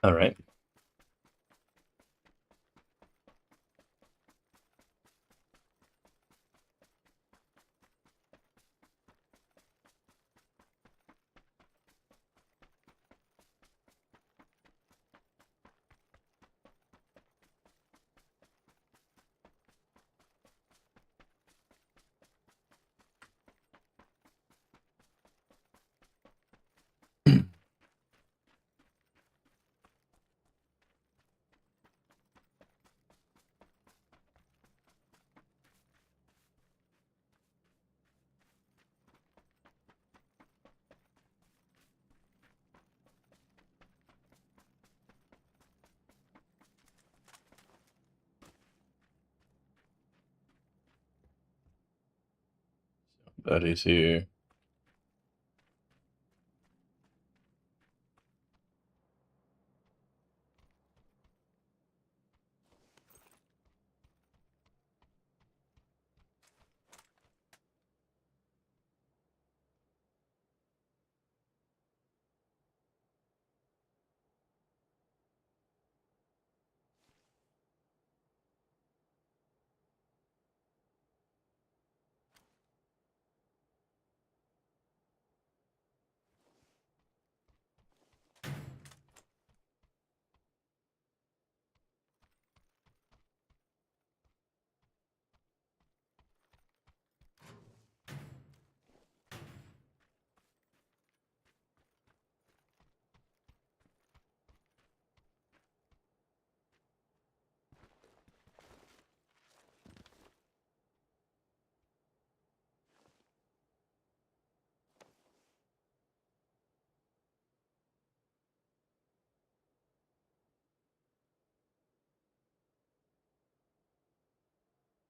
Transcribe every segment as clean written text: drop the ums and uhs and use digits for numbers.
All right. Buddy's here.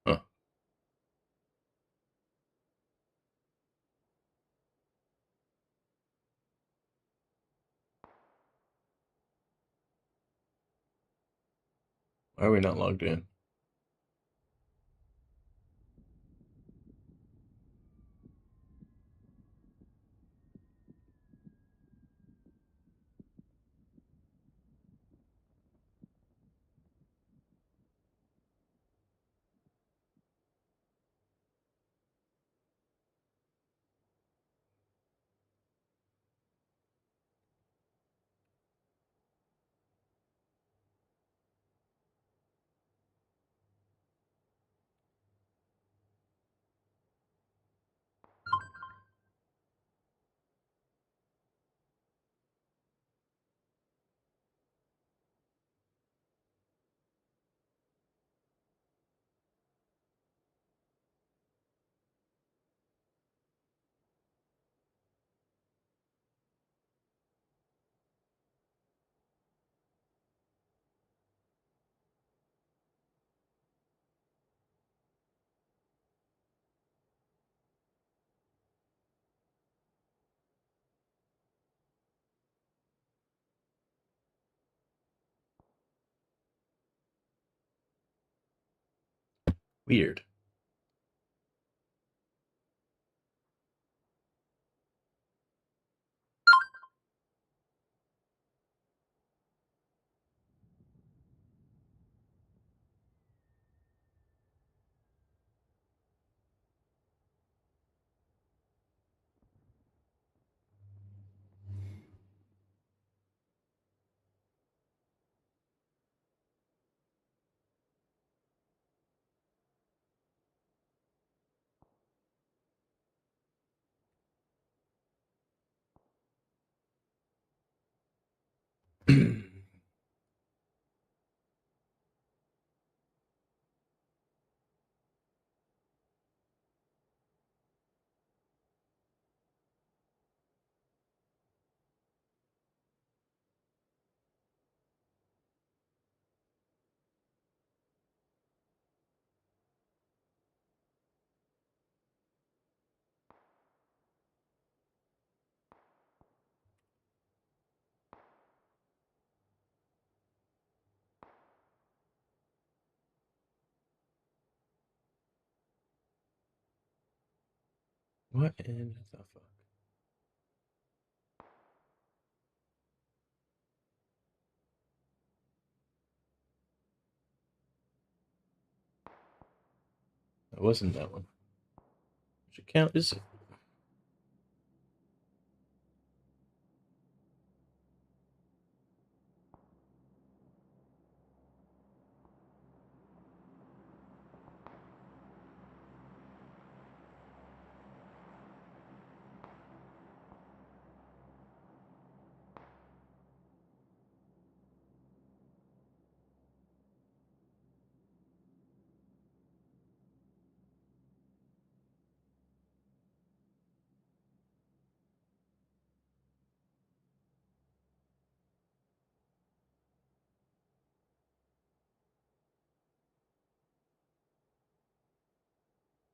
Huh. Why are we not logged in? Weird. What in the fuck? It wasn't that one. Which account is it?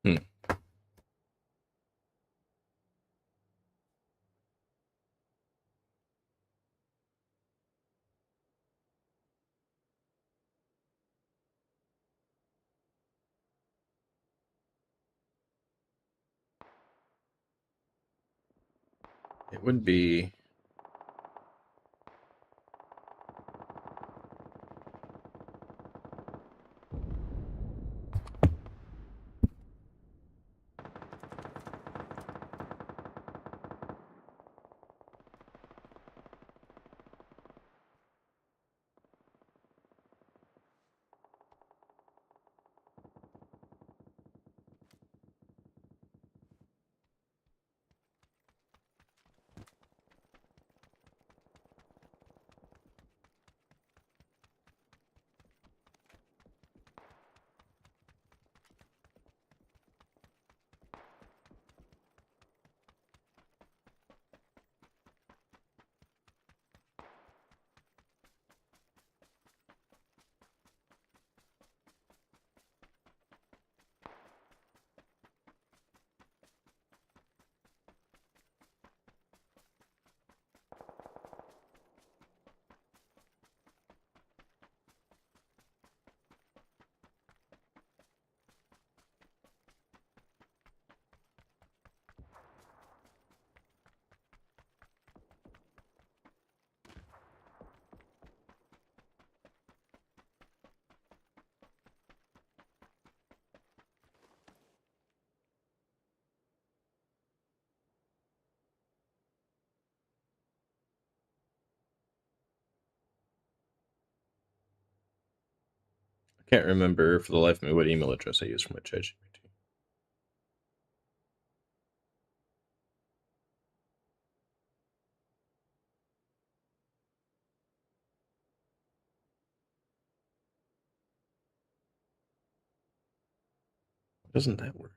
Hmm. It would be. I can't remember for the life of me what email address I used for my ChatGPT. Doesn't that work?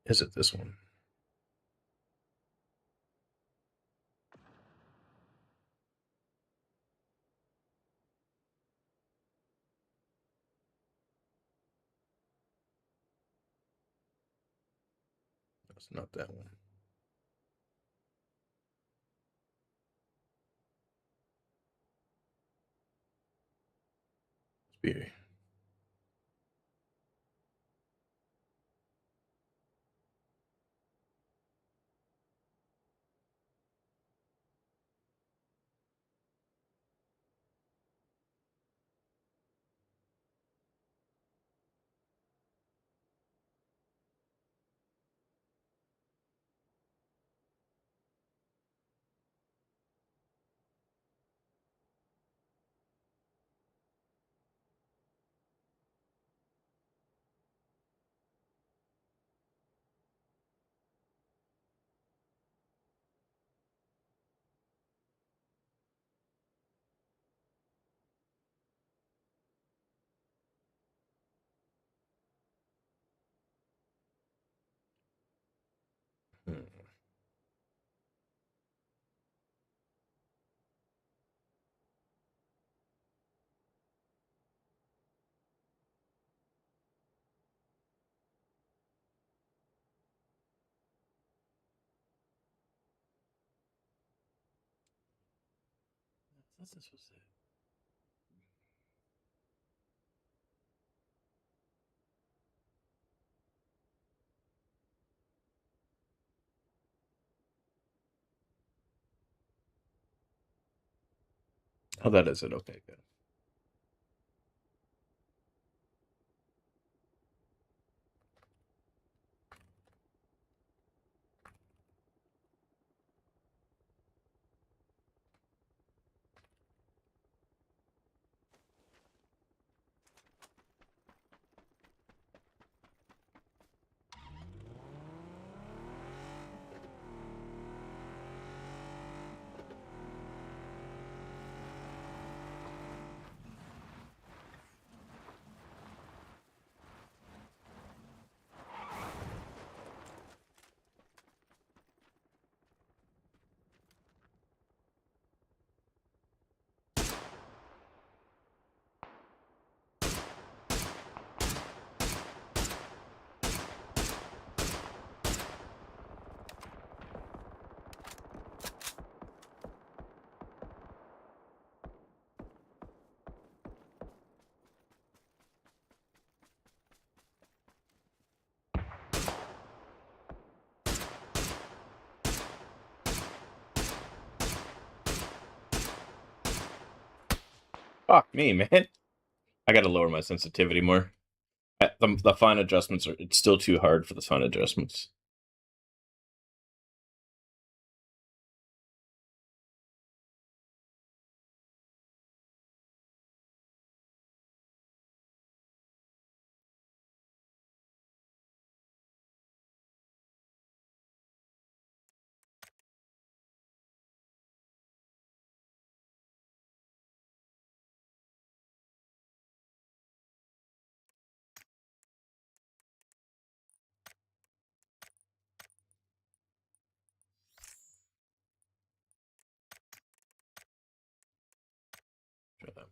Is it this one? It's not that one. It's be. Hmm. I thought this was it. Oh, that is it. Okay, good. Fuck me, man. I gotta lower my sensitivity more. The fine adjustments are. It's still too hard for the fine adjustments. Try that.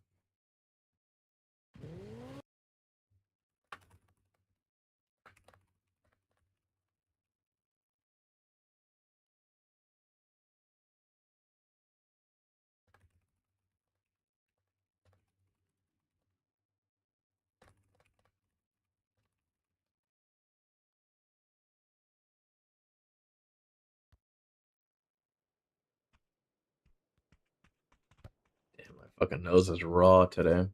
Damn, my fucking nose is raw today.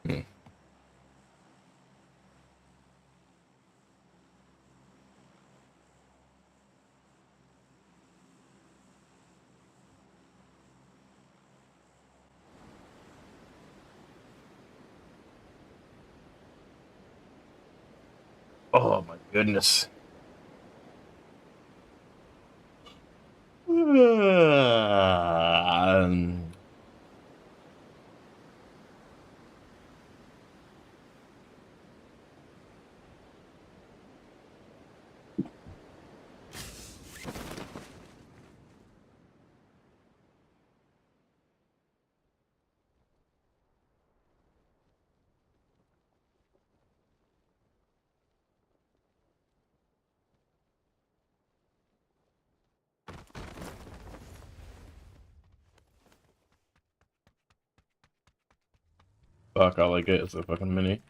Hmm. Oh my goodness. Um, Fuck, all I get is a fucking mini.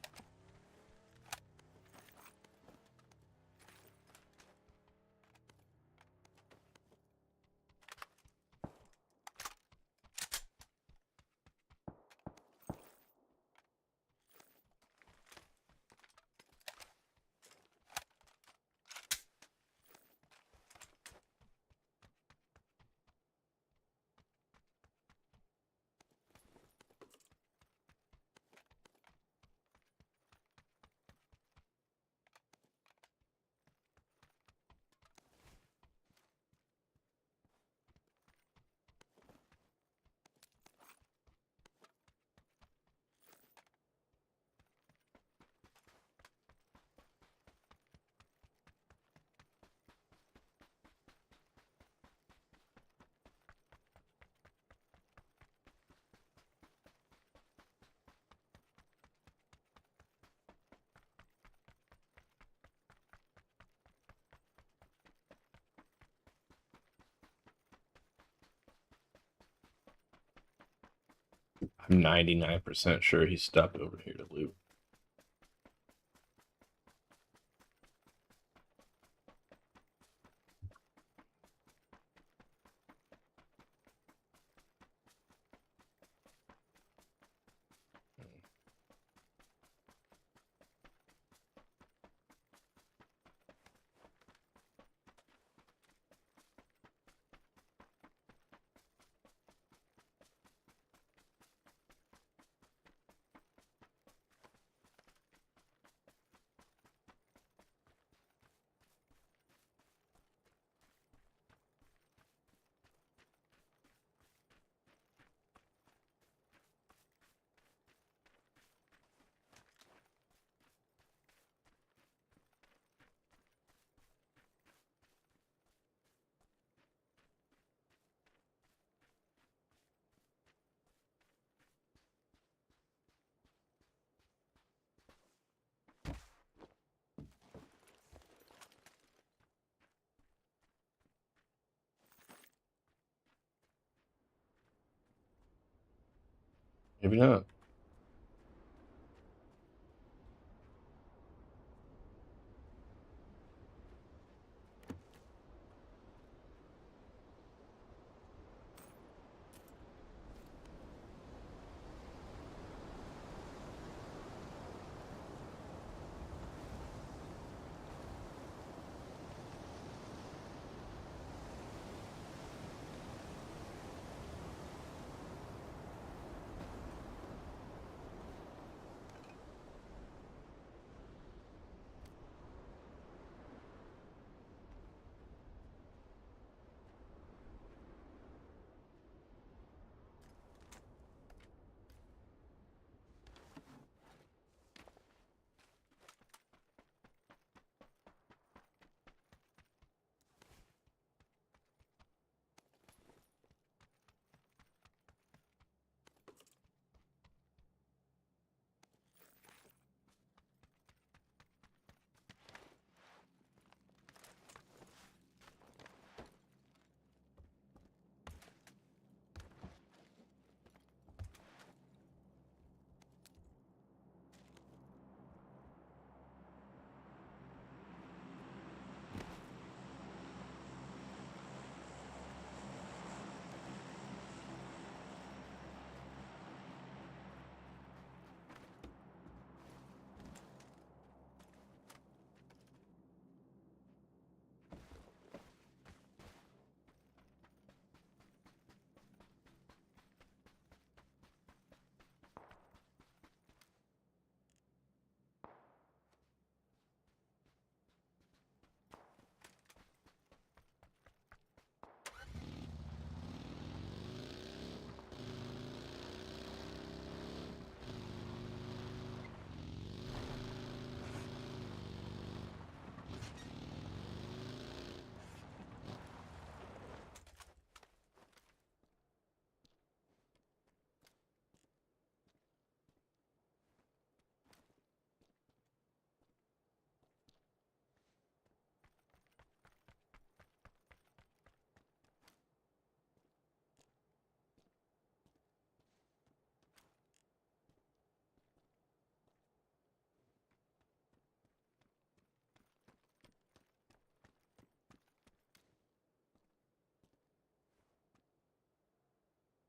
I'm 99% sure he stopped over here to loot. Maybe not.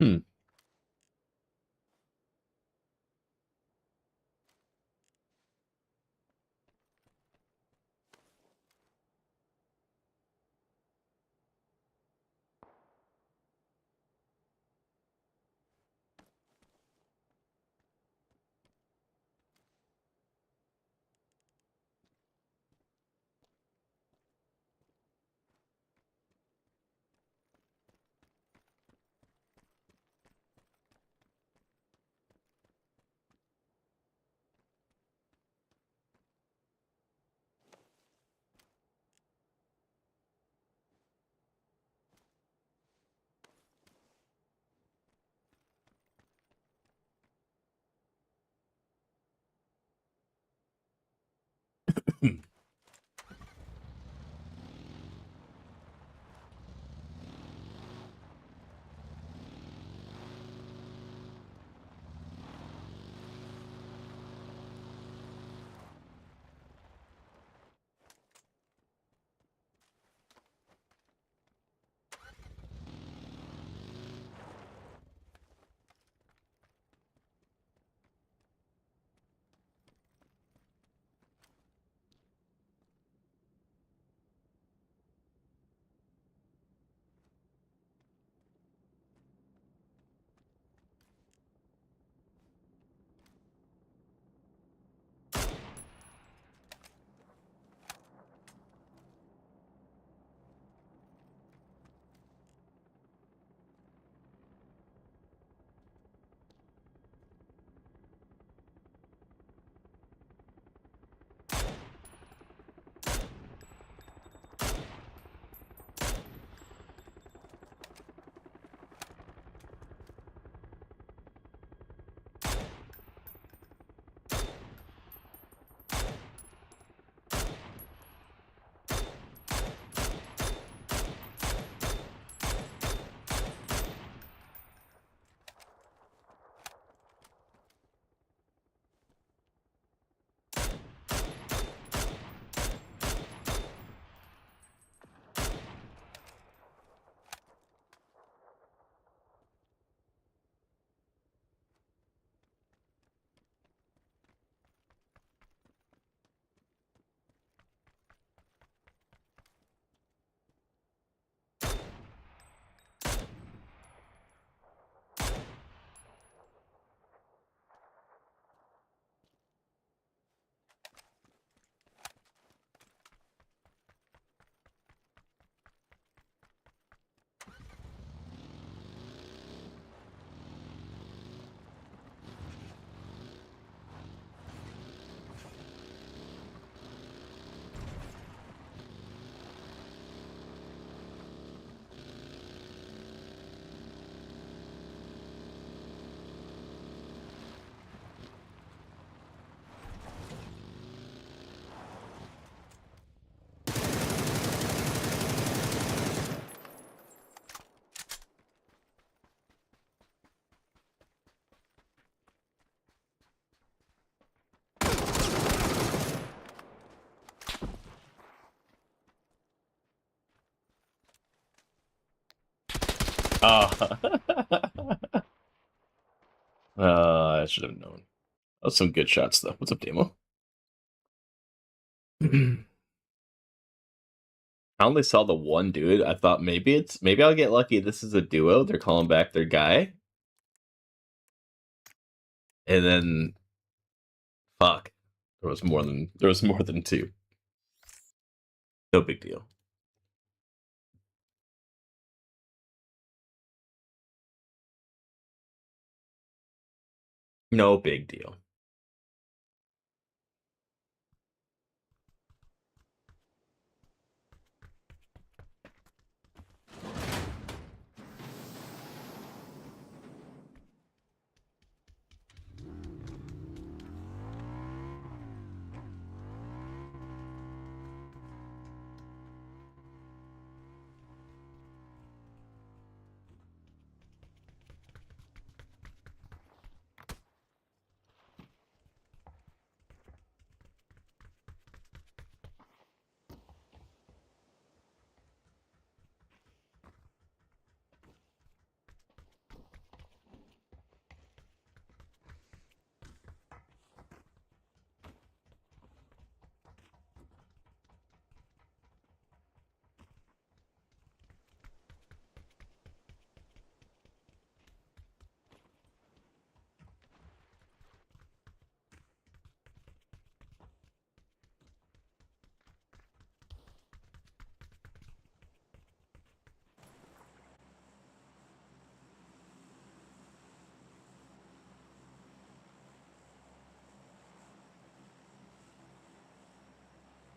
Hmm. I should have known. That's some good shots, though. What's up, Demo? I only saw the one dude. I thought maybe I'll get lucky. This is a duo. They're calling back their guy, and then fuck, there was more than two. No big deal. No big deal.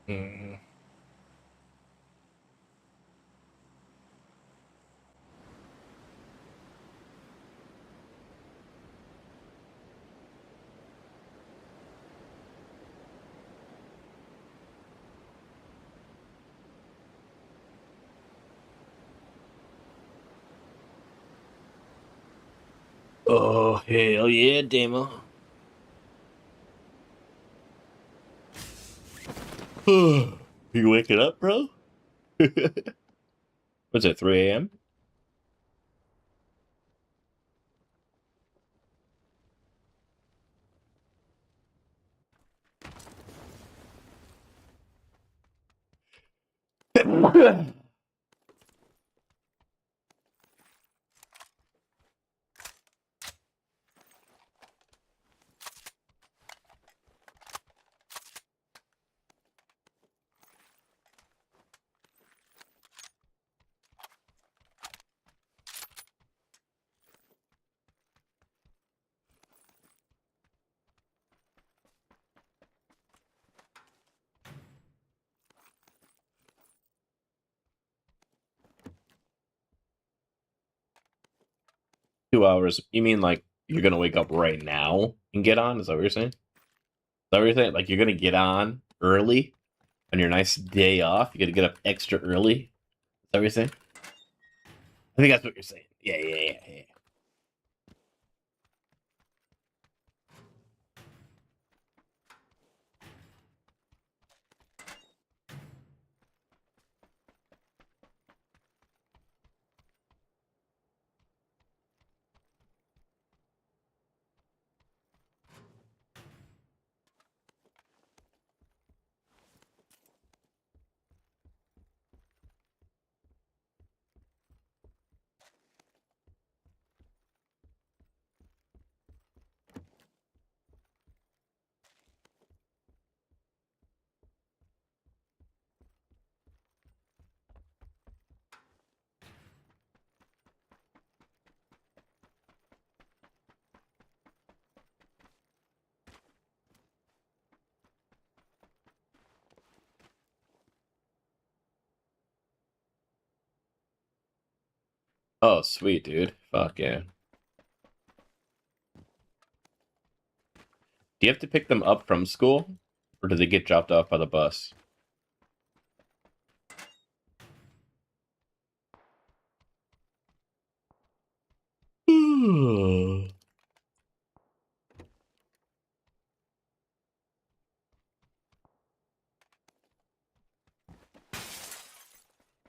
Mm. Oh hell yeah, Demo. You waking up, bro? What's it, 3 a.m.? Two hours. You mean like you're gonna wake up right now and get on? Is that what you're saying? Is that what you're saying? Like you're gonna get on early on your nice day off? You gotta get up extra early? Is that what you're saying? I think that's what you're saying. Yeah. 8. Oh, sweet, dude. Fuck yeah. Do you have to pick them up from school? Or do they get dropped off by the bus?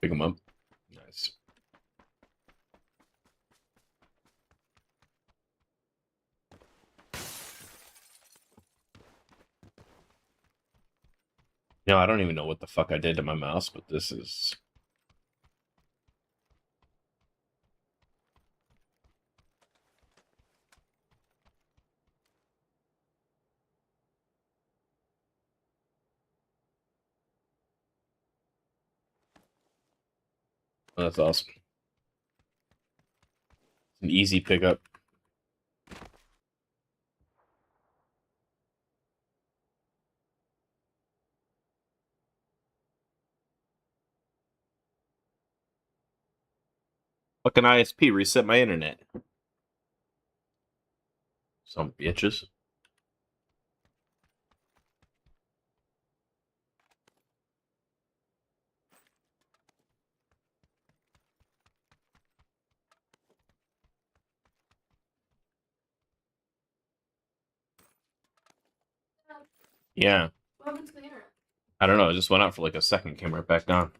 Pick them up. Nice. No, I don't even know what the fuck I did to my mouse, but this is... Oh, that's awesome. An easy pickup. Fucking ISP, reset my internet. Some bitches. Yeah. What happened to the internet? I don't know, it just went out for like a second, came right back down.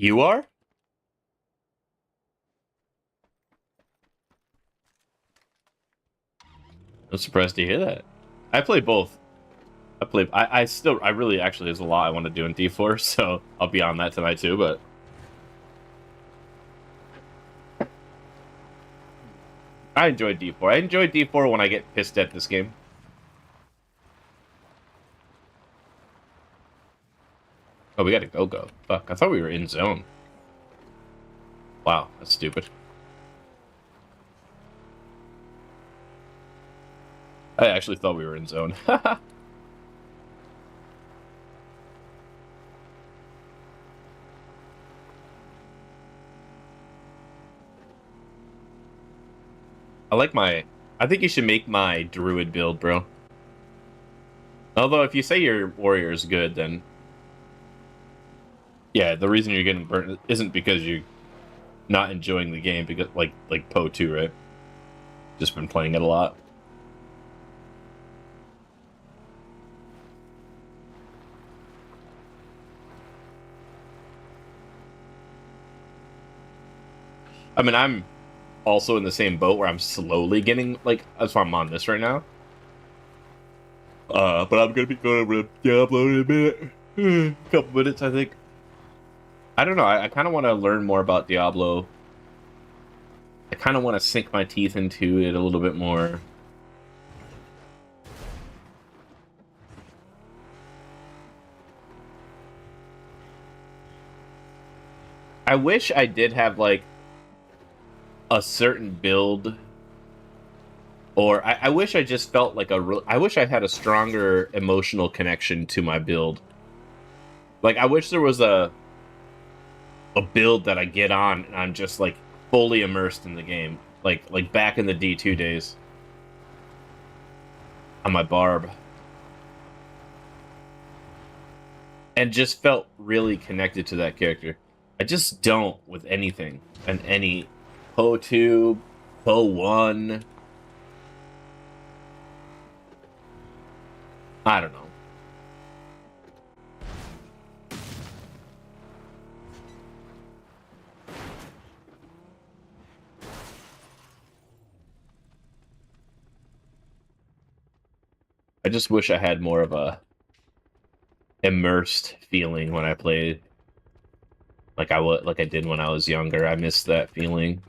You are? I'm surprised to hear that. I play both. I really, actually, there's a lot I want to do in D4, so I'll be on that tonight too, but... I enjoy D4. I enjoy D4 when I get pissed at this game. Oh, we gotta go. Fuck, I thought we were in zone. Wow, that's stupid. I actually thought we were in zone. I think you should make my druid build, bro. Although, if you say your warrior is good, then... Yeah, the reason you're getting burnt isn't because you're not enjoying the game, because like Poe 2, right? Just been playing it a lot. I mean, I'm also in the same boat where I'm slowly getting, like, that's why I'm on this right now. But I'm gonna be going over to Diablo in a minute. A couple minutes, I think. I don't know, I kind of want to learn more about Diablo. I kind of want to sink my teeth into it a little bit more. I wish I did have, like, a certain build, or I wish I just felt like I wish I had a stronger emotional connection to my build. Like, I wish there was a build that I get on and I'm just, like, fully immersed in the game, like back in the D2 days on my Barb, and just felt really connected to that character. I just don't with anything, and any Poe 2, Poe 1. I don't know. I just wish I had more of a immersed feeling when I played, like I did when I was younger. I miss that feeling.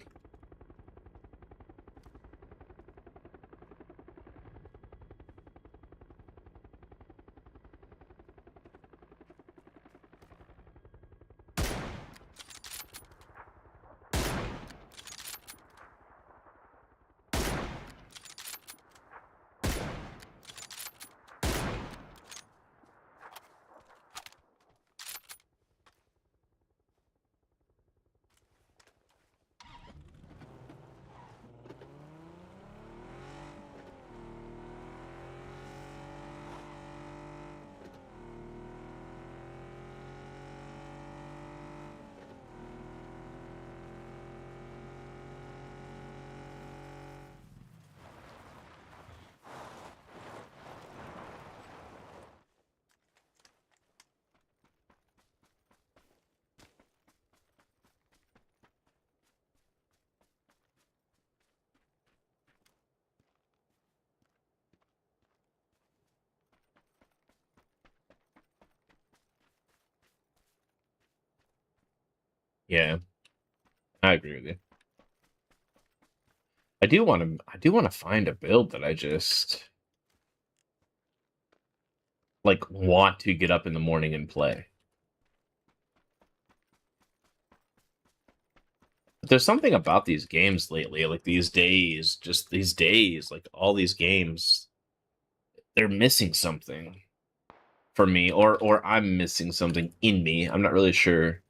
Yeah, I agree with you. I do want to find a build that I just like want to get up in the morning and play. But there's something about these games lately, like these days, just these days, like all these games, they're missing something for me, or I'm missing something in me. I'm not really sure.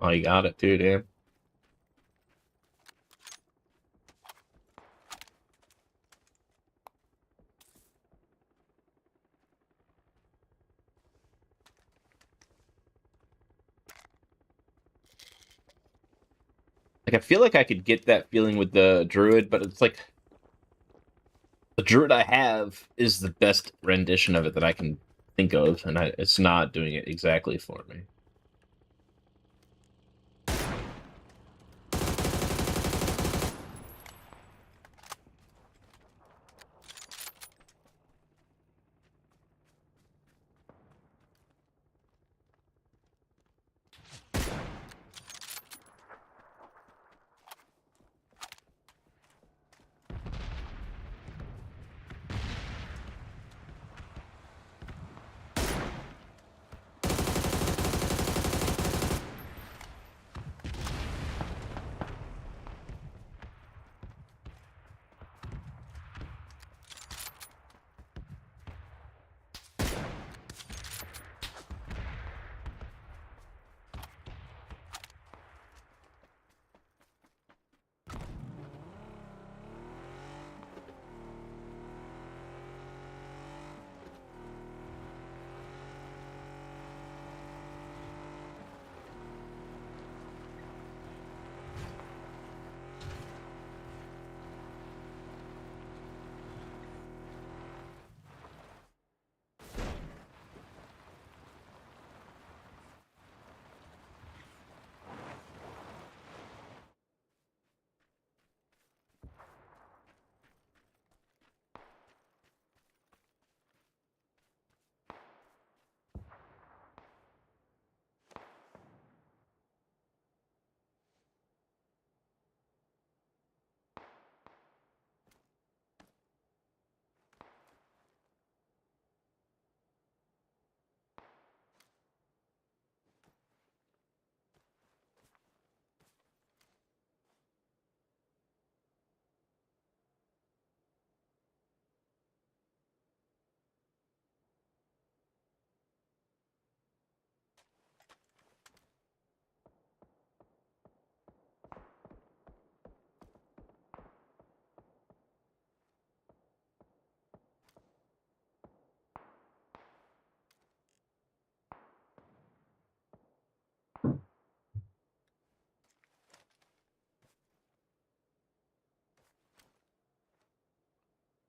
Oh, you got it, dude. Yeah. Like I feel like I could get that feeling with the druid, but it's like the druid I have is the best rendition of it that I can think of, and it's not doing it exactly for me.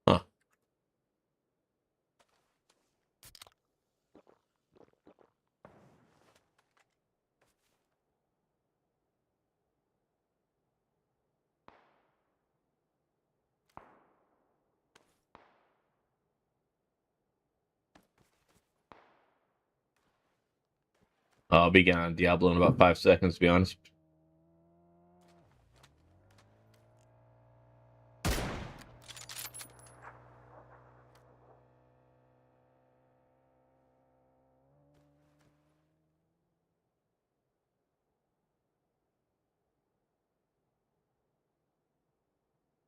Huh. I'll be on Diablo in about 5 seconds, to be honest.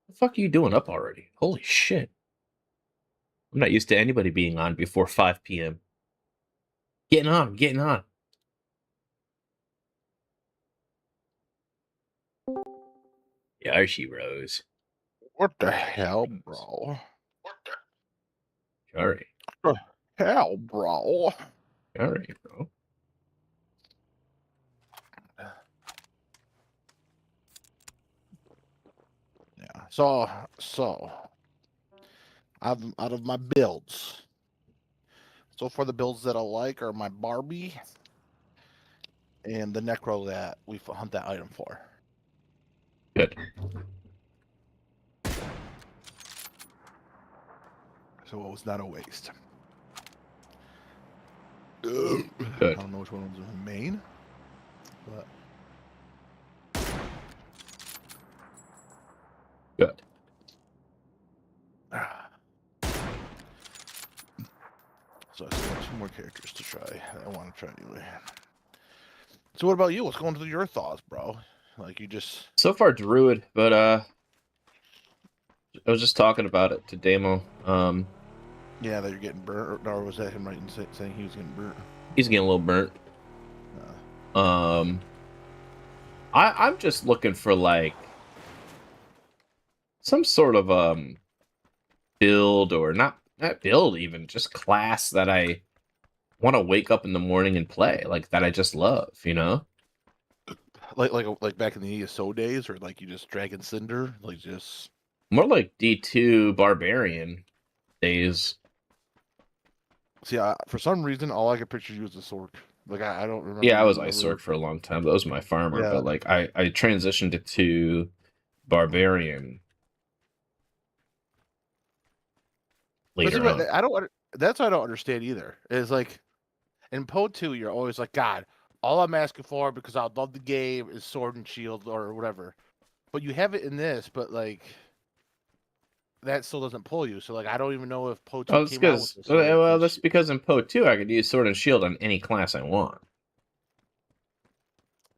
What the fuck are you doing up already? Holy shit. I'm not used to anybody being on before 5 p.m. Getting on, getting on. Yeah, she rose. What the hell, bro? Sorry. What the hell, bro? Sorry, bro. Yeah. So out of my builds, so far the builds that I like are my Barbie and the Necro that we hunt that item for. Good. So it was not a waste. Good. I don't know which one was the main, but Good. so I still have 2 more characters to try. I want to try anyway. So what about you? What's going through your thoughts, bro? Like you just So far, Druid, but I was just talking about it to Damo. yeah, that you're getting burnt, or was that him writing saying he was getting burnt? He's getting a little burnt. I'm just looking for like some sort of build, or not build, even just class that I want to wake up in the morning and play, like that I just love, you know? Like back in the ESO days, or like you just Dragon Cinder, like just More like D2 Barbarian days. see. For some reason, all I could picture you as a Sork. Like I don't remember. Yeah, I was You Ice ever. Sork for a long time. That was my farmer, Yeah. but like I transitioned it to Barbarian But see, later on. I don't. That's what I don't understand either. Is like in Po 2, you're always like, God, all I'm asking for because I love the game is Sword and Shield or whatever. But you have it in this, but like that still doesn't pull you. So like I don't even know if Po 2 Well, that's came out with because the Sword. that's because in Poe 2 I could use Sword and Shield on any class I want.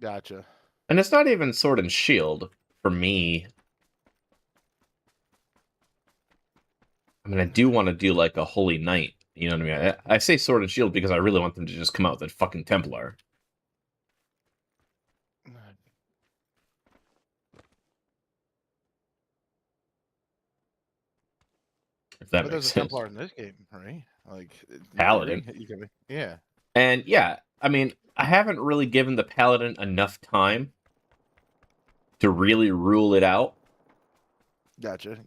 Gotcha. And it's not even Sword and Shield for me. I mean, I do want to do like a Holy Knight. You know what I mean? I say Sword and Shield because I really want them to just come out with a fucking Templar. If that But makes there's a sense. Templar in this game, right? Like in Paladin. theory, you can. Yeah. And yeah, I mean, I haven't really given the Paladin enough time to really rule it out. Gotcha.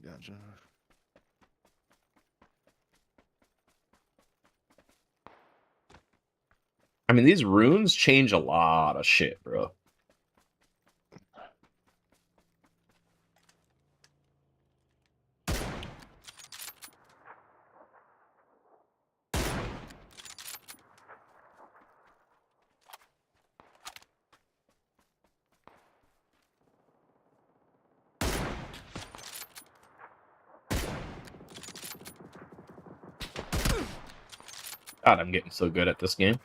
I mean, these runes change a lot of shit, bro. God, I'm getting so good at this game.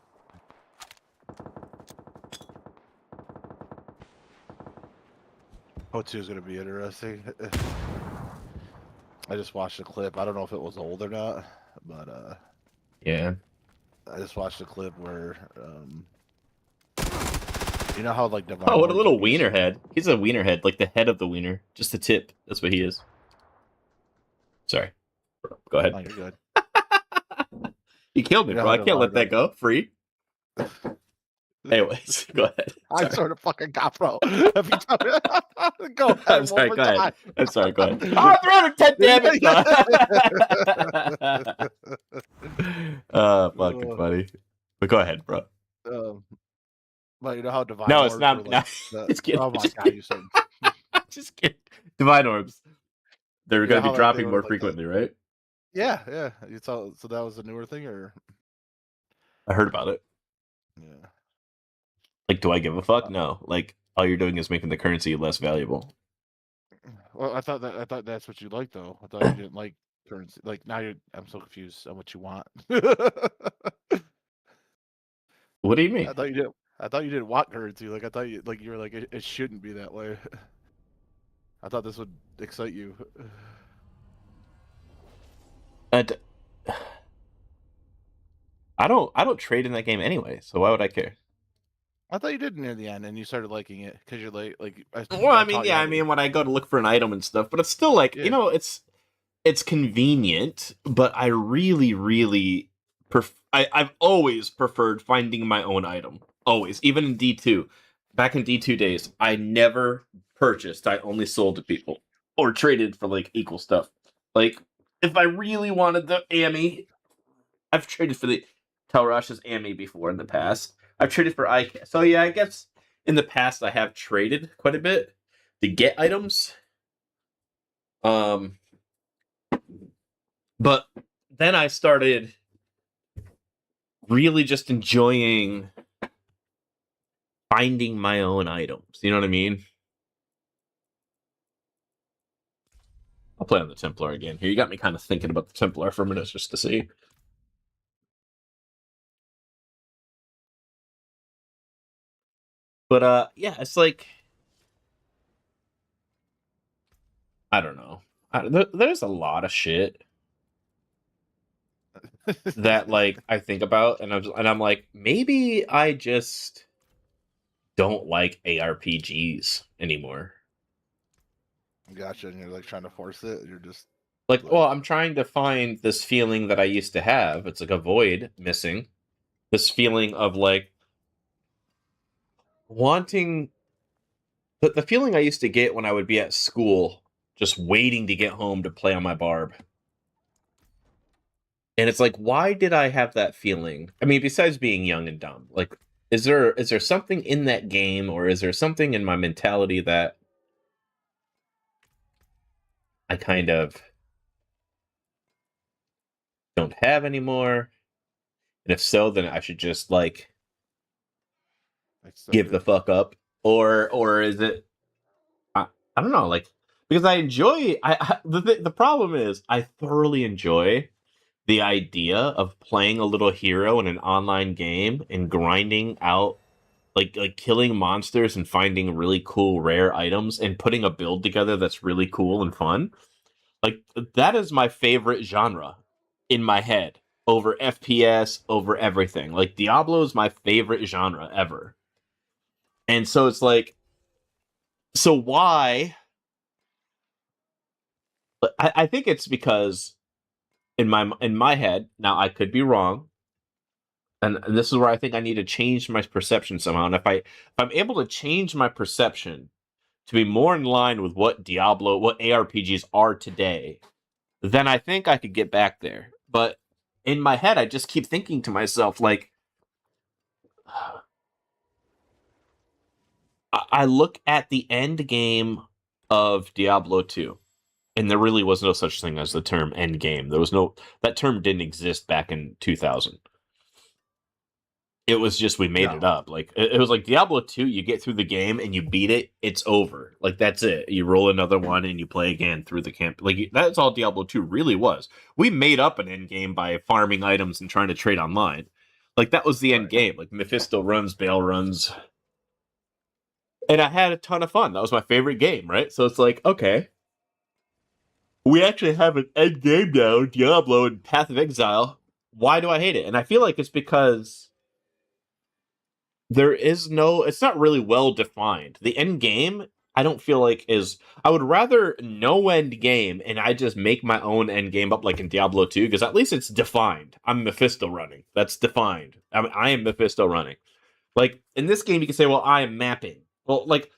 Po 2 is going to be interesting. I just watched a clip. I don't know if it was old or not, but Yeah. I just watched a clip where you know how like Divine Oh, what a Orbs little would be wiener head. He's a wiener head, like the head of the wiener. Just the tip. That's what he is. Sorry. Bro, go ahead. Oh, you're good. You killed me, You know bro. how I can't let Divine that go. Free. Anyways, go ahead. I sort of fucking got bro. If you tell me, go ahead I'm one sorry, more go ahead. time. I'm sorry, go ahead. Oh, 310, damn it! Fucking funny. But go ahead, bro. um, but you know how Divine No, it's Orbs were not. No, like the just kidding. oh my Just god, kidding. you said Just kidding. Divine orbs. They're you know going to how be like they dropping were more like the frequently, right? yeah. You saw so that was a newer thing or I heard about it. yeah. Like, do I give a fuck? No. Like, all you're doing is making the currency less valuable. Well, I thought that's what you liked though. I thought you didn't like currency. Like now I'm so confused on what you want. What do you mean? I thought you didn't want currency. Like I thought you were like it shouldn't be that way. I thought this would excite you. I don't trade in that game anyway, so why would I care? I thought you did near the end, and you started liking it because you're like Well, I I mean, taught you yeah, how I to. mean, when I go to look for an item and stuff, but it's still like, Yeah, it's convenient, but I really, really I've always preferred finding my own item. Always. Even in D2. Back in D2 days, I never purchased. I only sold to people. Or traded for like equal stuff. Like, if I really wanted the Ami, I've traded for the Telrash's Ami before in the past. I've traded for IK. So yeah, I guess in the past I have traded quite a bit to get items. Um but then I started really just enjoying finding my own items. You know what I mean? I'll play on the Templar again. Here, you got me kind of thinking about the Templar for a minute just to see. But yeah, it's like I don't know. There's a lot of shit that like I think about, and I'm like, maybe I just don't like ARPGs anymore. gotcha. And you're like trying to force it. You're just Like, well, like, I'm trying to find this feeling that I used to have. It's like a void missing. This feeling of like wanting the feeling I used to get when I would be at school, just waiting to get home to play on my barb. And it's like, why did I have that feeling? I mean, besides being young and dumb, like, is there something in that game, or is there something in my mentality that I kind of don't have anymore? And if so, then I should just like so give the fuck up, or is it? I don't know, like because I enjoy. The problem is I thoroughly enjoy the idea of playing a little hero in an online game and grinding out like killing monsters and finding really cool rare items and putting a build together that's really cool and fun. Like that is my favorite genre in my head over FPS, over everything. Like Diablo is my favorite genre ever. And so it's like so why I think it's because in my head, now I could be wrong, and this is where I think I need to change my perception somehow. And if I'm able to change my perception to be more in line with what ARPGs are today, then I think I could get back there. But in my head, I just keep thinking to myself, like, I look at the end game of Diablo 2, and there really was no such thing as the term end game. That term didn't exist back in 2000. It was just we made it no. up. Like it was like Diablo 2, you get through the game and you beat it, it's over. Like that's it. You roll another one and you play again through the camp. Like that's all Diablo 2 really was. We made up an end game by farming items and trying to trade online. Like that was the end Right. game. Like Mephisto runs, Bale runs. And I had a ton of fun. That was my favorite game, right? So it's like, okay, we actually have an end game now, Diablo and Path of Exile. Why do I hate it? And I feel like it's because it's not really well defined. The end game, I don't feel like is, I would rather no end game and I just make my own end game up like in Diablo 2, because at least it's defined. I'm Mephisto running. That's defined. I am Mephisto running. Like in this game, you can say, well, I am mapping. Well, like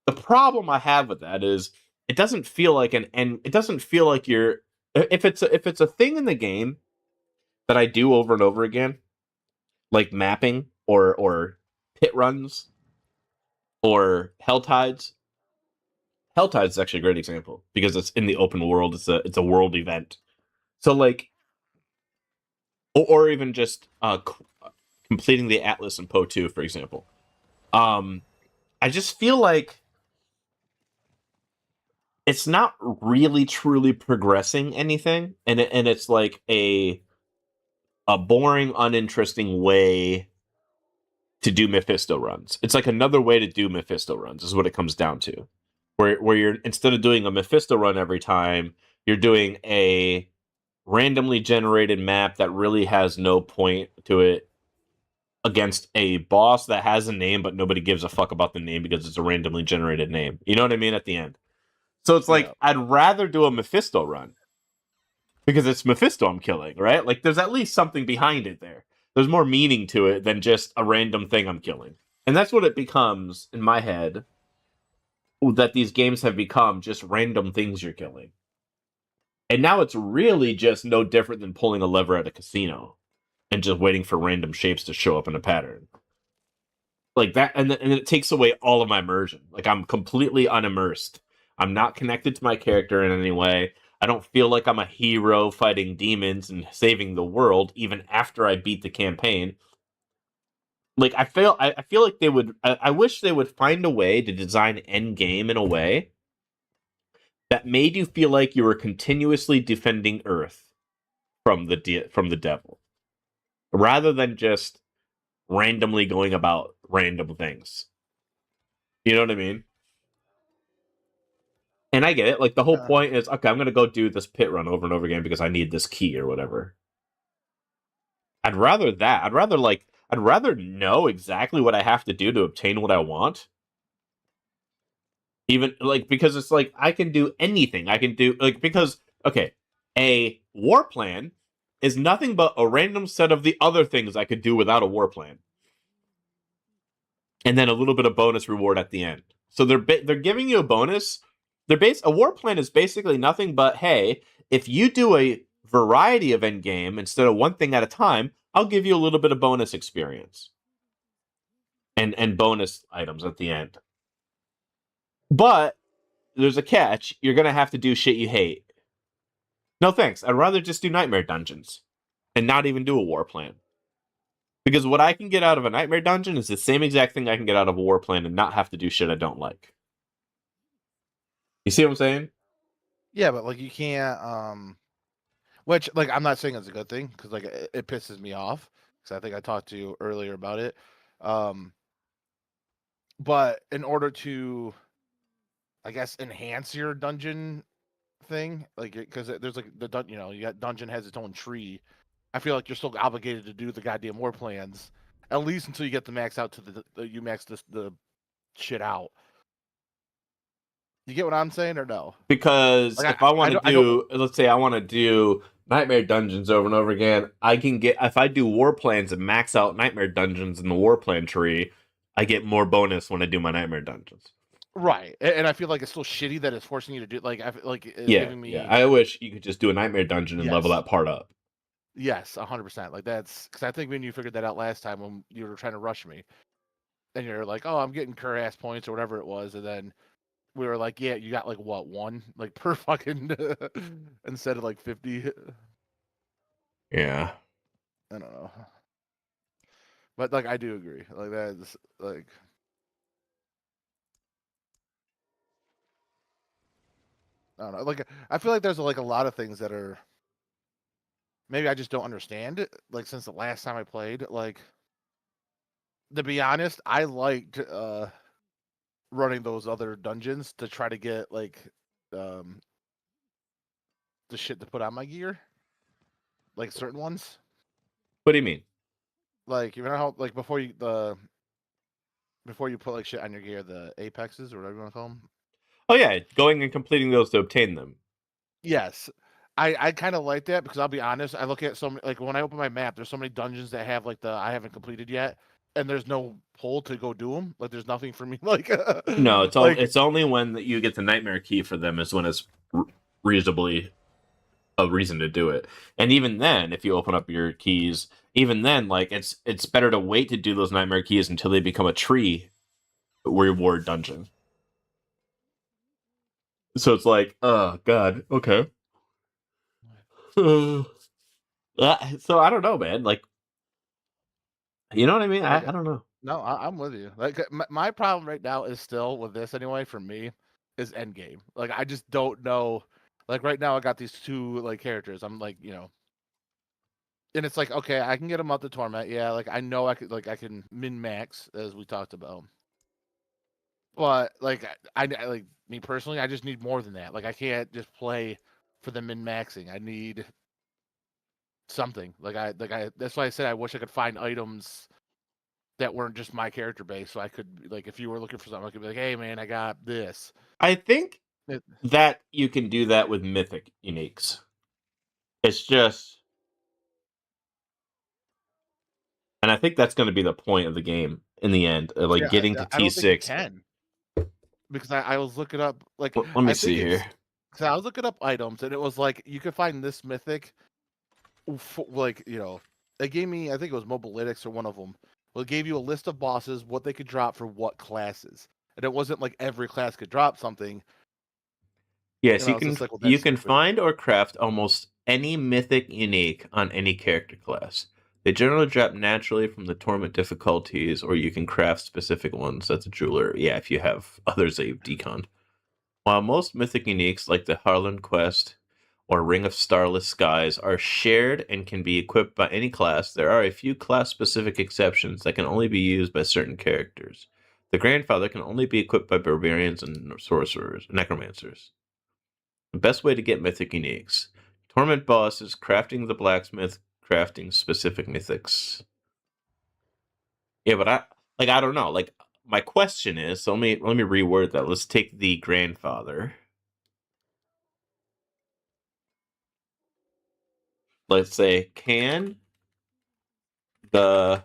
the problem I have with that is it doesn't feel like an end. It doesn't feel like you're, if it's a thing in the game that I do over and over again, like mapping or pit runs or Hell Tides. Hell Tides is actually a great example because it's in the open world. It's a world event. So like, or even just completing the Atlas in Poe 2, for example. Um, I just feel like it's not really truly progressing anything, and it's like a boring, uninteresting way to do Mephisto runs. It's like another way to do Mephisto runs is what it comes down to. Where you're instead of doing a Mephisto run every time, you're doing a randomly generated map that really has no point to it against a boss that has a name, but nobody gives a fuck about the name because it's a randomly generated name. You know what I mean? At the end. So it's Yeah. like, I'd rather do a Mephisto run because it's Mephisto I'm killing, right? Like, there's at least something behind it there. There's more meaning to it than just a random thing I'm killing. And that's what it becomes in my head, that these games have become just random things you're killing. And now it's really just no different than pulling a lever at a casino and just waiting for random shapes to show up in a pattern. Like that, and it takes away all of my immersion. Like, I'm completely unimmersed. I'm not connected to my character in any way. I don't feel like I'm a hero fighting demons and saving the world even after I beat the campaign. Like, I feel like they would. I wish they would find a way to design Endgame in a way that made you feel like you were continuously defending Earth from the devil, rather than just randomly going about random things. You know what I mean? And I get it. Like, the whole point is, okay, I'm gonna go do this pit run over and over again because I need this key or whatever. I'd rather that. I'd rather know exactly what I have to do to obtain what I want. Even, like, because it's like I can do anything. I can do, like, because okay, a war plan is nothing but a random set of the other things I could do without a war plan. And then a little bit of bonus reward at the end. So they're giving you a bonus. A war plan is basically nothing but, hey, if you do a variety of end game instead of one thing at a time, I'll give you a little bit of bonus experience and bonus items at the end. But there's a catch. You're gonna have to do shit you hate. No thanks. I'd rather just do nightmare dungeons and not even do a war plan. Because what I can get out of a nightmare dungeon is the same exact thing I can get out of a war plan and not have to do shit I don't like. You see what I'm saying? Yeah, but like you can't. Which like I'm not saying it's a good thing because like it pisses me off because I think I talked to you earlier about it. Um, but in order to, I guess, enhance your dungeon thing, like because there's like you got dungeon has its own tree. I feel like you're still obligated to do the goddamn war plans at least until you get the max out to you max the shit out. You get what I'm saying or no? Because Like if I want to I don't. do, let's say I want to do Nightmare Dungeons over and over again, I can get, if I do war plans and max out Nightmare Dungeons in the war plan tree, I get more bonus when I do my Nightmare Dungeons. Right, and I feel like it's still shitty that it's forcing you to do like I feel like it's Yeah, giving yeah. me I wish you could just do a Nightmare Dungeon and level yes, that part up. yes, 100%. Like that's because I think when you figured that out last time when you were trying to rush me, and you're like, oh, I'm getting cur ass points or whatever it was, and then we were like, yeah, you got like what one like per fucking instead of like 50. Yeah. I don't know, but like I do agree. Like that's like I don't know. Like I feel like there's like a lot of things that are maybe I just don't understand. Like since the last time I played, like to be honest, I liked running those other dungeons to try to get like um the shit to put on my gear, like certain ones. What do you mean? Like you know how like before you put like shit on your gear, the apexes or whatever you want to call them. Oh yeah, going and completing those to obtain them. Yes, I kind of like that because I'll be honest, I look at so many like when I open my map, there's so many dungeons that have like the I haven't completed yet, and there's no pull to go do them. Like there's nothing for me. Like No, like it's only when you get the Nightmare Key for them is when it's reasonably a reason to do it. And even then, if you open up your keys, even then, like, it's better to wait to do those Nightmare Keys until they become a tree reward dungeon. So it's like, oh god, okay. So I don't know, man. Like, you know what I mean? like I don't know. no, I'm with you. Like my problem right now is still with this anyway. For me, is endgame. Like I just don't know. Like right now, I got these two like characters. I'm like and it's like okay, I can get them out the torment. Yeah, like I know I can min max as we talked about. But like I like me personally, I just need more than that. Like I can't just play for the min maxing. I need something. That's why I said I wish I could find items that weren't just my character base, so I could, like, if you were looking for something, I could be like, hey man, I got this. I think It, that you can do that with mythic uniques. It's just, and I think that's going to be the point of the game in the end, like yeah, getting to I don't think you T6. can, because I was looking up, like, Let me I think see it's, here. because I was looking up items, and it was like you could find this mythic, like, it gave me, I think it was Mobilytics or one of them. Well, it gave you a list of bosses, what they could drop for what classes, and it wasn't like every class could drop something. Yes, It's just like, well, you that's can stupid. find or craft almost any mythic unique on any character class. They generally drop naturally from the torment difficulties, or you can craft specific ones. That's a jeweler. Yeah, if you have others that you've deconned. While most mythic uniques, like the Harlan Quest or Ring of Starless Skies, are shared and can be equipped by any class, there are a few class-specific exceptions that can only be used by certain characters. The Grandfather can only be equipped by barbarians and sorcerers, necromancers. The best way to get mythic uniques. Torment bosses, crafting the blacksmith, crafting specific mythics. Yeah, but I don't know. Like, my question is, so let me reword that. Let's take the Grandfather. Let's say, can the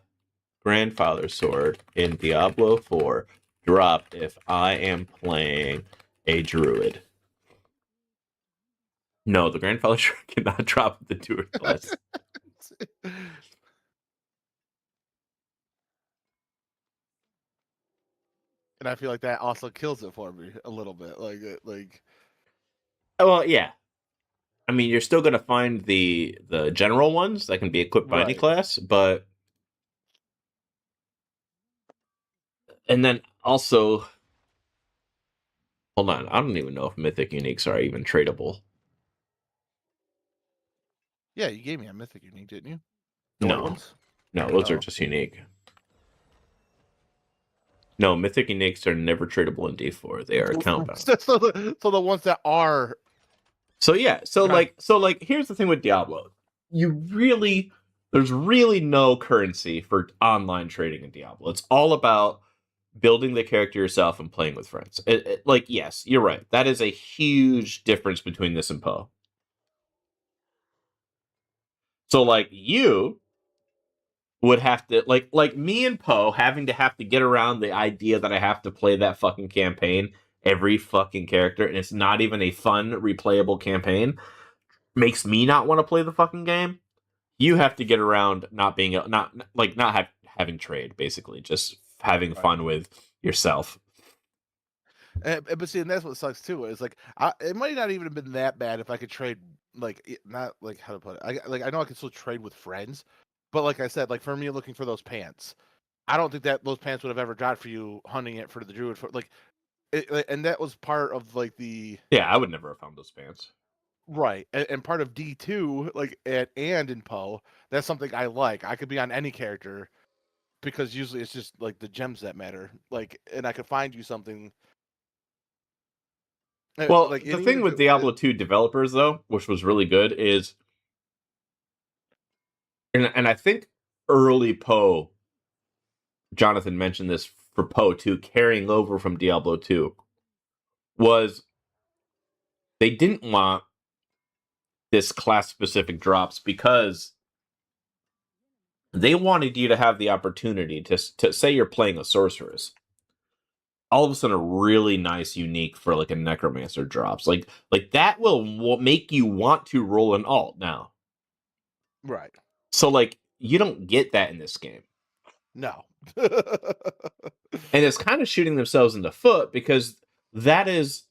Grandfather sword in Diablo 4 drop if I am playing a druid? No, the Grandfather sword cannot drop the druid class. And I feel like that also kills it for me a little bit. Like. Well, yeah. I mean, you're still going to find the general ones that can be equipped by any Right. class, but and then also, hold on, I don't even know if mythic uniques are even tradable. Yeah, you gave me a mythic unique, didn't you? The white No, ones? no, those are Oh. just unique. No, mythic uniques are never tradable in D4. They are account bound. So the ones that are. So yeah, so like here's the thing with Diablo. There's really no currency for online trading in Diablo. It's all about building the character yourself and playing with friends. Like, yes, you're right. That is a huge difference between this and Poe. So like you would have to like me and Poe having to have to get around the idea that I have to play that fucking campaign every fucking character, and it's not even a fun replayable campaign, makes me not want to play the fucking game. You have to get around not being not having trade, basically just having Right. fun with yourself. But see, and that's what sucks too. Is like, it might not even have been that bad if I could trade, like, not like, how to put it. I know I can still trade with friends, but like I said, like, for me looking for those pants, I don't think that those pants would have ever dropped for you hunting it for the druid for like, and that was part of like the. Yeah, I would never have found those pants. Right, and part of D2, like, and in Poe, that's something I like. I could be on any character because usually it's just like the gems that matter. Like, and I could find you something. Well, Like, the and even thing if with Diablo 2 developers, though, which was really good, is, and I think early Poe, Jonathan mentioned this for Poe 2, carrying over from Diablo 2, was they didn't want this class-specific drops because they wanted you to have the opportunity to say you're playing a sorceress. All of a sudden, a really nice, unique for like a necromancer drops. Like that will make you want to roll an alt now. right, So like you don't get that in this game. no. And it's kind of shooting themselves in the foot because that is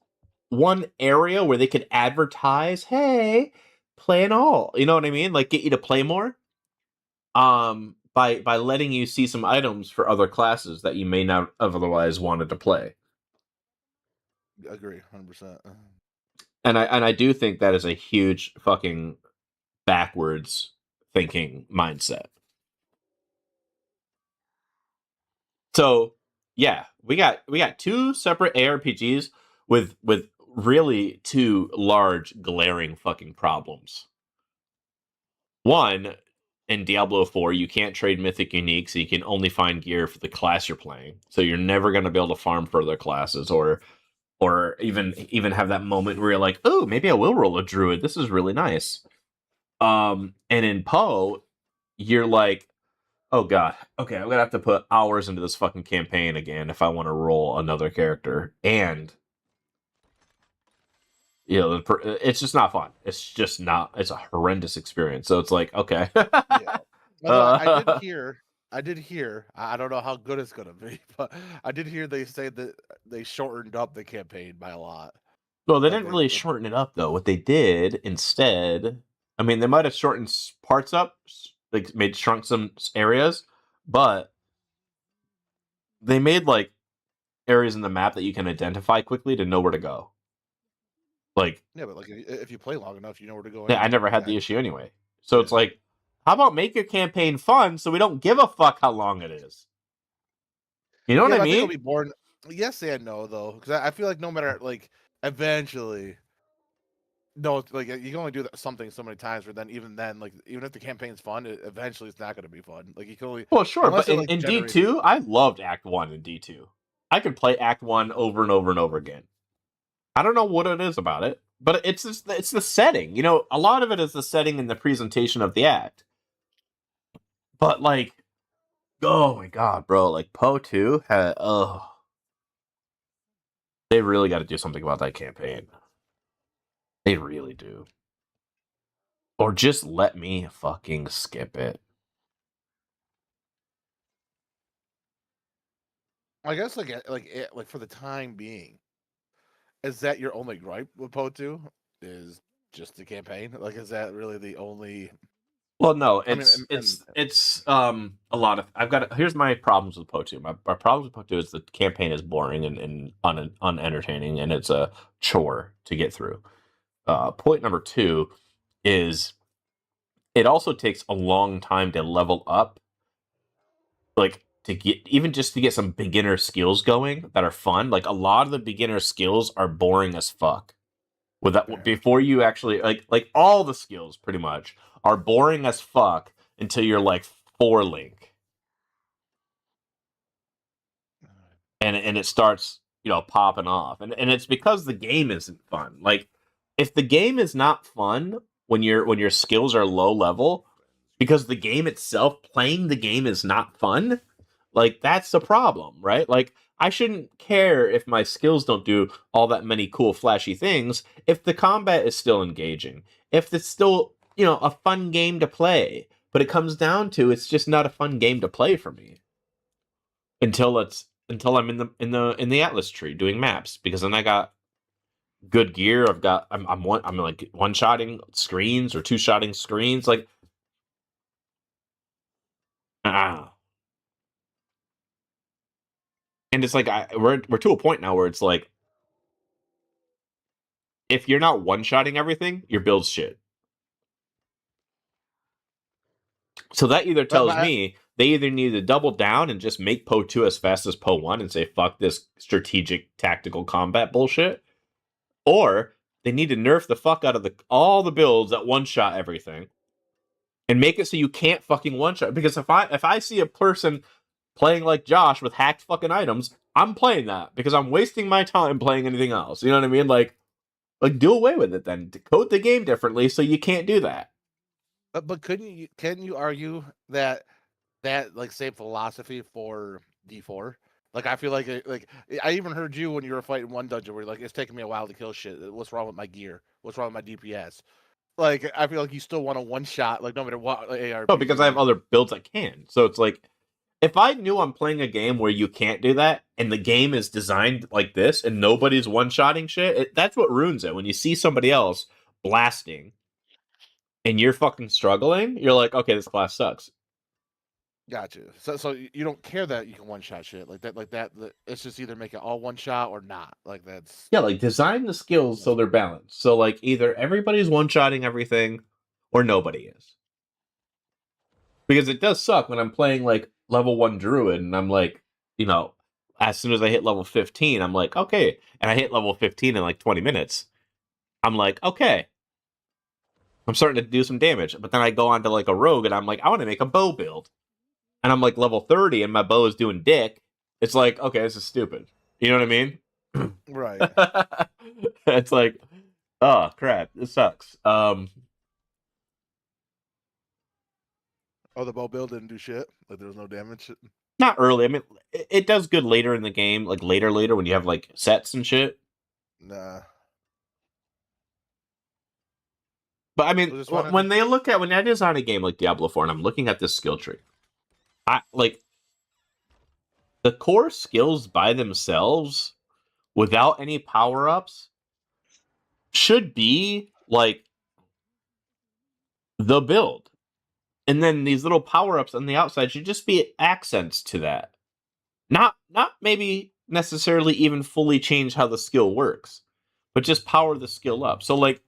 one area where they could advertise, hey, play an alt. You know what I mean? Like get you to play more. By letting you see some items for other classes that you may not have otherwise wanted to play. Agree, 100%. And I do think that is a huge fucking backwards thinking mindset. So yeah, we got two separate ARPGs with really two large glaring fucking problems. one, in Diablo 4, you can't trade mythic unique, so you can only find gear for the class you're playing. So you're never going to be able to farm further classes or even have that moment where you're like, oh, maybe I will roll a druid. This is really nice. And in Poe, you're like, oh god, okay, I'm gonna have to put hours into this fucking campaign again if I want to roll another character, and it's just not fun. It's just not. It's a horrendous experience. So it's like, okay, Yeah. Although I did uh, hear, I don't know how good it's gonna be, but I did hear they say that they shortened up the campaign by a lot. well, they Like didn't really shorten it up though. What they did instead, I mean, they might have shortened parts up, like made shrunk some areas, but they made like areas in the map that you can identify quickly to know where to go. Like, yeah, but like if you play long enough, you know where to go yeah, I anyway. never had the issue anyway. So it's Yeah. like, how about make your campaign fun so we don't give a fuck how long it is? You know what Yeah, I but I think it'll mean? be boring. Yes and no though, because I feel like no matter like eventually, no, like you can only do that something so many times, but then even then, like even if the campaign's fun, eventually it's not going to be fun. Like you can only Well, sure, unless but it in, like in generates. D2, I loved Act 1 in D2. I could play Act 1 over and over and over again. I don't know what it is about it, but it's the setting. You know, a lot of it is the setting and the presentation of the act. But like, oh my god, bro, like Poe 2 had they really got to do something about that campaign. They really do. Or just let me fucking skip it. I guess like for the time being, is that your only gripe with PO2? Is just the campaign? Like, is that really the only? Well, no, I mean, it's a lot of here's my problems with Po2. My problems with Po2 is the campaign is boring and unentertaining and it's a chore to get through. Point number two is it also takes a long time to level up, like to get even just to get some beginner skills going that are fun. Like a lot of the beginner skills are boring as fuck. With that, fair. before you actually like all the skills pretty much are boring as fuck until you're like 4 link, and it starts popping off, and it's because the game isn't fun. Like if the game is not fun when your skills are low level because the game itself playing the game is not fun, like that's the problem, right? Like I shouldn't care if my skills don't do all that many cool flashy things if the combat is still engaging, if it's still a fun game to play. But it comes down to it's just not a fun game to play for me until I'm in the Atlas tree doing maps, because then I got good gear. I'm like one-shotting screens or two-shotting screens, like ah. And it's like we're to a point now where it's like if you're not one-shotting everything, your build's shit. So that either tells But me they either need to double down and just make Poe 2 as fast as Poe 1 and say fuck this strategic tactical combat bullshit, or they need to nerf the fuck out of all the builds that one-shot everything and make it so you can't fucking one-shot. Because if I see a person playing like Josh with hacked fucking items, I'm playing that because I'm wasting my time playing anything else. You know what I mean? Like do away with it then. Code the game differently so you can't do that. but can you argue that like same philosophy for D4? Like I feel like I even heard you when you were fighting one dungeon where you're like it's taking me a while to kill shit. What's wrong with my gear? What's wrong with my DPS? Like I feel like you still want a one shot, like no matter what No, because I have ARPG. other builds I can. So it's like if I knew I'm playing a game where you can't do that and the game is designed like this and nobody's one-shotting shit, that's what ruins it. When you see somebody else blasting and you're fucking struggling, you're like, okay, this class sucks. Gotcha. So you don't care that you can one shot shit like that. It's just either make it all one shot or not. Like that's Yeah, like design the skills so they're balanced. So like either everybody's one-shotting everything or nobody is. Because it does suck when I'm playing like level 1 druid and I'm like, as soon as I hit level 15, I'm like, okay. And I hit level 15 in like 20 minutes. I'm like, okay. I'm starting to do some damage. But then I go on to like a rogue and I'm like, I want to make a bow build. And I'm like level 30 and my bow is doing dick. It's like, okay, this is stupid. You know what I mean? Right. It's like, oh crap, this sucks. Oh, the bow build didn't do shit. Like there was no damage. Not early. I mean, it does good later in the game, like later when you have like sets and shit. Nah. But I mean, Was this when I design a game like Diablo 4 and I'm looking at this skill tree, I like the core skills by themselves without any power ups should be like the build. And then these little power ups on the outside should just be accents to that. Not maybe necessarily even fully change how the skill works, but just power the skill up. So like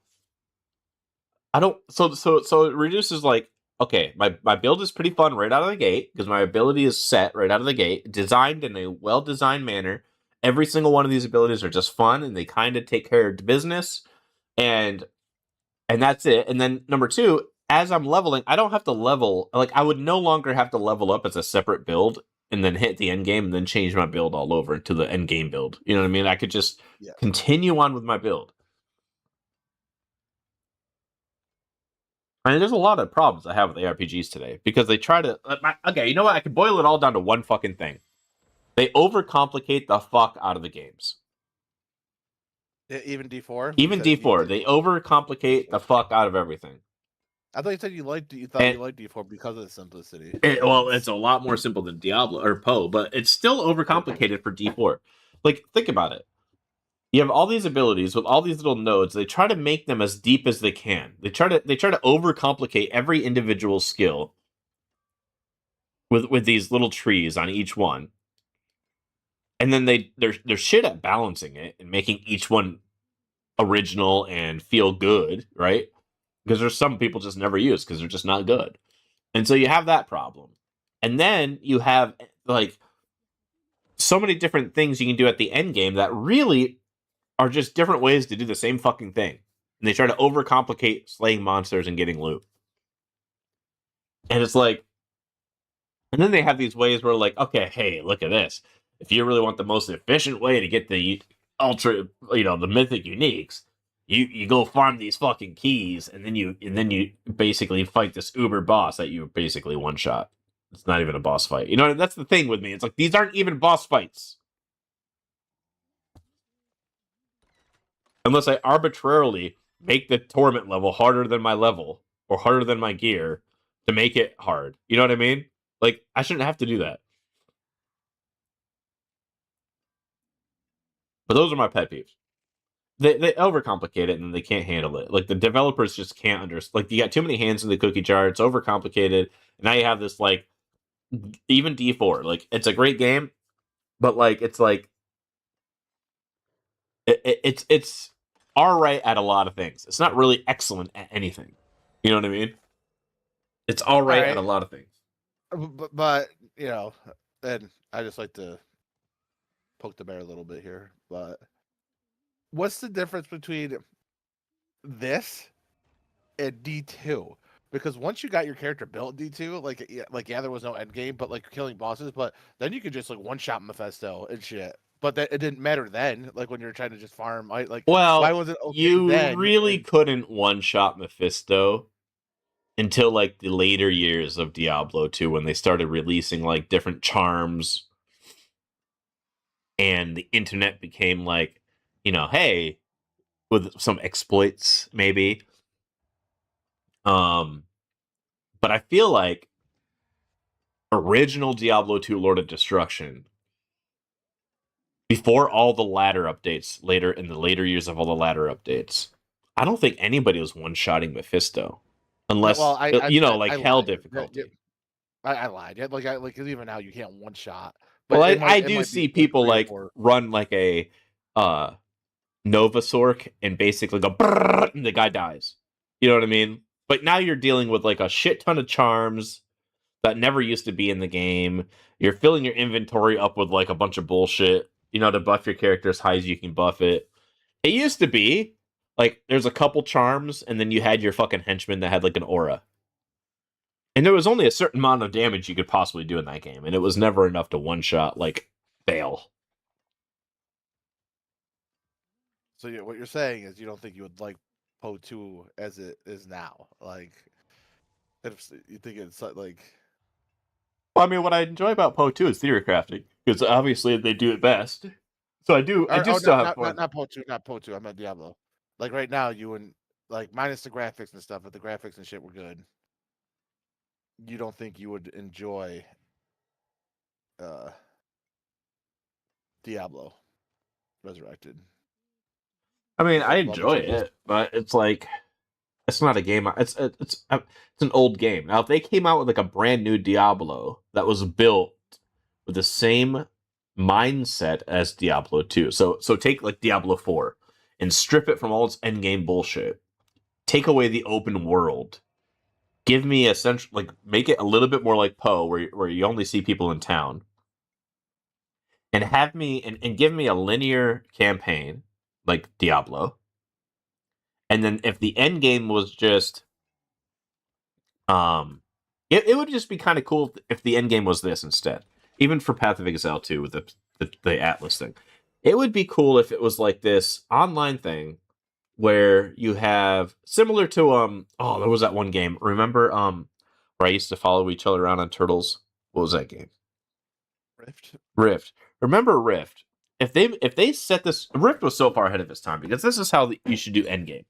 I don't so it reduces like okay, my build is pretty fun right out of the gate because my ability is set right out of the gate, designed in a well-designed manner. Every single one of these abilities are just fun and they kind of take care of business and that's it. And then number 2, as I'm leveling, I don't have to level like I would no longer have to level up as a separate build and then hit the end game and then change my build all over into the end game build. You know what I mean? I could just continue on with my build. I mean, there's a lot of problems I have with ARPGs today because they try to. Okay, you know what? I can boil it all down to one fucking thing. They overcomplicate the fuck out of the games. Even D4. Even D4, they overcomplicate the fuck out of everything. I thought you said you liked D4 because of the simplicity. Well, it's a lot more simple than Diablo or Poe, but it's still overcomplicated for D4. Like, think about it. You have all these abilities with all these little nodes. They try to make them as deep as they can. They try to overcomplicate every individual skill with these little trees on each one. And then they're shit at balancing it and making each one original and feel good, right? Because there's some people just never use because they're just not good. And so you have that problem. And then you have like so many different things you can do at the end game that really are just different ways to do the same fucking thing. And they try to overcomplicate slaying monsters and getting loot. And it's like, and then they have these ways where like, okay, hey, look at this. If you really want the most efficient way to get the ultra, the mythic uniques, you go farm these fucking keys, and then you basically fight this uber boss that you basically one shot. It's not even a boss fight. You know, that's the thing with me. It's like these aren't even boss fights. Unless I arbitrarily make the torment level harder than my level or harder than my gear to make it hard. You know what I mean? Like, I shouldn't have to do that. But those are my pet peeves. They overcomplicate it and they can't handle it. Like, the developers just can't understand. Like, you got too many hands in the cookie jar. It's overcomplicated. And now you have this, like, even D4. Like, it's a great game, but, like, it's like, it's all right at a lot of things. It's not really excellent at anything. You know what I mean? It's all right at a lot of things. But and I just like to poke the bear a little bit here. But what's the difference between this and D2? Because once you got your character built D2, there was no end game, but like killing bosses, but then you could just like one shot Mephisto and shit. But it didn't matter then, like when you're trying to just farm. Why was it okay you then? really couldn't one shot Mephisto until like the later years of Diablo 2 when they started releasing like different charms and the internet became like, hey, with some exploits maybe. But I feel like original Diablo 2 Lord of Destruction, before all the ladder updates later in the later years of all the ladder updates, I don't think anybody was one-shotting Mephisto. Unless, hell difficulty. I lied. Like even now you can't one-shot. But well, I do see people like run like a Nova Sork and basically go brrr, and the guy dies. You know what I mean? But now you're dealing with like a shit ton of charms that never used to be in the game. You're filling your inventory up with like a bunch of bullshit, to buff your character as high as you can buff it. It used to be Like, there's a couple charms, and then you had your fucking henchman that had like an aura. And there was only a certain amount of damage you could possibly do in that game, and it was never enough to one shot like fail. So what you're saying is you don't think you would like Po 2 as it is now. Like, if you think it's like. Well, I mean, what I enjoy about Poe 2 is theory crafting, because obviously they do it best. So I do still have fun. Not Po 2, not Po 2. I meant Diablo. Like right now, you wouldn't like minus the graphics and stuff, but the graphics and shit were good. You don't think you would enjoy Diablo Resurrected? I mean, Just I like love the enjoy changes. it, but it's like it's not a game. It's an old game. Now, if they came out with like a brand new Diablo that was built with the same mindset as Diablo 2, so take like Diablo 4 and strip it from all its end game bullshit, take away the open world, give me essential like make it a little bit more like Poe, where you only see people in town, and have me and give me a linear campaign like Diablo. And then if the end game was just it would just be kind of cool if the end game was this instead. Even for Path of Exile 2 with the Atlas thing. It would be cool if it was like this online thing where you have similar to there was that one game. Remember where I used to follow each other around on Turtles? What was that game? Rift. Remember Rift? If they set this, Rift was so far ahead of its time because this is how you should do endgame.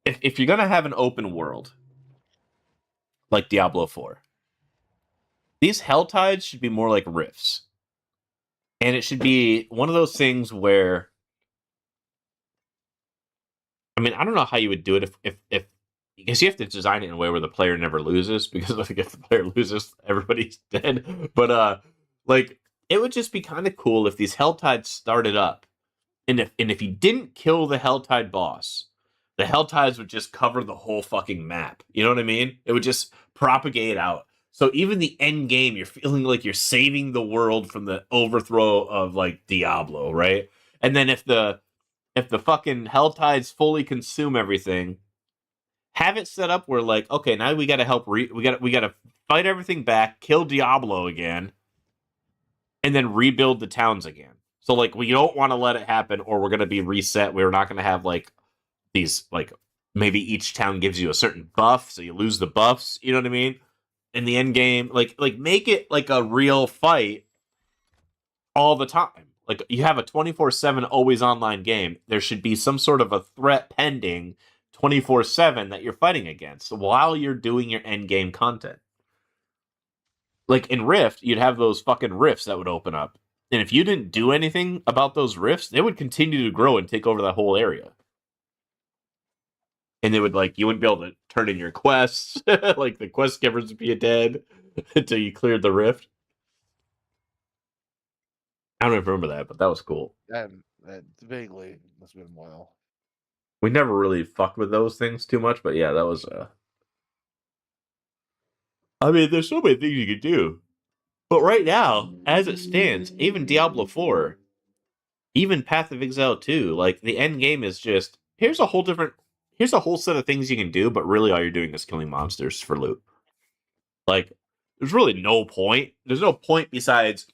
If you're gonna have an open world like Diablo 4, these Hell Tides should be more like Rifts, and it should be one of those things where, I mean, I don't know how you would do it if because you have to design it in a way where the player never loses, because if the player loses, everybody's dead. But like it would just be kind of cool if these Hell Tides started up, and if you didn't kill the Helltide boss, the Helltides would just cover the whole fucking map. You know what I mean? It would just propagate out. So even the end game, you're feeling like you're saving the world from the overthrow of like Diablo, right? And then if the fucking Helltides fully consume everything, have it set up where like, okay, now we got to help we got to fight everything back, kill Diablo again, and then rebuild the towns again. So like we don't want to let it happen, or we're gonna be reset. We're not gonna have like these like maybe each town gives you a certain buff, so you lose the buffs. You know what I mean? In the end game, like make it like a real fight all the time. Like you have a 24/7 always online game. There should be some sort of a threat pending 24/7 that you're fighting against while you're doing your end game content. Like in Rift, you'd have those fucking rifts that would open up. And if you didn't do anything about those rifts, they would continue to grow and take over that whole area. And they would like you wouldn't be able to turn in your quests. Like the quest givers would be dead until you cleared the rift. I don't even remember that, but that was cool. Vaguely must have been a while. We never really fucked with those things too much, but yeah, that was I mean, there's so many things you could do. But right now, as it stands, even Diablo 4, even Path of Exile 2, like the end game is just here's a whole set of things you can do, but really all you're doing is killing monsters for loot. Like there's really no point. There's no point besides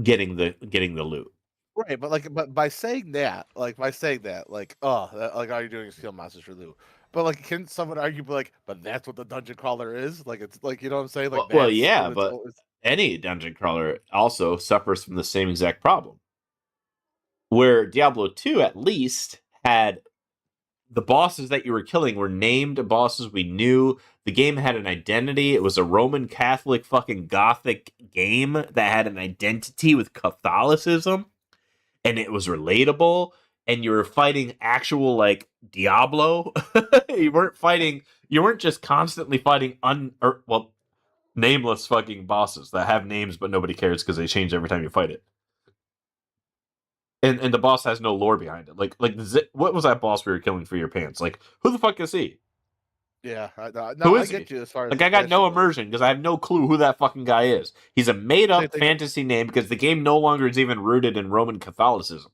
getting the loot. Right, but by saying that, like all you're doing is kill monsters for loot. But like, can someone argue, like, but that's what the dungeon crawler is? Like, it's like, you know what I'm saying? Like, Well, yeah, but any dungeon crawler also suffers from the same exact problem. Where Diablo 2 at least had the bosses that you were killing were named bosses we knew. The game had an identity. It was a Roman Catholic fucking Gothic game that had an identity with Catholicism, and it was relatable. And you were fighting actual like Diablo. You weren't just constantly fighting nameless fucking bosses that have names but nobody cares because they change every time you fight it. And the boss has no lore behind it. Like what was that boss we were killing for your pants? Like who the fuck is he? Yeah, who is I get he? you as far as like I got no immersion because I have no clue who that fucking guy is. He's a made up fantasy name because the game no longer is even rooted in Roman Catholicism.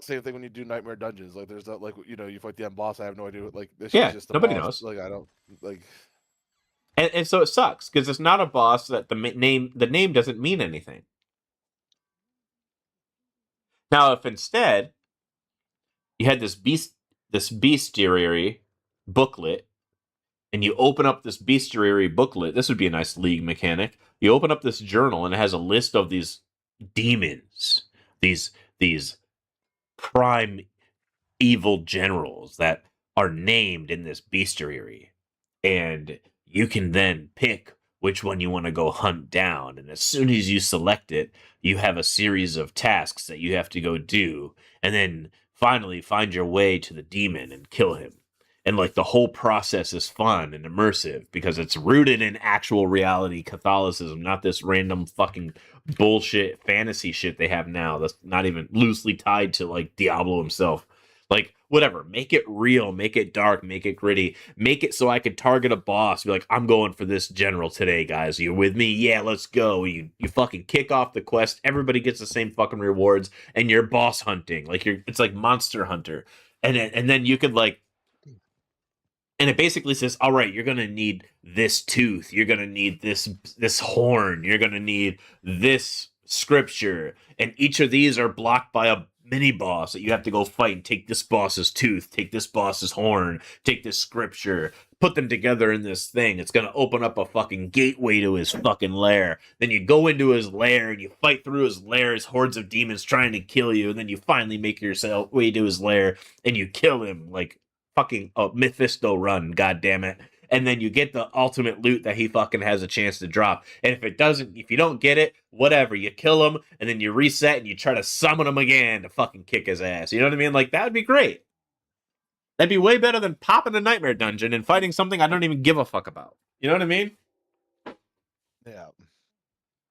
Same thing when you do Nightmare Dungeons. Like, there's that, like, you fight the end boss. I have no idea. Like, this shit's Yeah, just the nobody boss. knows. Like, I don't like. And so it sucks because it's not a boss that the name doesn't mean anything. Now, if instead you had this bestiary booklet, and you open up this bestiary booklet, this would be a nice League mechanic. You open up this journal, and it has a list of these demons, these prime evil generals that are named in this bestiary, and you can then pick which one you want to go hunt down. And as soon as you select it, you have a series of tasks that you have to go do, and then finally find your way to the demon and kill him. And like the whole process is fun and immersive because it's rooted in actual reality Catholicism, not this random fucking bullshit fantasy shit they have now that's not even loosely tied to like Diablo himself. Like, whatever, make it real, make it dark, make it gritty, make it so I could target a boss, be like, I'm going for this general today, guys. Are you with me? Yeah, let's go. You fucking kick off the quest, everybody gets the same fucking rewards, and you're boss hunting. Like it's like Monster Hunter. And then you could like, and it basically says, all right, you're gonna need this tooth, you're gonna need this horn, you're gonna need this scripture, and each of these are blocked by a mini boss that you have to go fight and take this boss's tooth, take this boss's horn, take this scripture, put them together in this thing. It's gonna open up a fucking gateway to his fucking lair. Then you go into his lair and you fight through his lair, his hordes of demons trying to kill you, and then you finally make yourself way to his lair and you kill him like fucking Mephisto run, god damn it. And then you get the ultimate loot that he fucking has a chance to drop. And if you don't get it, whatever, you kill him, and then you reset and you try to summon him again to fucking kick his ass. You know what I mean? Like, that would be great. That'd be way better than popping a nightmare dungeon and fighting something I don't even give a fuck about. You know what I mean? Yeah.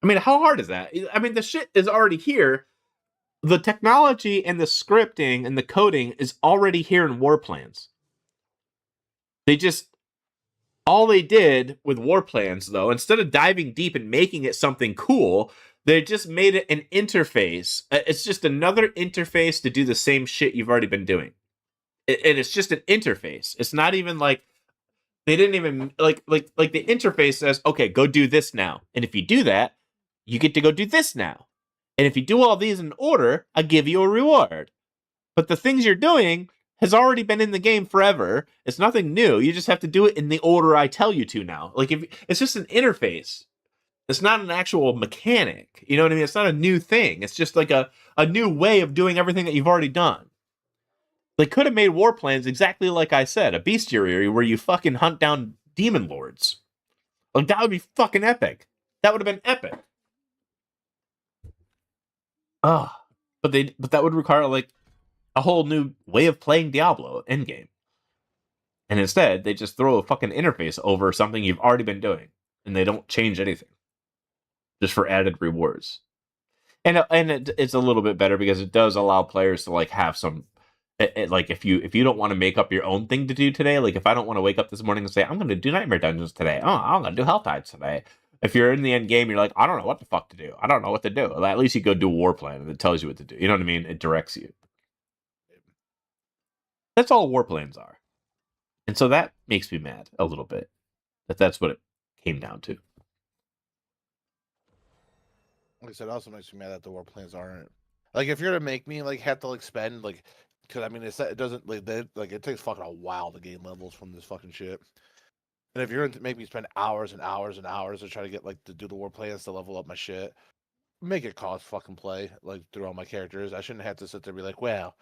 I mean, how hard is that? I mean, the shit is already here. The technology and the scripting and the coding is already here in War Plans. All they did with War Plans, though, instead of diving deep and making it something cool, they just made it an interface. It's just another interface to do the same shit you've already been doing. And it's just an interface. It's not even like they didn't even like the interface says, okay, go do this now. And if you do that, you get to go do this now. And if you do all these in order, I give you a reward. But the things you're doing has already been in the game forever. It's nothing new. You just have to do it in the order I tell you to now. Like, if it's just an interface. It's not an actual mechanic. You know what I mean? It's not a new thing. It's just like a new way of doing everything that you've already done. They could have made War Plans exactly like I said, a bestiary where you fucking hunt down demon lords. Like, that would be fucking epic. That would have been epic. But that would require like a whole new way of playing Diablo endgame. And instead, they just throw a fucking interface over something you've already been doing, and they don't change anything, just for added rewards. And it's a little bit better because it does allow players to like have some, like if you don't want to make up your own thing to do today, like if I don't want to wake up this morning and say I'm going to do Nightmare Dungeons today, oh I'm going to do Hell Tides today. If you're in the end game, you're like, I don't know what the fuck to do. I don't know what to do. Well, at least you go do a War Plan and it tells you what to do. You know what I mean? It directs you. That's all War Plans are. And so that makes me mad a little bit. That's what it came down to. Like I said, it also makes me mad that the War Plans aren't. Like, if you're to make me like have to like spend like, because I mean it doesn't like it takes fucking a while to gain levels from this fucking shit. And if you're to make me spend hours and hours and hours to try to get like to do the War Plans to level up my shit, make it cost fucking play like through all my characters. I shouldn't have to sit there and be like, well,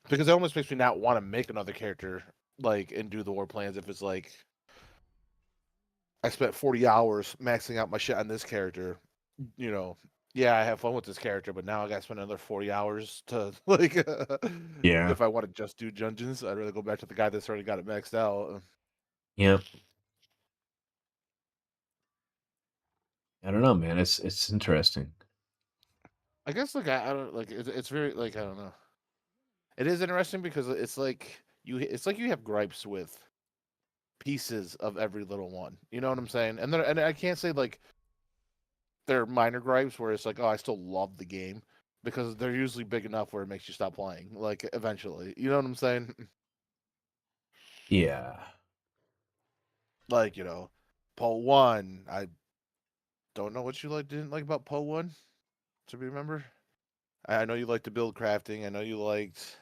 because it almost makes me not want to make another character like and do the War Plans if it's like I spent 40 hours maxing out my shit on this character, you know. Yeah, I have fun with this character, but now I got to spend another 40 hours to like. Yeah. If I want to just do dungeons, I'd rather go back to the guy that's already got it maxed out. Yeah. I don't know, man. It's interesting. I guess like I don't like it's very like I don't know. It is interesting because it's like you have gripes with pieces of every little one. You know what I'm saying? And I can't say like they're minor gripes where it's like, oh, I still love the game, because they're usually big enough where it makes you stop playing. Like eventually, you know what I'm saying? Yeah. Like Poe 1. I don't know what you didn't like about Poe 1. To remember, I know you liked the build crafting. I know you liked.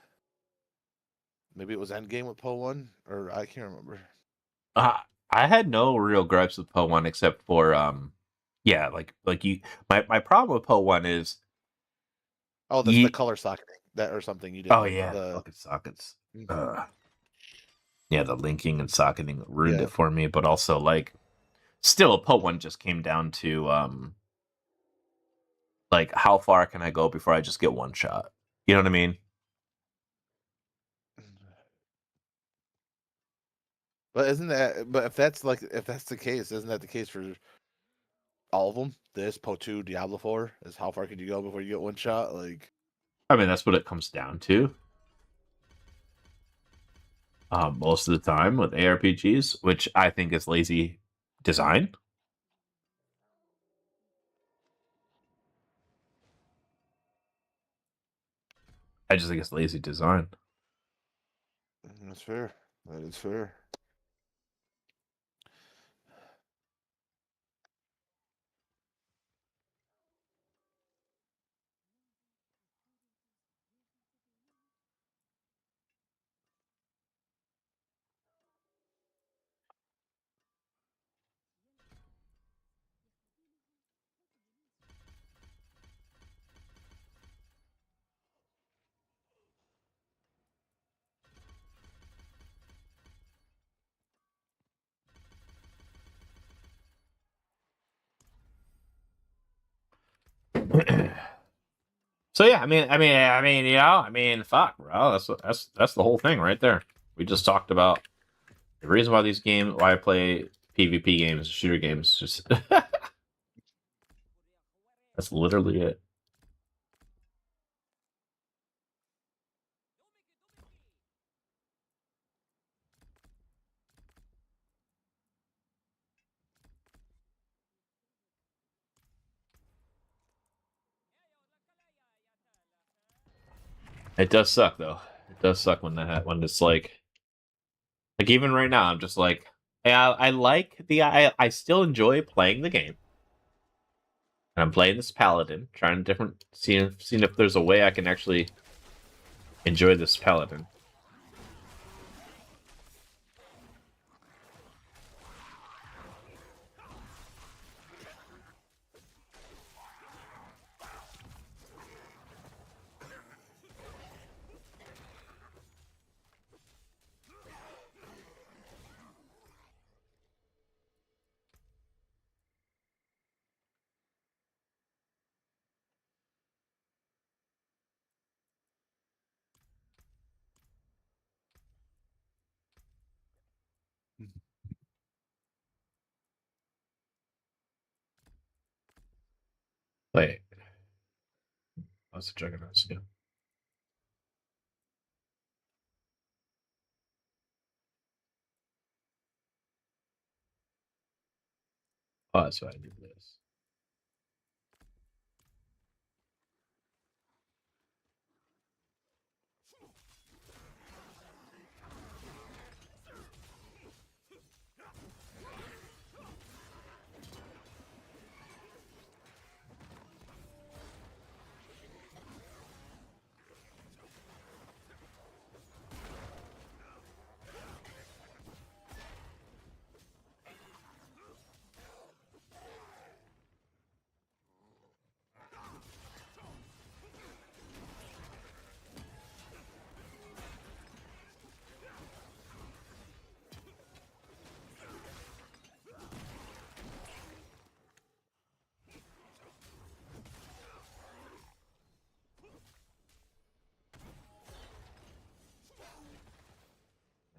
Maybe it was Endgame with Poe 1, or I can't remember. Uh, I had no real gripes with Poe 1 except for yeah, like you my problem with Poe 1 is Oh, that's the you color socketing that or something you didn't oh like. yeah, The fucking sockets. Mhm. Yeah, the linking and socketing ruined Yeah. it for me, but also like still Poe 1 just came down to like how far can I go before I just get one shot? You know what I mean? But isn't that? But if that's the case, isn't that the case for all of them? This Poe 2, Diablo 4 is how far could you go before you get one shot? Like, I mean, that's what it comes down to. Most of the time with ARPGs, which I think is lazy design. I just think it's lazy design. that's fair. That is fair. So yeah, fuck, bro. That's the whole thing right there. We just talked about the reason why these games, why I play PvP games, shooter games. Just that's literally it. It does suck though. It does suck when it's like even right now, I'm just like, yeah, I like I still enjoy playing the game. And I'm playing this paladin, trying different, seeing if there's a way I can actually enjoy this paladin. Wait, that's a juggernaut. Yeah. Oh, that's why I need this.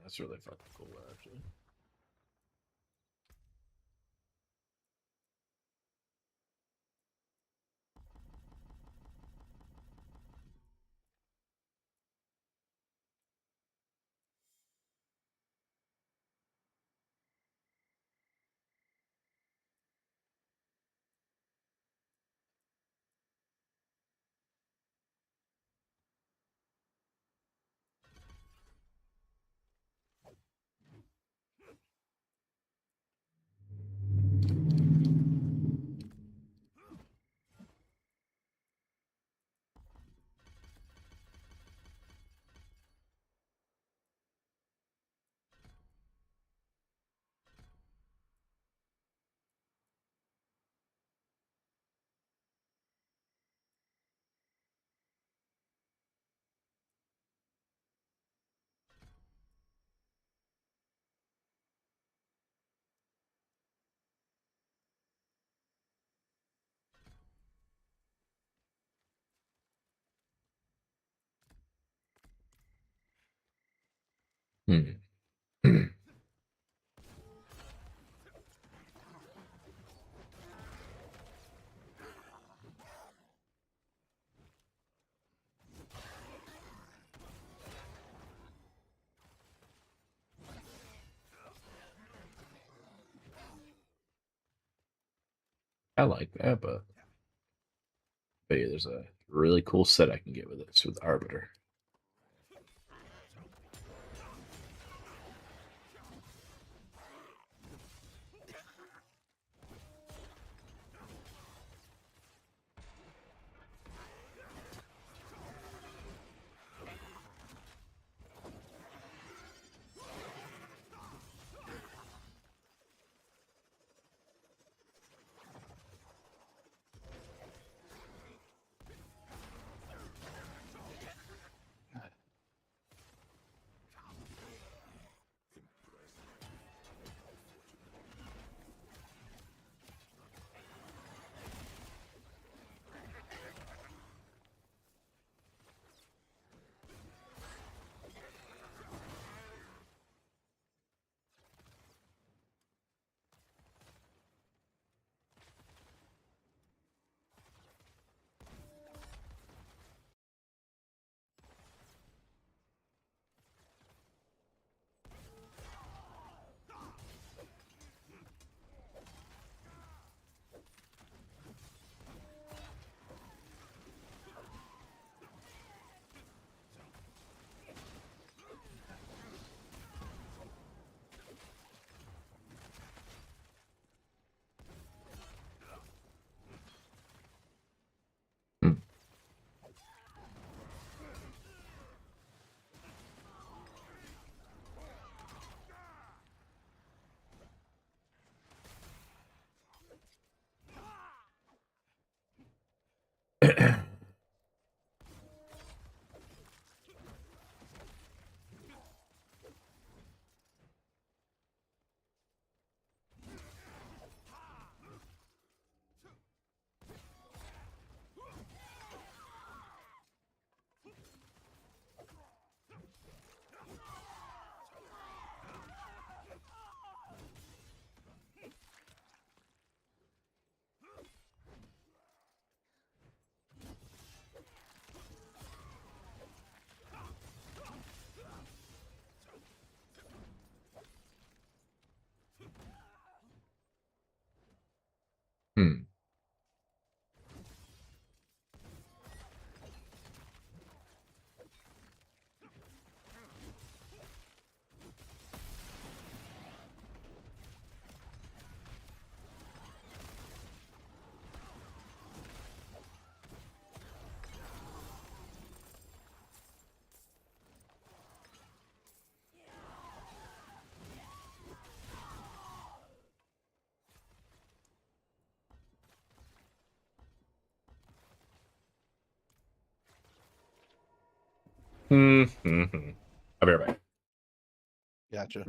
That's really fucking cool, actually. Hmm. I like that, but yeah, there's a really cool set I can get with this with Arbiter. Hmm. Hmm. Hmm. I'll be right back. Gotcha.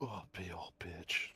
Oh, big old bitch.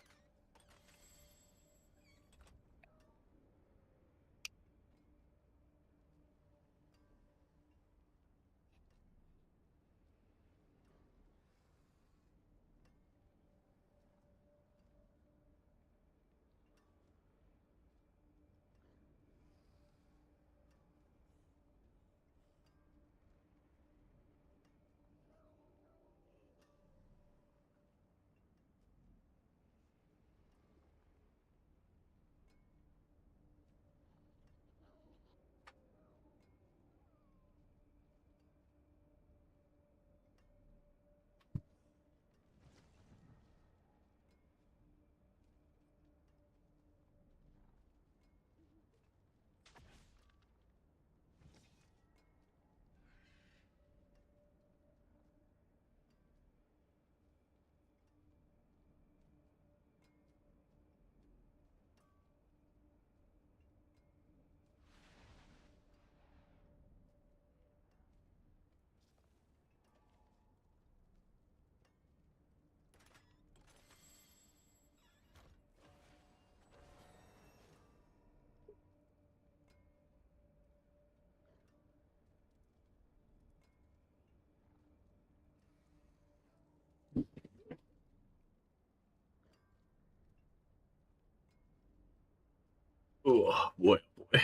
Oh boy, boy.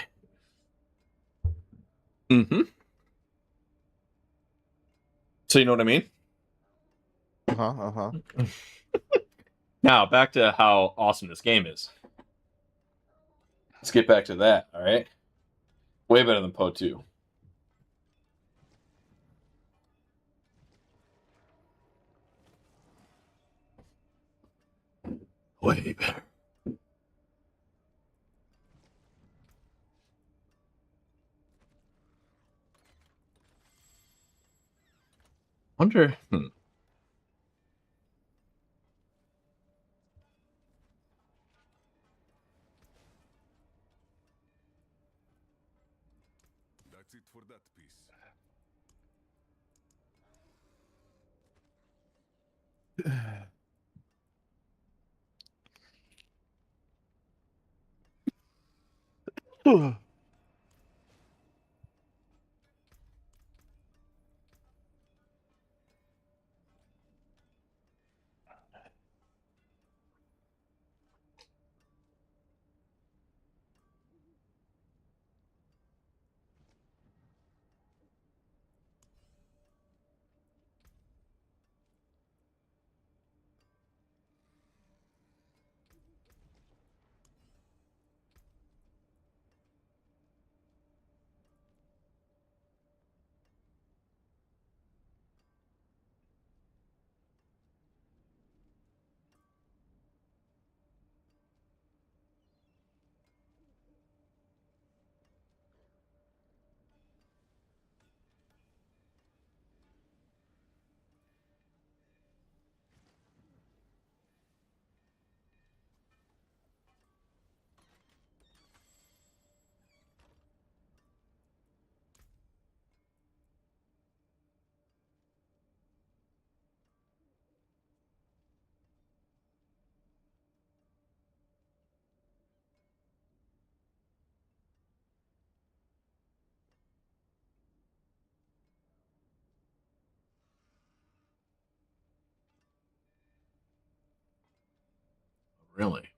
Mm-hmm. So you know what I mean? Uh-huh. Now back to how awesome this game is. Let's get back to that. All right. Way better than Poe 2. Way better. Wonder. That's it for that piece. Really?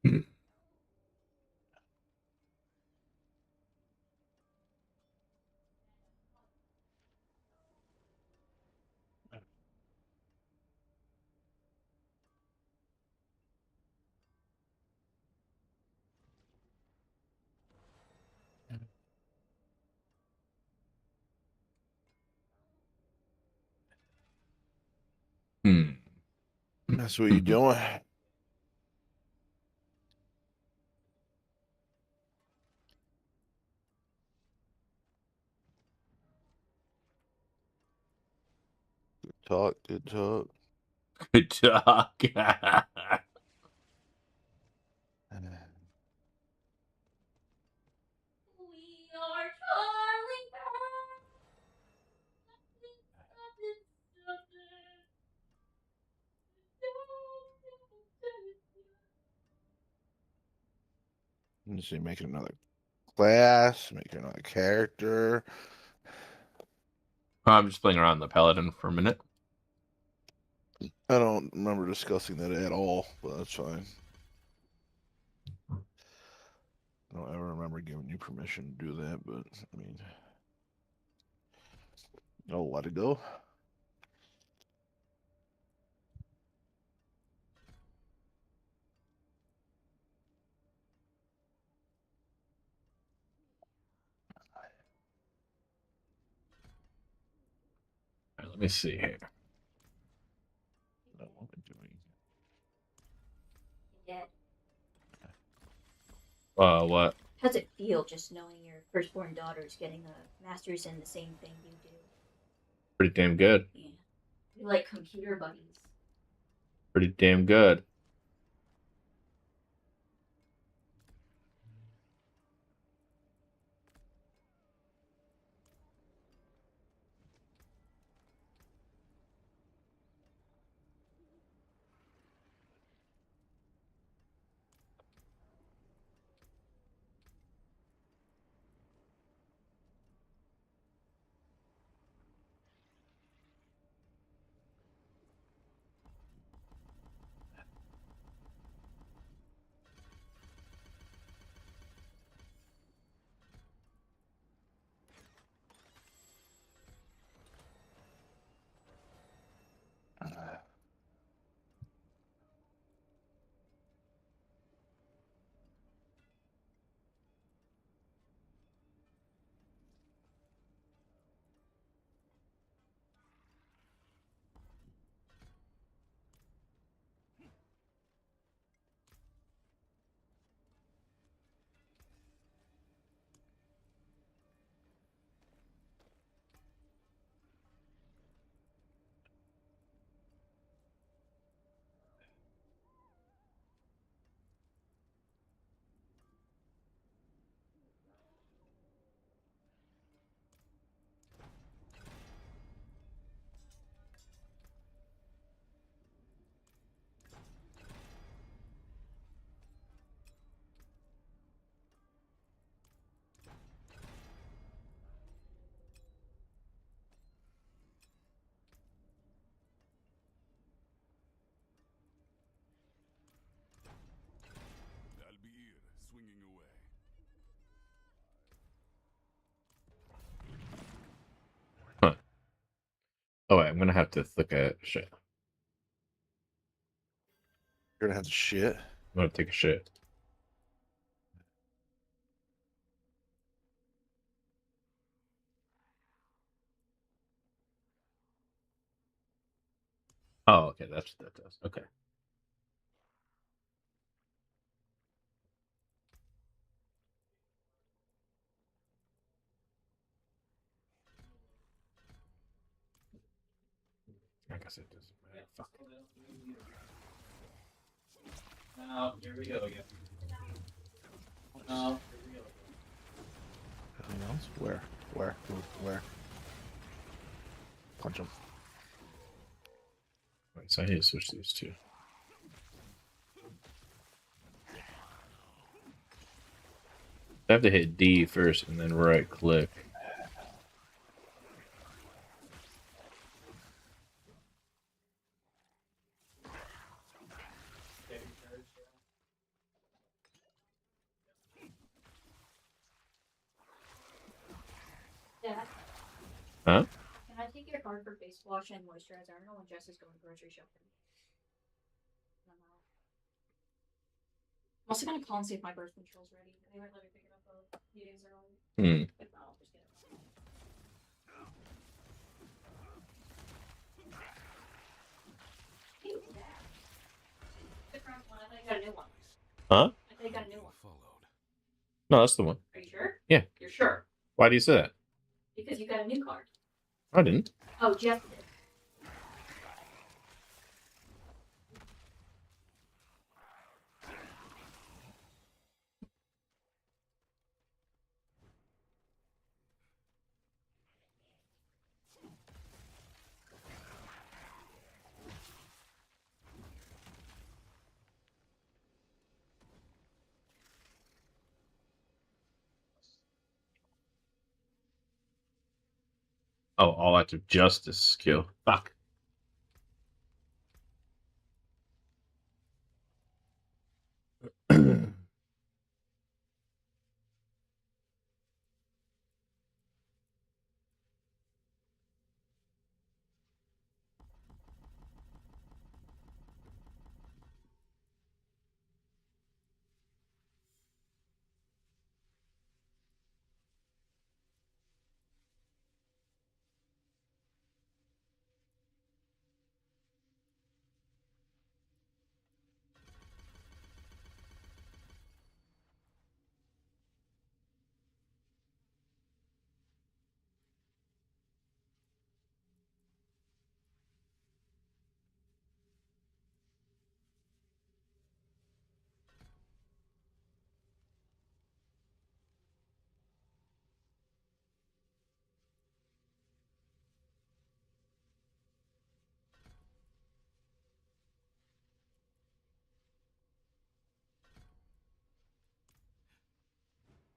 Hmm. That's what you doing. Good talk. Good talk. Good talk. We are Charlie Brown. Let's see, making another class, making another character. I'm just playing around the paladin for a minute. I don't remember discussing that at all, but that's fine. I don't ever remember giving you permission to do that, but I mean, I'll let it go. All right, let me see here. What am I doing? Dad, What? how's it feel just knowing your firstborn daughter's getting a master's in the same thing you do? Pretty damn good. Yeah. You're like computer buddies. Pretty damn good. I'll be here, swinging away. Huh. Oh, wait, I'm gonna have to look at shit. You're gonna have to shit. I'm gonna take a shit. Oh, okay, that's what that does. Okay. I guess it doesn't matter. Fuck. Oh, here we go again. Oh, here we go. Anything else? Where? Where? Punch him. Wait, so I need to switch these two. I have to hit D first and then right click. Dad, Huh? can I take your card for face wash and moisturizer? I don't know when Jess is going grocery shopping. I'm also gonna call and see if my birth control's ready. They might let me pick it up a few days early. If not, I'll just get it. Ew, Dad. Different one. I thought you got a new one. Huh? I thought you got a new one. Followed. No, that's the one. Are you sure? Yeah. You're sure? Why do you say that? Because you got a new card. I didn't. Oh, Jeff did. Oh, all acts of justice skill. Fuck.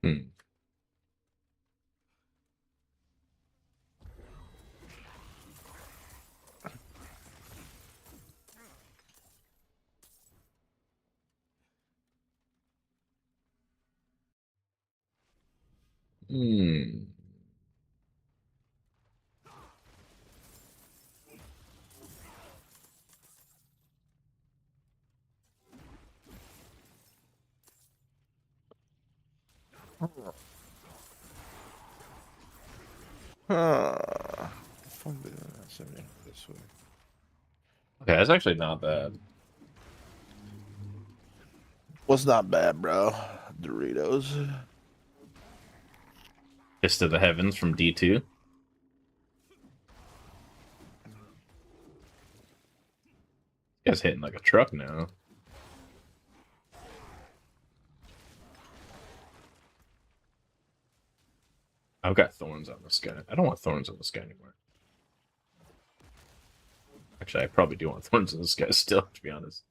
Hmm. Hmm. This way. Okay, that's actually not bad. What's not bad, bro? Doritos. Fist of the Heavens from D2. This guy's hitting like a truck now. I've got thorns on this guy. I don't want thorns on this guy anymore. Actually, I probably do want thorns on this guy still, to be honest.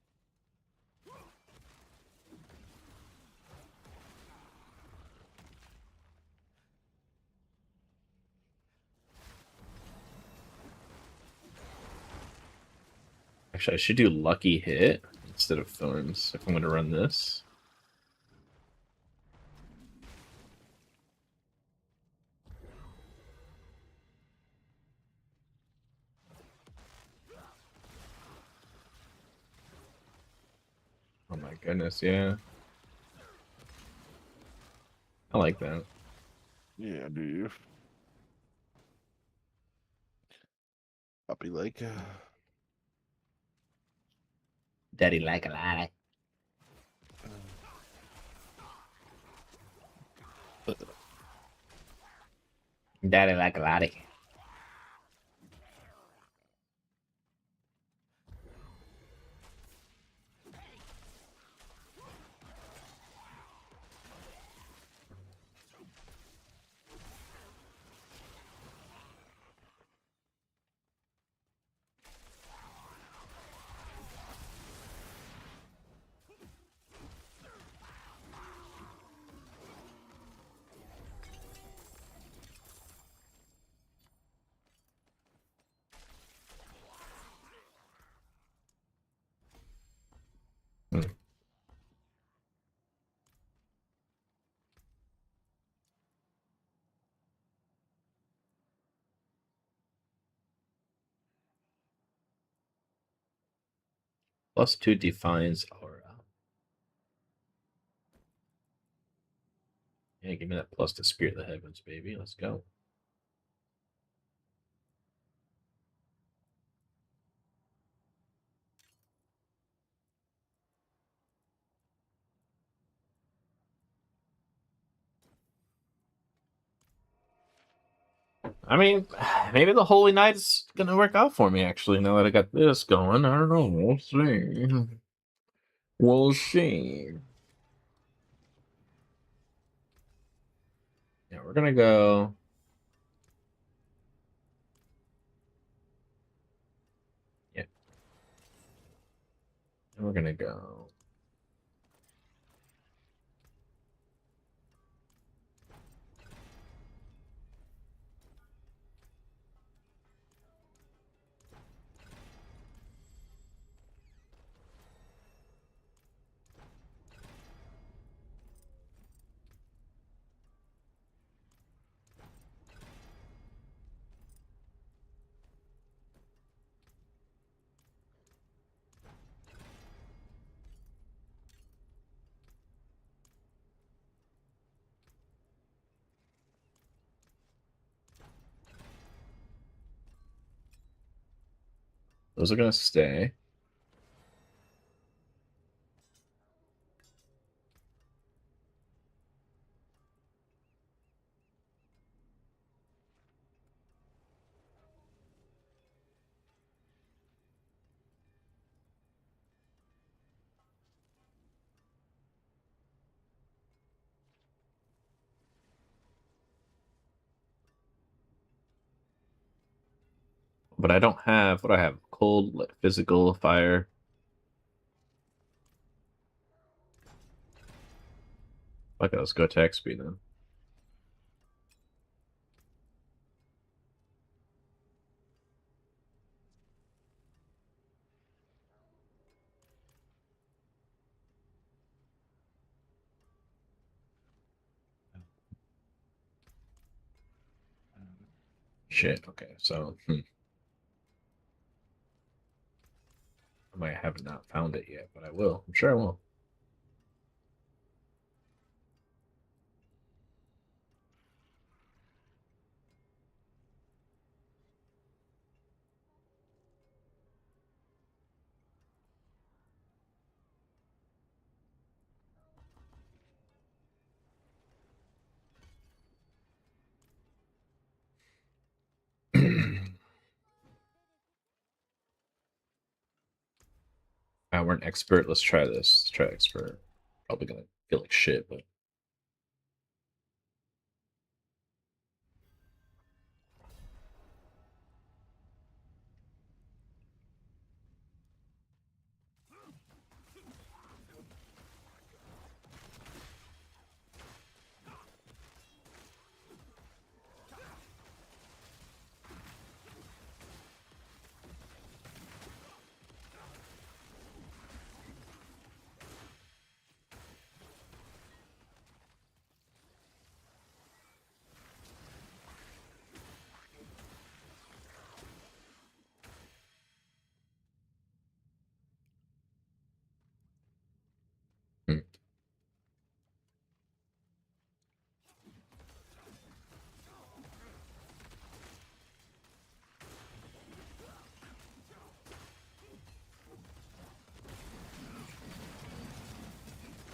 Actually, I should do Lucky Hit instead of Thorns if I'm going to run this. Oh my goodness, yeah. I like that. Yeah, do you? Puppy like. Daddy like a lot. Daddy like a lot. +2 defines aura. Yeah, give me that plus to Spirit of the Heavens, baby. Let's go. I mean, maybe the Holy Knight is gonna work out for me. Actually, now that I got this going, I don't know. We'll see. We'll see. Yeah, we're gonna go. Yeah, and we're gonna go. Those are gonna stay. But I don't have what I have: cold, physical, fire. Okay, let's go attack speed then. Shit. Okay, so I might have not found it yet, but I will. I'm sure I will. We're an expert. Let's try this. Let's try expert. Probably gonna feel like shit, but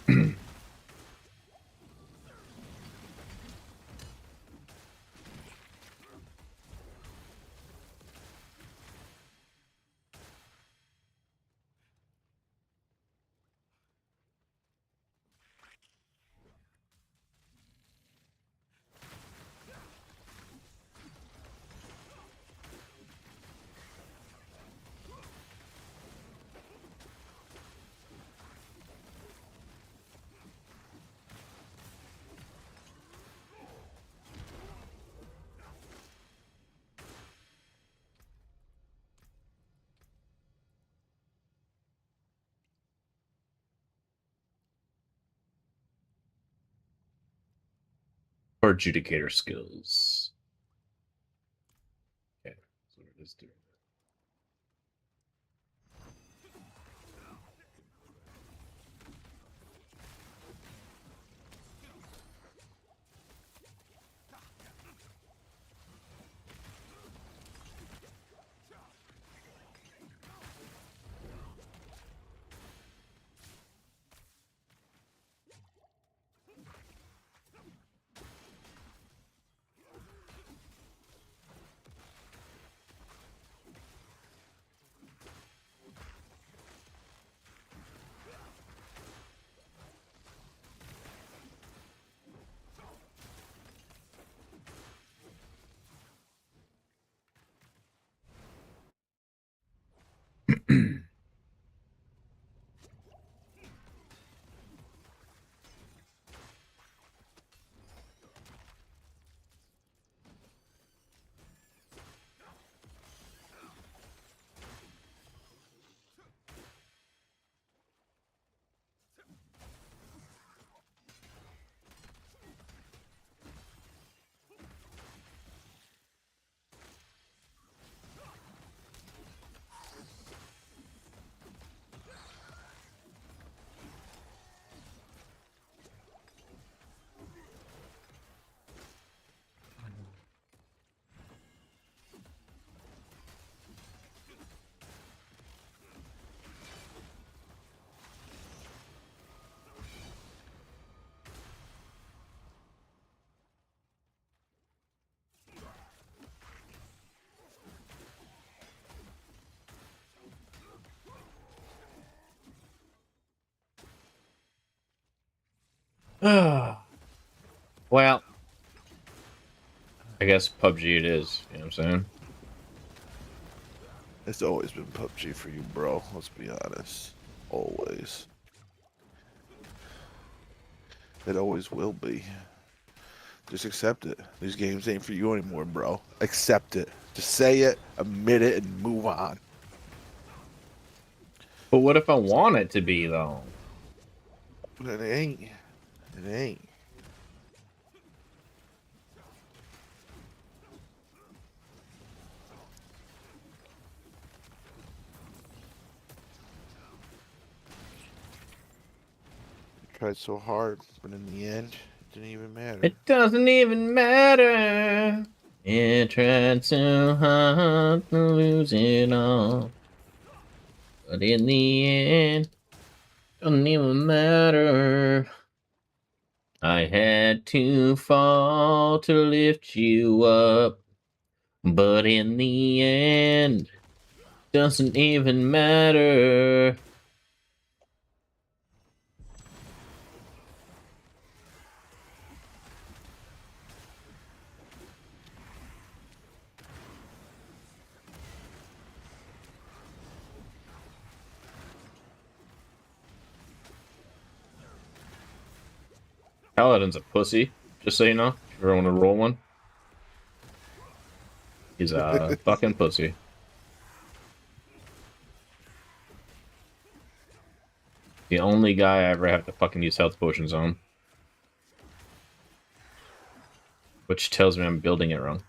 hmm. Or adjudicator skills. Okay, so we're just doing Well, I guess PUBG it is. You know what I'm saying? It's always been PUBG for you, bro. Let's be honest. Always. It always will be. Just accept it. These games ain't for you anymore, bro. Accept it. Just say it, admit it, and move on. But what if I want it to be though? But it ain't. It ain't. You tried so hard, but in the end, it didn't even matter. It doesn't even matter. It tried so hard to lose it all, but in the end, doesn't even matter. I had to fall to lift you up, but in the end, doesn't even matter. Paladin's a pussy, just so you know. If you ever want to roll one, he's a fucking pussy. The only guy I ever have to fucking use health potions on. Which tells me I'm building it wrong.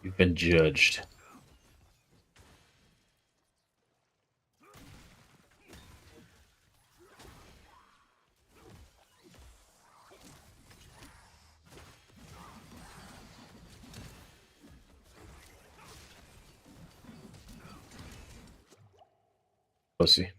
You've been judged. Pussy.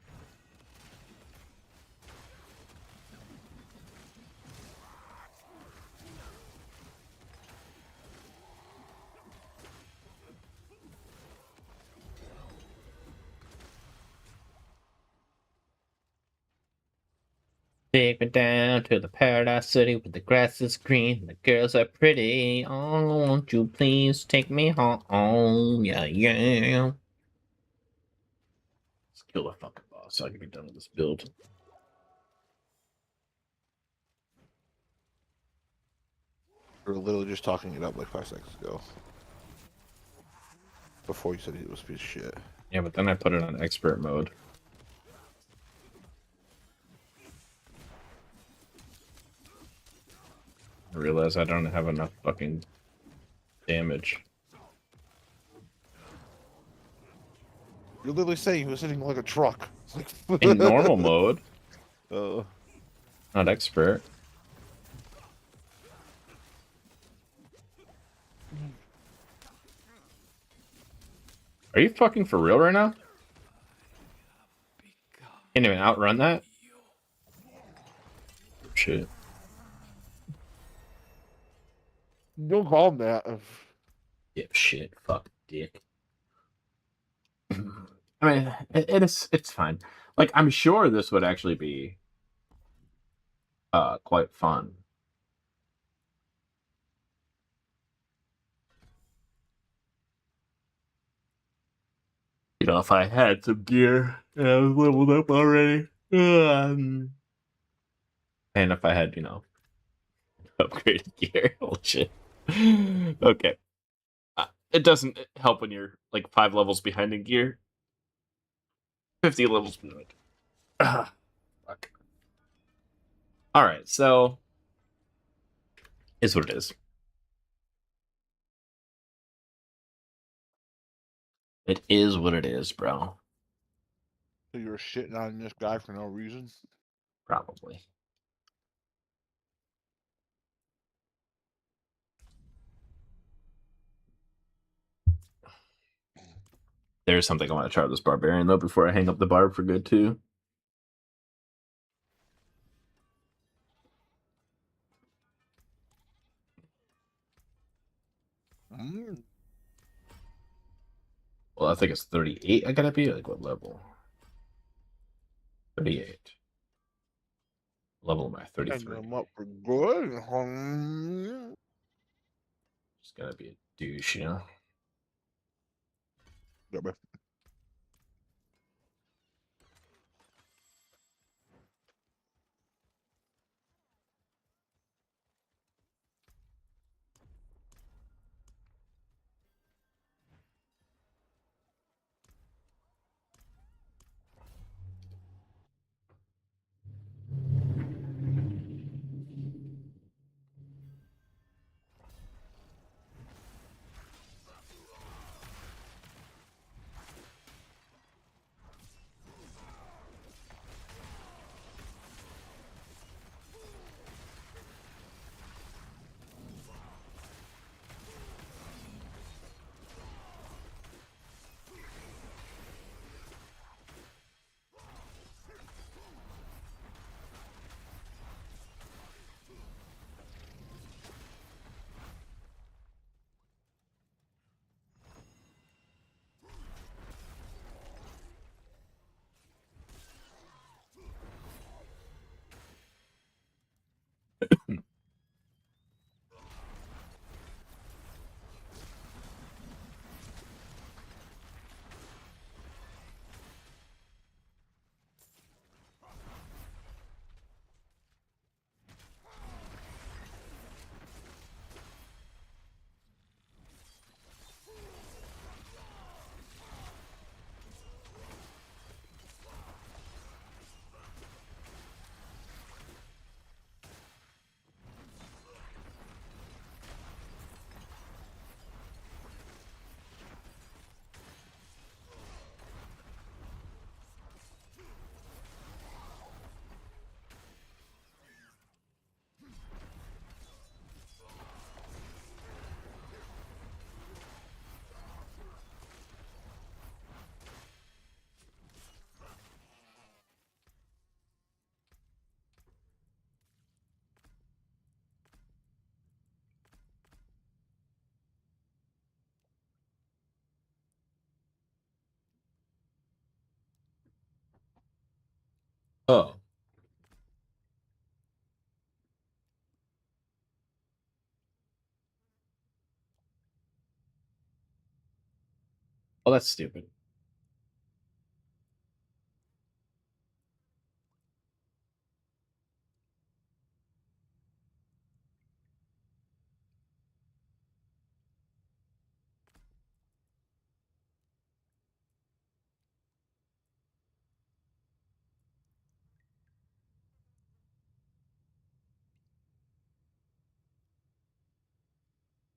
Take me down to the paradise city where the grass is green, the girls are pretty. Oh, won't you please take me home? Yeah, yeah. Let's kill the fucking boss so I can be done with this build. We were literally just talking it up like 5 seconds ago. Before you said he was a piece of shit. Yeah, but then I put it on expert mode. I realize I don't have enough fucking damage. You're literally saying he was hitting like a truck. In normal mode, Oh. not expert. Are you fucking for real right now? Can't even outrun that? Shit. Don't call him that. Dipshit. Fuck dick. I mean, it's fine. Like, I'm sure this would actually be quite fun. You know, if I had some gear and I was leveled up already. And if I had, you know, upgraded gear. Holy shit. Okay. It doesn't help when you're like 5 levels behind in gear. 50 levels behind. Fuck. Alright, so is what it is. It is what it is, bro. So you were shitting on this guy for no reason? Probably. There's something I want to try with this barbarian though before I hang up the barb for good too. Mm. Well, I think it's 38. I gotta be like what level? 38. Level am I? 33. I'm up for good. Just gotta be a douche, you know. Yeah, man. Oh. Oh, that's stupid.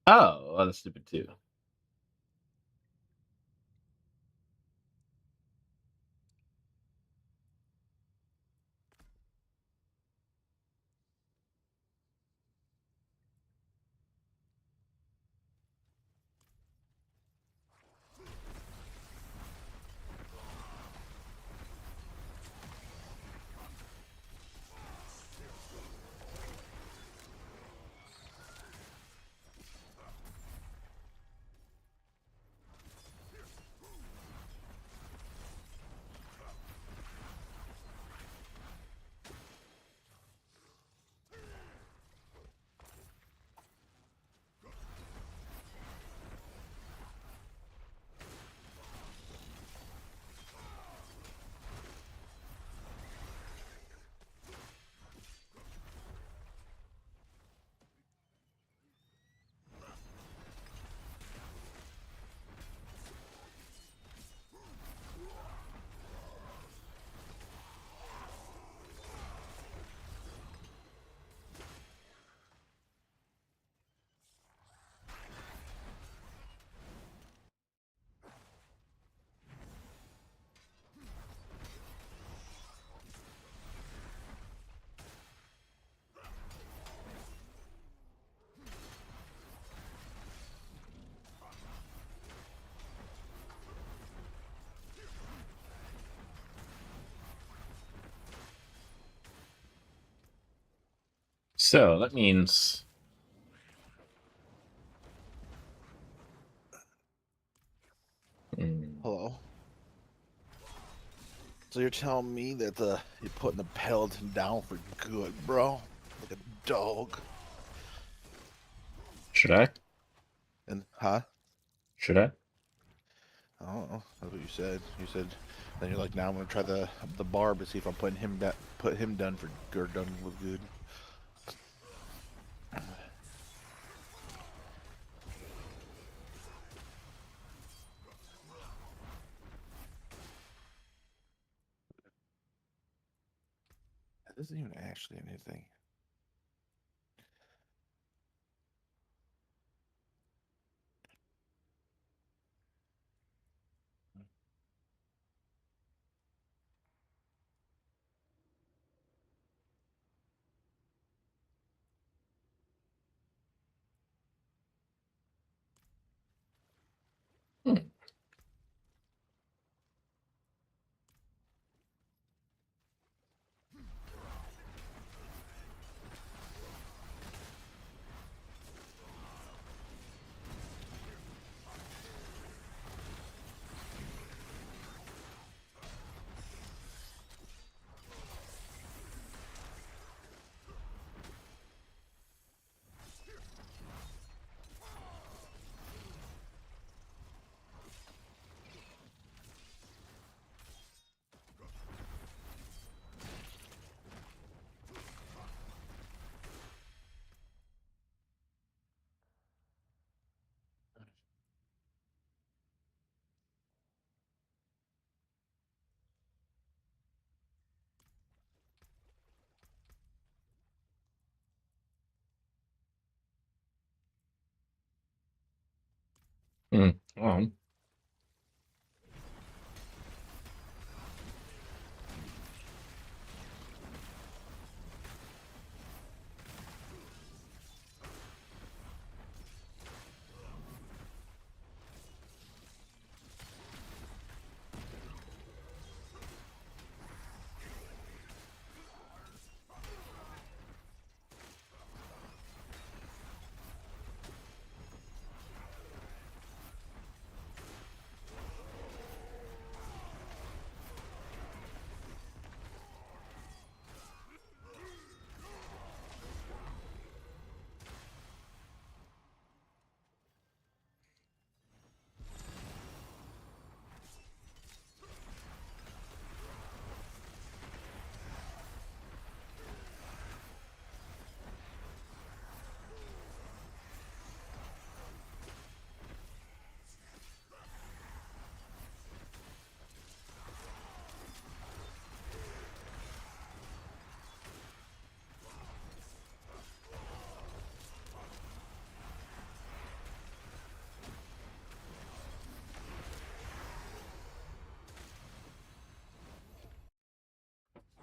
Oh, that's stupid too. So that means Hello. So you're telling me that you're putting the Paladin down for good, bro? Like a dog. should I? And huh? Should I? I don't know. That's what you said. You said. Then you're like, now I'm gonna try the barb to see if I'm putting him put him done for or done with good. That isn't even actually anything. Hmm.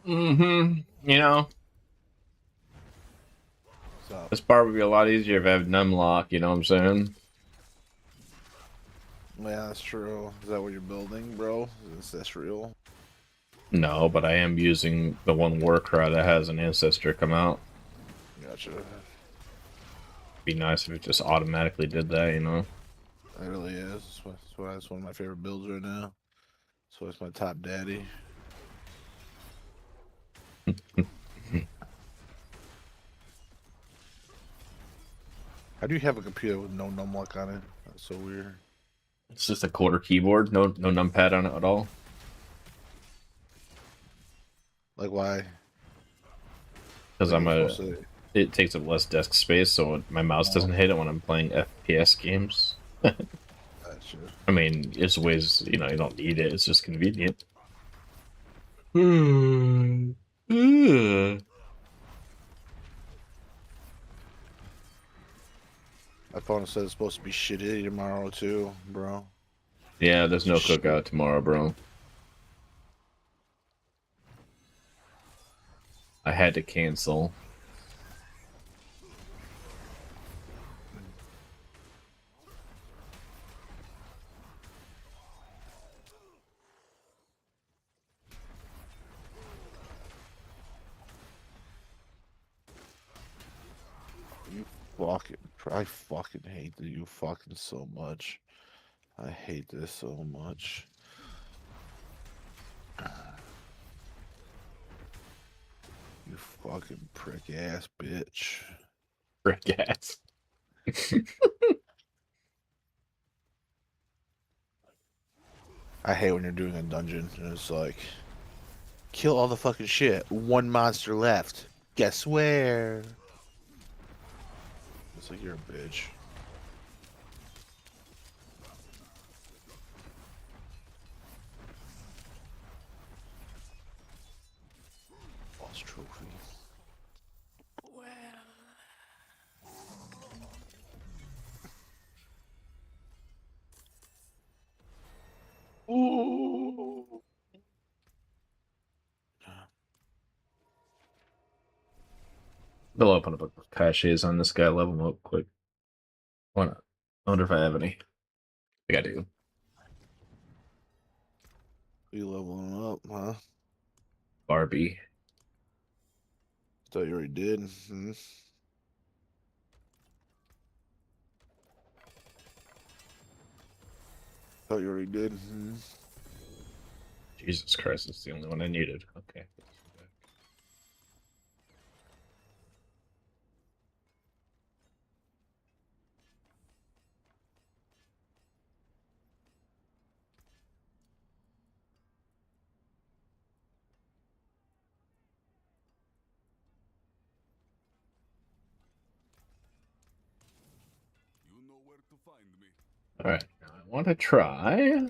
Hmm. You know, So this part would be a lot easier if I had numlock, you know what I'm saying? yeah, that's true. Is that what you're building, bro? Is this real? No, but I am using the one Warcry that has an ancestor come out. Gotcha. Be nice if it just automatically did that, you know? It really is. That's one of my favorite builds right now. So it's my top daddy. How do you have a computer with no numlock on it? That's so weird. It's just a quarter keyboard, no numpad on it at all. Like why? Because Like I'm you're a, supposed to- it takes up less desk space, so my mouse doesn't hit it when I'm playing FPS games. Gotcha. I mean, it's ways, you know, you don't need it, it's just convenient. My phone says it's supposed to be shitty tomorrow too, bro. Yeah, there's no Shit. cookout tomorrow, bro. I had to cancel. I fucking hate you fucking so much. I hate this so much. You fucking prick ass bitch. Brick ass. I hate when you're doing a dungeon and it's like, kill all the fucking shit. One monster left. Guess where? It's like you're a bitch. Boss trophy. Ooh. They'll open up a caches on this guy, level him up quick. Why not? I wonder if I have any. I think I do. You leveling up, huh? Barbie. Thought you already did. Thought you already did. Jesus Christ, it's the only one I needed. Okay. You know where to find me. Alright, now I want to try.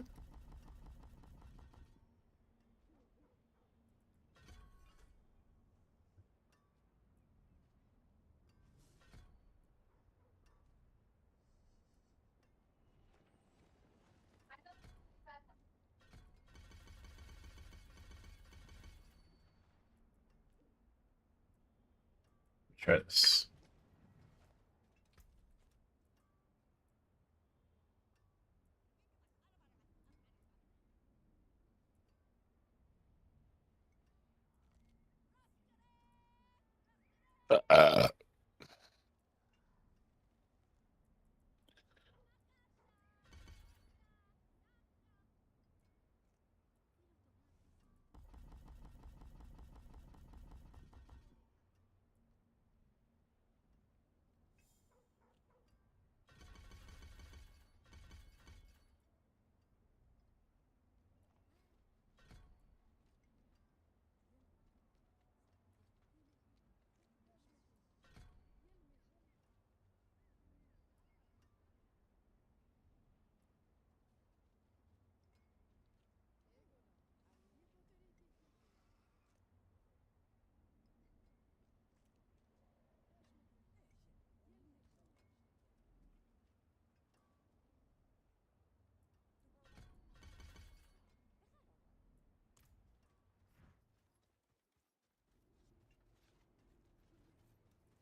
Try this.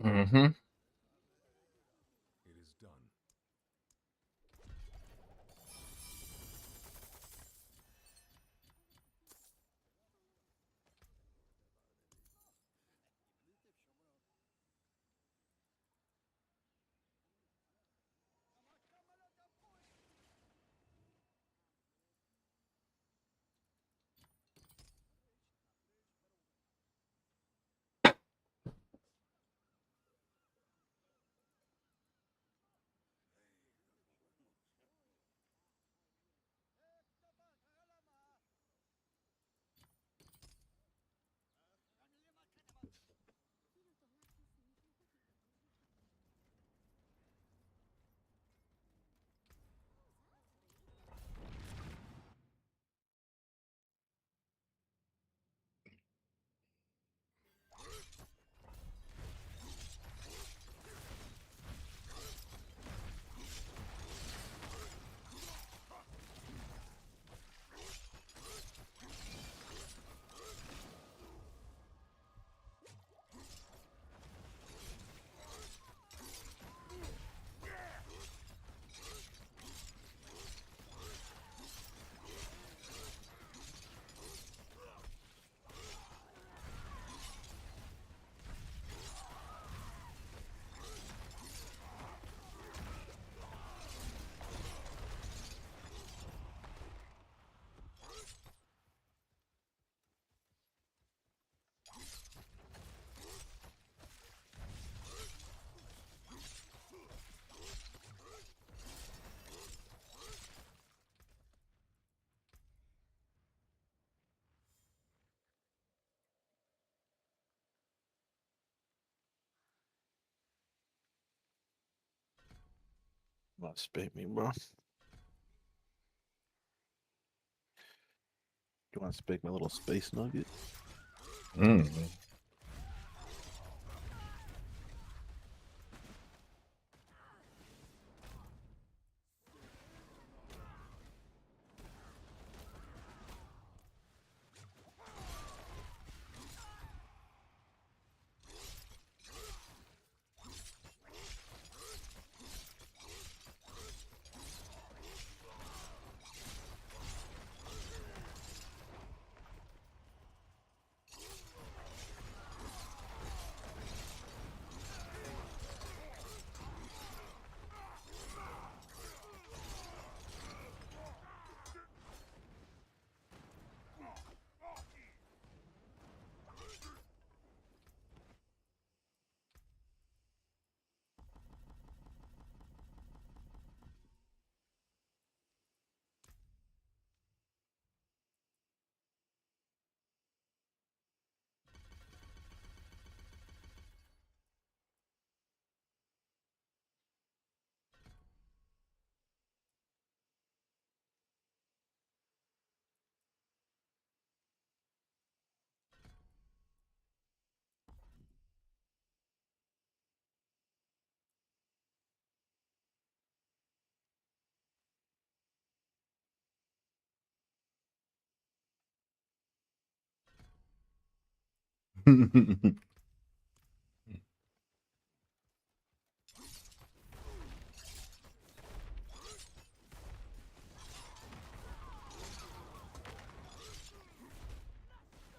Mm-hmm. It is done. Not spit me, bro. You want to speak my little space nugget? Mm.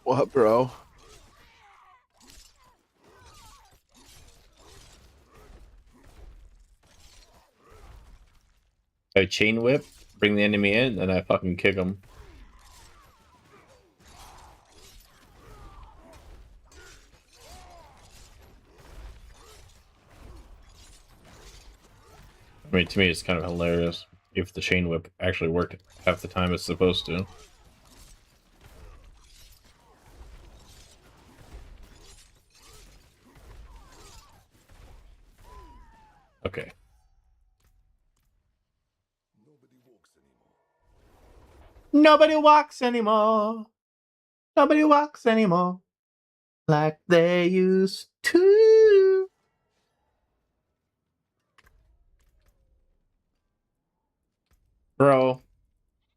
What, bro? I chain whip, bring the enemy in, and I fucking kick him. I mean, to me, it's kind of hilarious if the chain whip actually worked half the time it's supposed to. Okay. Nobody walks anymore. Nobody walks anymore. Nobody walks anymore. Like they used to. Bro,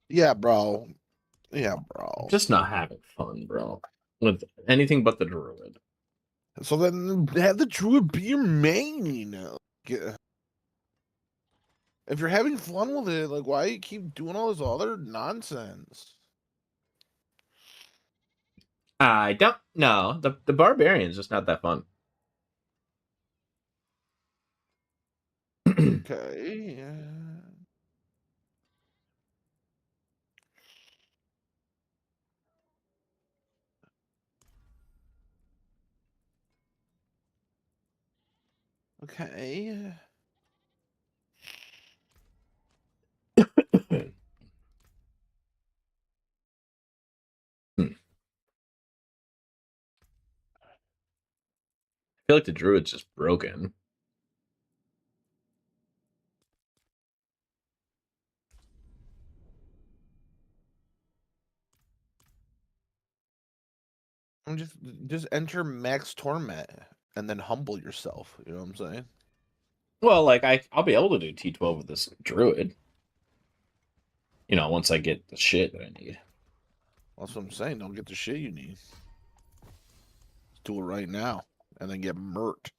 Yeah, bro. Yeah, bro. I'm just not having fun, bro. With anything but the druid. So then have the druid be your main. Get- If you're having fun with it, like, why you keep doing all this other nonsense? I don't know. The barbarian's just not that fun. Okay. Yeah. Okay. I feel like the druid's just broken. I'm just enter max torment and then humble yourself. You know what I'm saying? Well, like I'll be able to do T12 with this druid. You know, once I get the shit that I need. That's what I'm saying. Don't get the shit you need. Let's do it right now, and then get murked,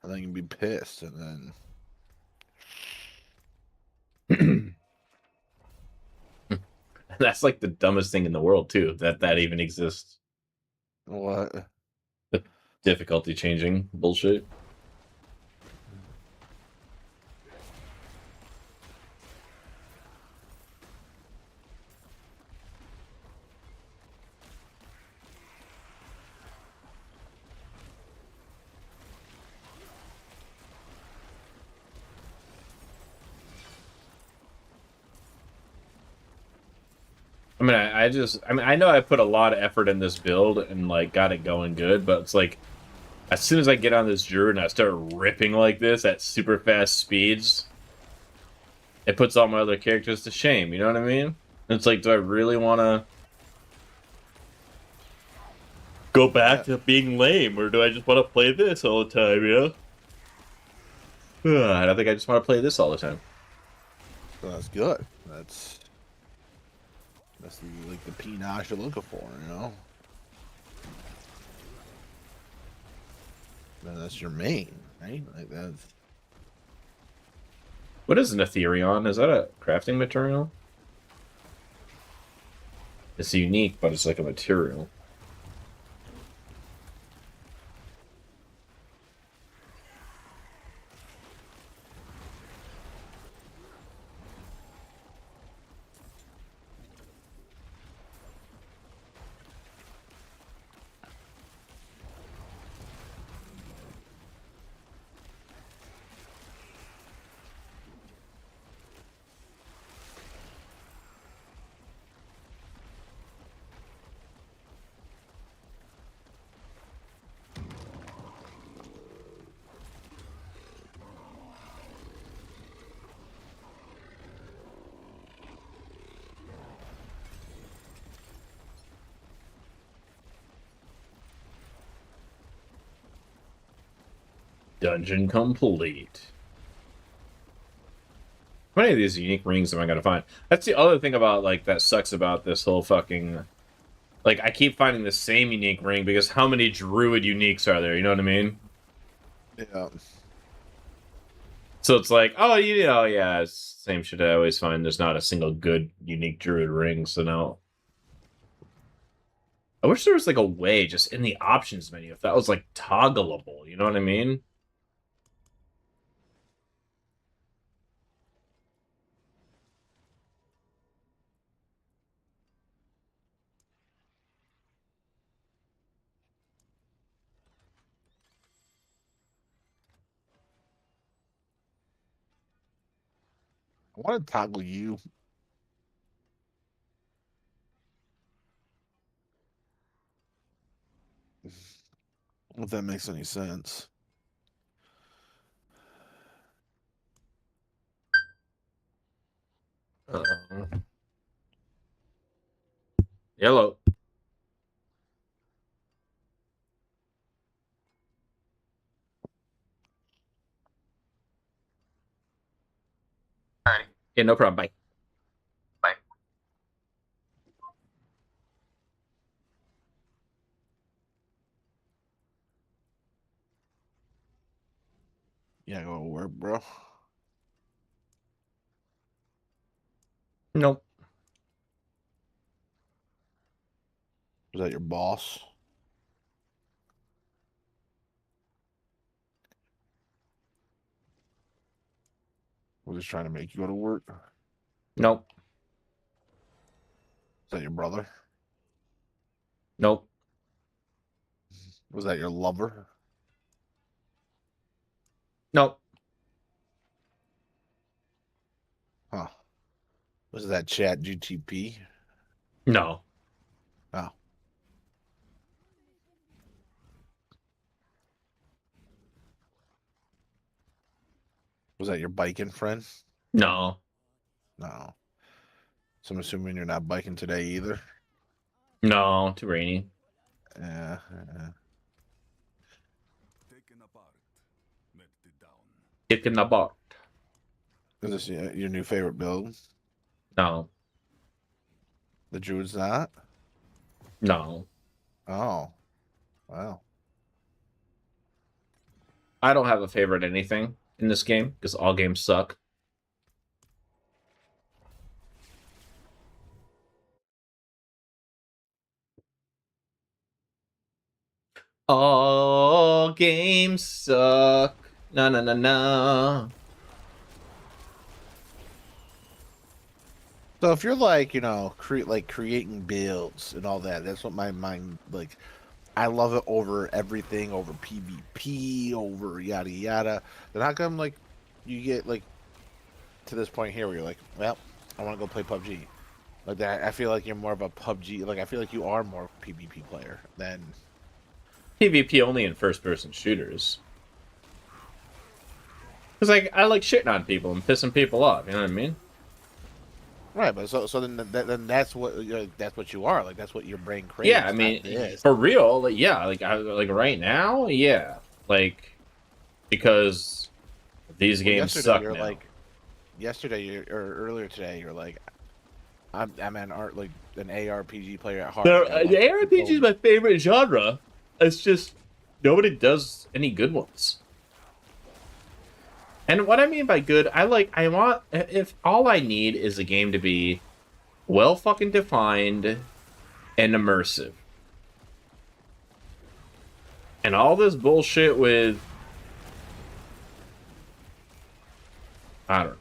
and then you can be pissed, and then That's like the dumbest thing in the world too, that even exists. what? The difficulty changing bullshit. I mean, I know I put a lot of effort in this build and like got it going good, but it's like as soon as I get on this druid and I start ripping like this at super fast speeds, it puts all my other characters to shame. You know what I mean? It's like, do I really want to go back to being lame, or do I just want to play this all the time? You know? I don't think I just want to play this all the time. So that's good. That's like the panache you're looking for, you know. And that's your main, right? Like that's. What is an Ethereon? Is that a crafting material? It's unique, but it's like a material. Dungeon complete. How many of these unique rings am I gonna find? That's the other thing about, like, that sucks about this whole fucking... Like, I keep finding the same unique ring, because how many druid uniques are there, you know what I mean? Yeah. So it's like, oh, you know, yeah, it's same shit I always find. There's not a single good unique druid ring, so now... I wish there was, like, a way, just in the options menu, if that was, like, toggleable, you know what I mean? I want to toggle you. If that makes any sense. Yellow. Alright. Yeah, no problem. Bye. Bye. Yeah, go to work, bro. Nope. Was that your boss? We're just trying to make you go to work. Is Nope. that your brother? Nope. Was that your lover? Nope. Huh. Was that Chat GTP? No. Oh. Was that your biking friend? No. No. So I'm assuming you're not biking today either. No. Too rainy. Yeah. Taken apart, melted down. Kick in the butt. Is this your new favorite build? No. The Druid's not? No. Oh. Wow. I don't have a favorite anything in this game, because all games suck. All games suck. Na na na na. So if you're like, creating builds and all that, that's what my mind like. I love it over everything, over PvP, over yada yada. Then how come like you get like to this point here where you're like, well, I want to go play PUBG. Like that, I feel like you're more of a PUBG. Like I feel like you are more of a PvP player than. PvP only in first-person shooters. Because I like shitting on people and pissing people off. You know what I mean? Right, but so then that's what that's what you are. Like that's what your brain craves. Yeah, I not mean, this. for real. Like, yeah, like right now, yeah, like because these Well, games yesterday suck you're now. like, or earlier today you're like, I'm an art like an ARPG player at heart. Like, I The like to ARPG is go- my favorite genre. It's just nobody does any good ones. And what I mean by good, I want if all I need is a game to be well fucking defined and immersive. And all this bullshit with I don't know.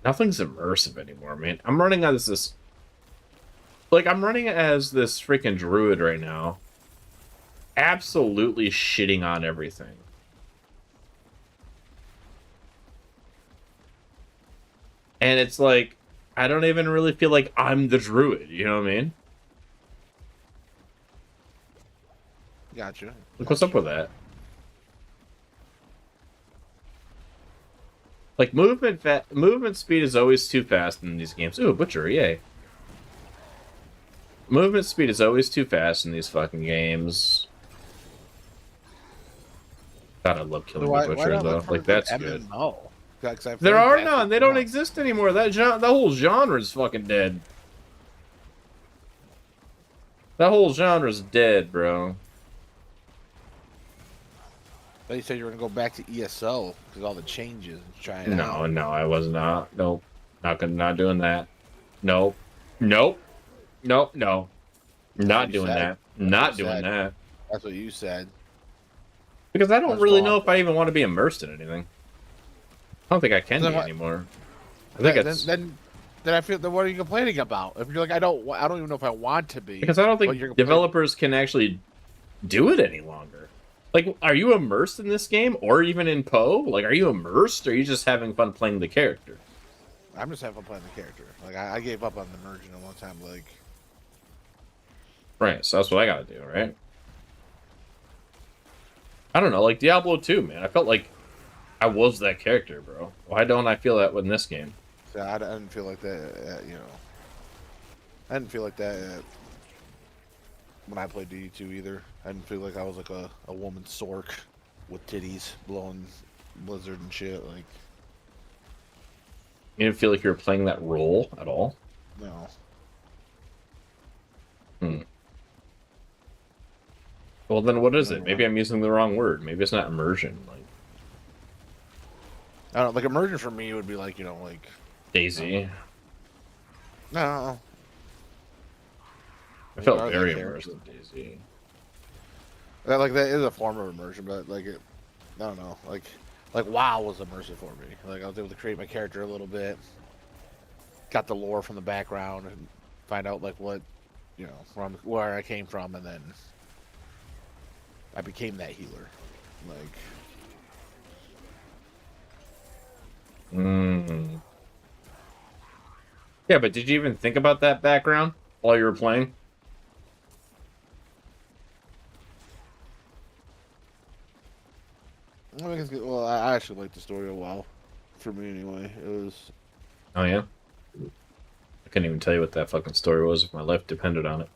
Nothing's immersive anymore, man. I'm running as this freaking druid right now. Absolutely shitting on everything. And it's like I don't even really feel like I'm the druid, you know what I mean? Gotcha. Like, what's up with that? Like, movement speed is always too fast in these games. Ooh, butcher, yay. Movement speed is always too fast in these fucking games. God, I love killing the butcher, not though. look for Like, that's MMO? good. 'Cause I feel There like are that's none. what They you don't want. exist anymore. That whole genre's fucking dead. That whole genre's dead, bro. But you said you were gonna go back to ESO because all the changes. Try it out. No, I was not. Nope. Not doing that. Nope. Nope. Nope. No. Not you doing said. that. what Not you doing said. that. That's what you said. Because I don't Let's really go know off if I even want to be immersed in anything. I don't think I can Then be what- anymore. I think it's Then I feel. Then what are you complaining about? If you're like, I don't even know if I want to be. because I don't but think you're complaining- developers can actually do it any longer. Like, are you immersed in this game or even in Poe? Like, are you immersed or are you just having fun playing the character? I'm just having fun playing the character. Like I gave up on the immersion a long time. Like Right, so that's what I gotta do, right? I don't know, like Diablo 2, man. I felt like I was that character, bro. Why don't I feel that in this game? so I didn't feel like that. I didn't feel like that when I played DD2 either. I didn't feel like I was like a woman sork with titties blowing blizzard and shit. Like You didn't feel like you were playing that role at all? no. Well, then what is it? Maybe I'm using the wrong word. Maybe it's not immersion. Like I don't know, like immersion for me would be like like Daisy. no. I felt You are that very character. immersed in Daisy. That is a form of immersion, but like I don't know, like WoW was immersive for me. Like I was able to create my character a little bit, got the lore from the background, and find out like what where I came from, and then I became that healer. Like Yeah, but did you even think about that background while you were playing? well, I actually liked the story of WoW. For me, anyway, it was. Oh yeah. I couldn't even tell you what that fucking story was if my life depended on it.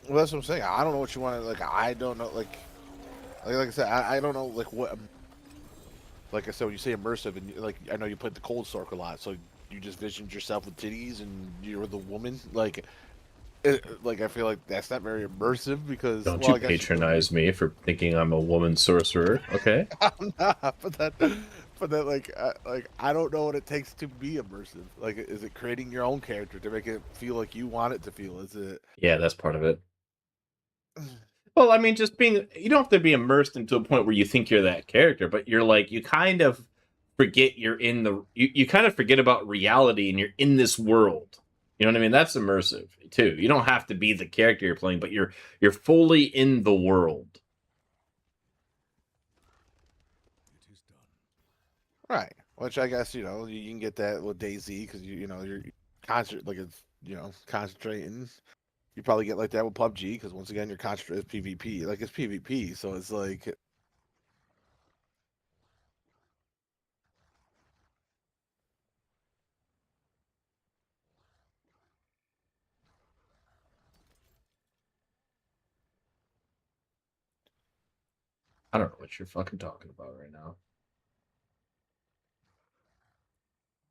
Well, that's what I'm saying. I don't know what you want. Like I don't know. Like I said, I don't know. Like what. Like I said, when you say immersive, and like I know you played the Cold Stork a lot, so you just visioned yourself with titties and you're the woman. Like, like I feel like that's not very immersive because Don't well, you I guess patronize me for thinking I'm a woman sorcerer, okay? I'm not, but that like I don't know what it takes to be immersive. Like, is it creating your own character to make it feel like you want it to feel? Is it? Yeah, that's part of it. Well, I mean, just being, you don't have to be immersed into a point where you think you're that character, but you're like, you kind of forget you kind of forget about reality and you're in this world. You know what I mean? That's immersive too. You don't have to be the character you're playing, but you're fully in the world. It is done. Right. Which I guess you can get that with DayZ because you're constant like it's concentrating You probably get like that with PUBG because once again, your contra is PvP. Like it's PvP, so it's like I don't know what you're fucking talking about right now.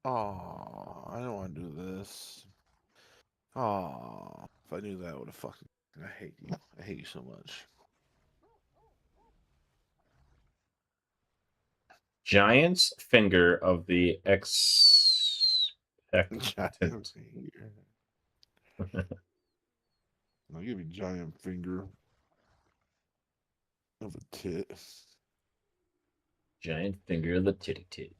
oh, I don't want to do this. Oh, if I knew that, I would have fucking. I hate you. I hate you so much. Giant's finger of the Giant finger. I'll give you giant finger of a tit. Giant finger of the titty tit.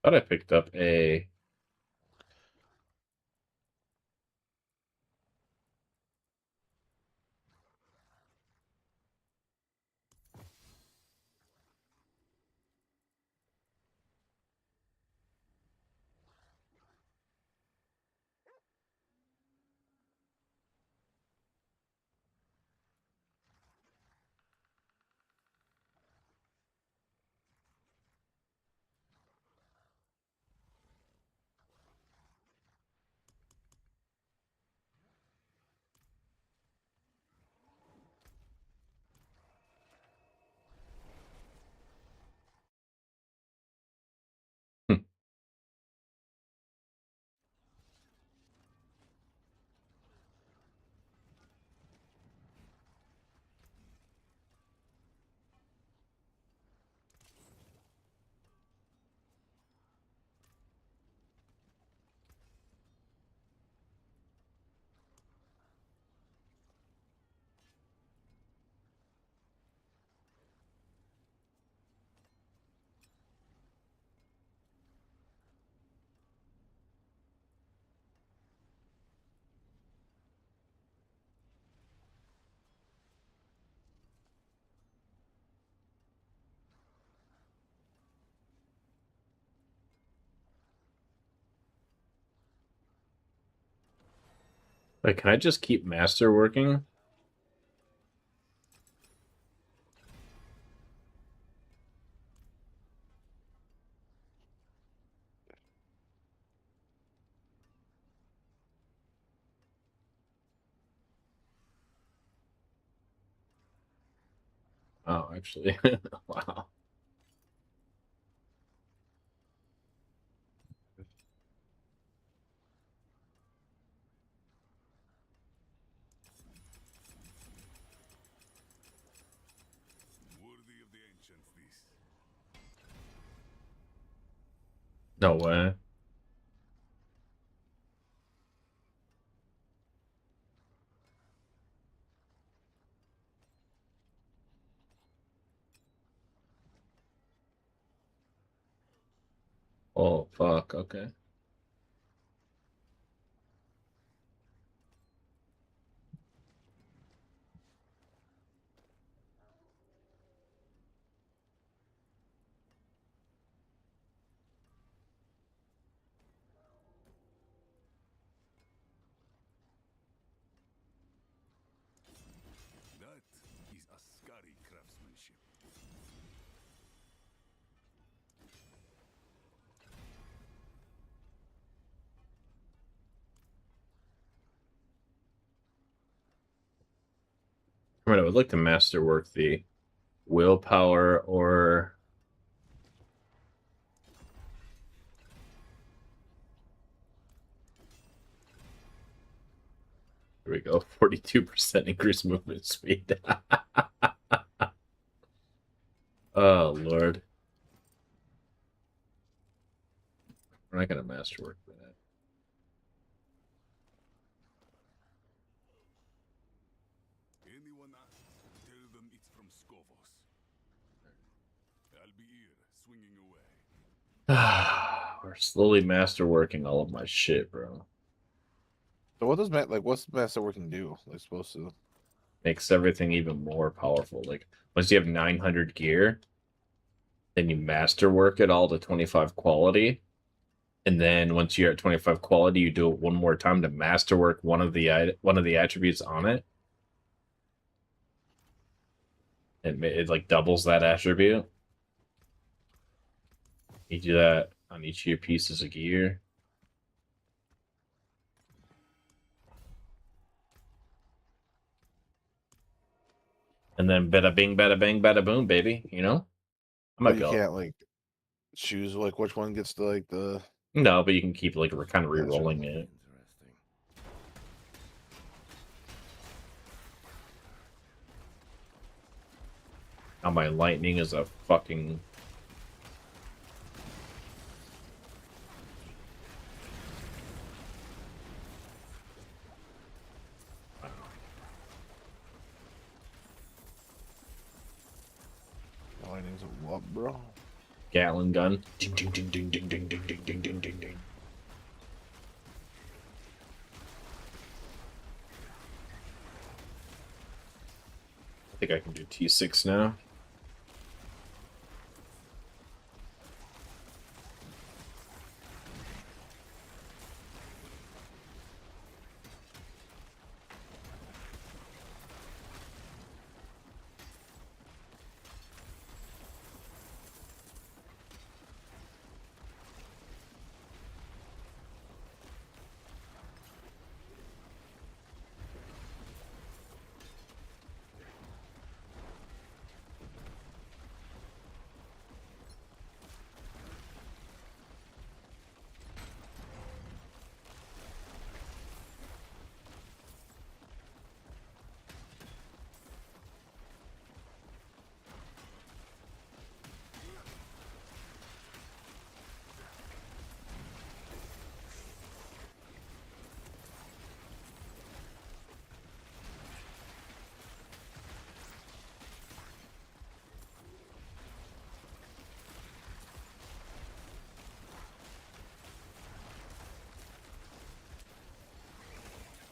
Thought I picked up a. Wait, can I just keep master working? Oh, actually, wow. Worthy of the ancients, this. No way. Oh, fuck. Okay. That is Ascari craftsmanship. I mean, I would like to master work the willpower or. Here we go. 42% increased movement speed. Oh, Lord. We're not going to master work for that. Anyone asks, tell them it's from Skovos. I'll be here, swinging away. We're slowly master working all of my shit, bro. So what does what's master working do? Like supposed to? Makes everything even more powerful. Like, once you have 900 gear, then you master work it all to 25 quality. And then once you're at 25 quality, you do it one more time to masterwork one of the attributes on it. It like doubles that attribute. You do that on each of your pieces of gear. And then bada bing, bada bang, bada boom, baby. You know? I might But you go. can't like choose like which one gets the like the. No, but you can keep like kind of Gotcha. re-rolling it. Interesting. Now my lightning is a fucking... Lightning's a what, bro? Gatling gun. Ding, ding, ding, ding, ding, ding, ding, ding, ding, ding, ding, ding. I think I can do T6 now.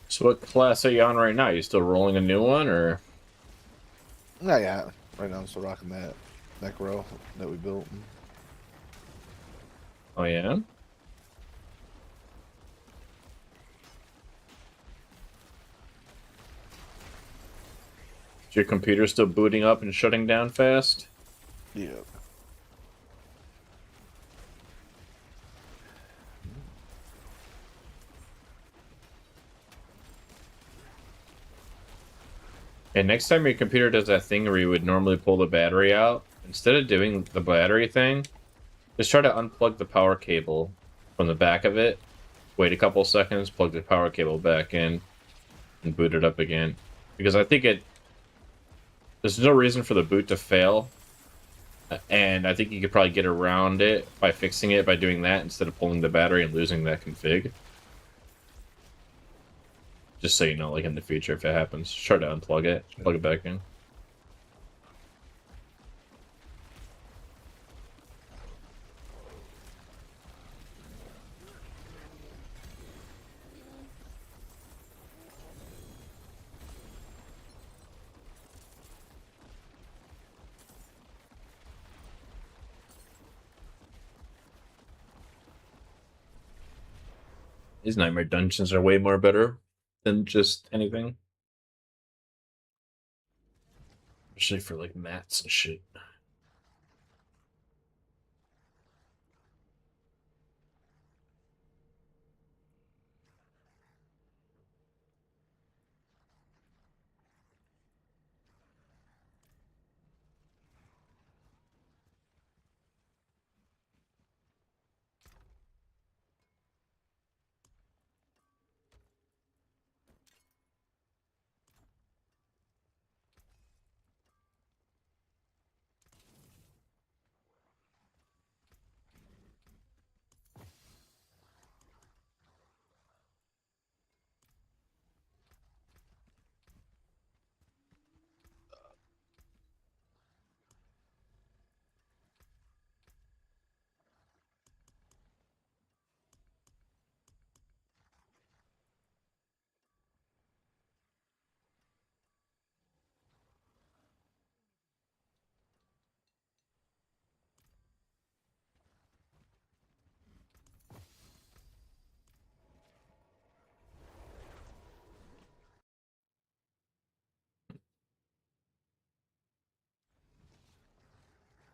So what class are you on right now? You still rolling a new one, or? Not yet. Right now I'm still rocking that necro that we built. Oh yeah? Is your computer still booting up and shutting down fast? Yeah. And next time your computer does that thing where you would normally pull the battery out, instead of doing the battery thing, just try to unplug the power cable from the back of it, wait a couple seconds, plug the power cable back in, and boot it up again. Because I think there's no reason for the boot to fail, and I think you could probably get around it by fixing it by doing that instead of pulling the battery and losing that config. Just so you know, like in the future, if it happens, try to unplug it, plug it back in. These nightmare dungeons are way more better than just anything. Especially for like mats and shit.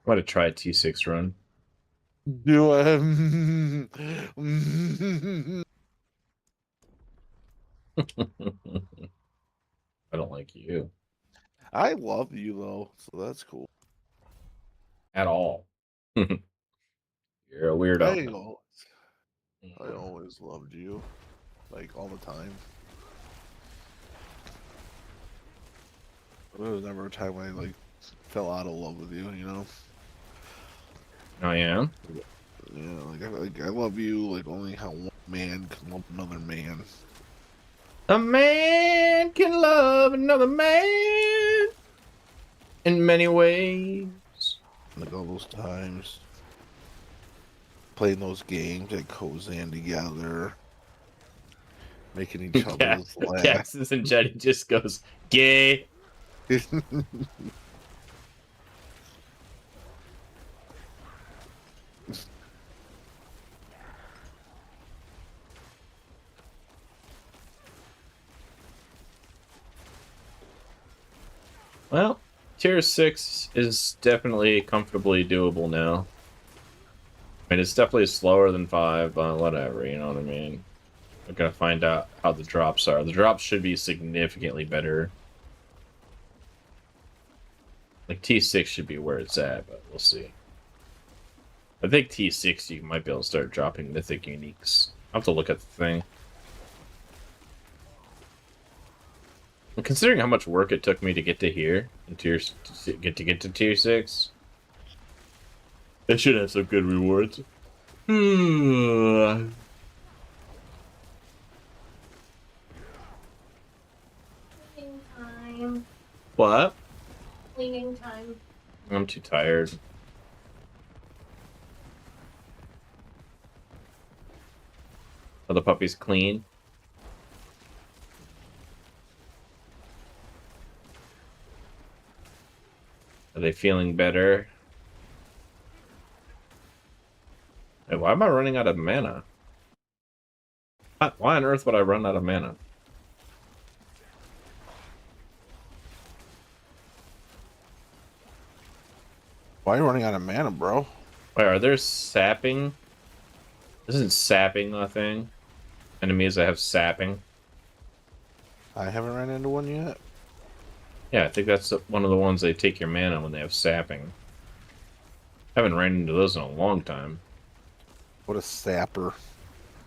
want to try a T6 run. Do it. I don't like you I love you though, so that's cool. at all. You're a I weirdo. always loved you, like all the time. There was never a time I like fell out of love with you, you know? Oh yeah. Yeah, like I love you like only how one man can love another man. A man can love another man in many ways. Like all those times playing those games at Kozan together, making each other's laugh. Cax's and Jetty just goes gay. Well, tier 6 is definitely comfortably doable now. I mean, it's definitely slower than 5, but whatever, you know what I mean? We're gonna find out how the drops are. The drops should be significantly better. Like, T6 should be where it's at, but we'll see. I think T6 you might be able to start dropping mythic uniques. I'll have to look at the thing. And considering how much work it took me to get to here, and get to tier 6, it should have some good rewards. Cleaning time. What? Cleaning time. I'm too tired. Are the puppies clean? Are they feeling better? Hey, why am I running out of mana? Why on earth would I run out of mana? Why are you running out of mana, bro? Wait, are there sapping? Isn't sapping a thing? Enemies that have sapping? I haven't ran into one yet. Yeah, I think that's one of the ones they take your mana when they have sapping. Haven't ran into those in a long time. What a sapper.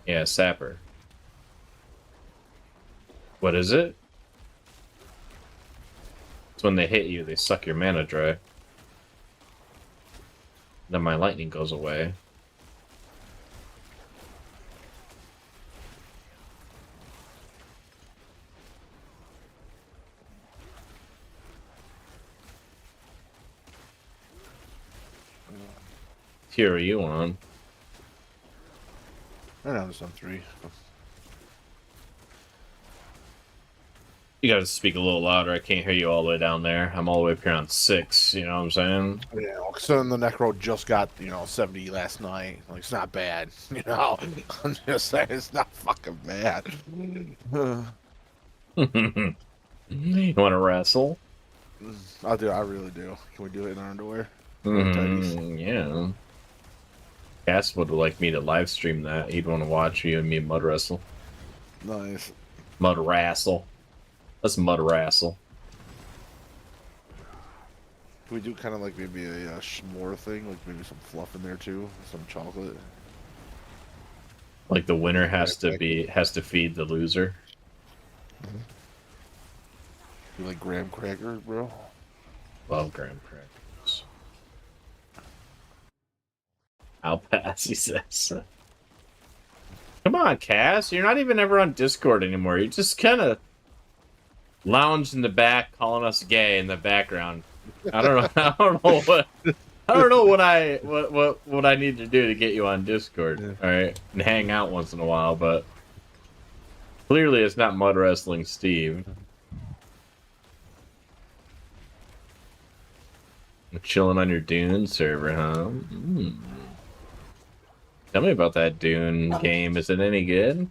Yeah, sapper. What is it? It's when they hit you, they suck your mana dry. Then my lightning goes away. Tier are you on? Right now, just on 3. You gotta speak a little louder. I can't hear you all the way down there. I'm all the way up here on 6, you know what I'm saying? Yeah, so the Necro just got, 70 last night. Like, it's not bad, I'm just saying, it's not fucking bad. You wanna wrestle? I do, I really do. Can we do it in our underwear? Yeah. Cass would like me to live stream that. He'd want to watch you and me mud wrestle. Nice. Mud wrestle. Let's mud wrestle. Can we do kind of like maybe a s'more thing? Like maybe some fluff in there too? Some chocolate? Like the winner has to feed the loser. You like graham crackers, bro? Love graham crackers. I'll pass, he says. Come on, Cass. You're not even ever on Discord anymore. You just kind of lounge in the back, calling us gay in the background. I don't know. I don't know what I need to do to get you on Discord. Yeah. All right, and hang out once in a while. But clearly, it's not mud wrestling, Steve. Chilling on your Dune server, huh? Tell me about that Dune game. Is it any good?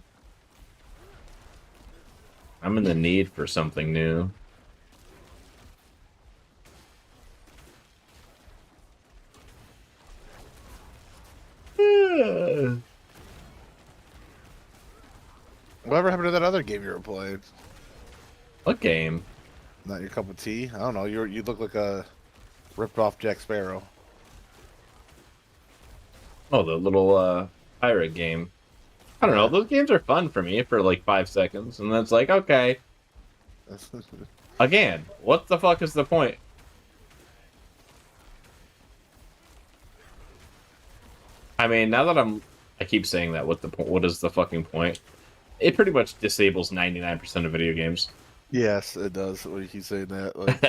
I'm in the need for something new. Whatever happened to that other game you were playing? What game? Not your cup of tea? I don't know. You look like a ripped off Jack Sparrow. Oh, the little pirate game. I don't know. Those games are fun for me for like 5 seconds, and then it's like, okay. Again, what the fuck is the point? I mean, now that I keep saying that, what is the fucking point? It pretty much disables 99% of video games. Yes, it does. When you keep saying that, like,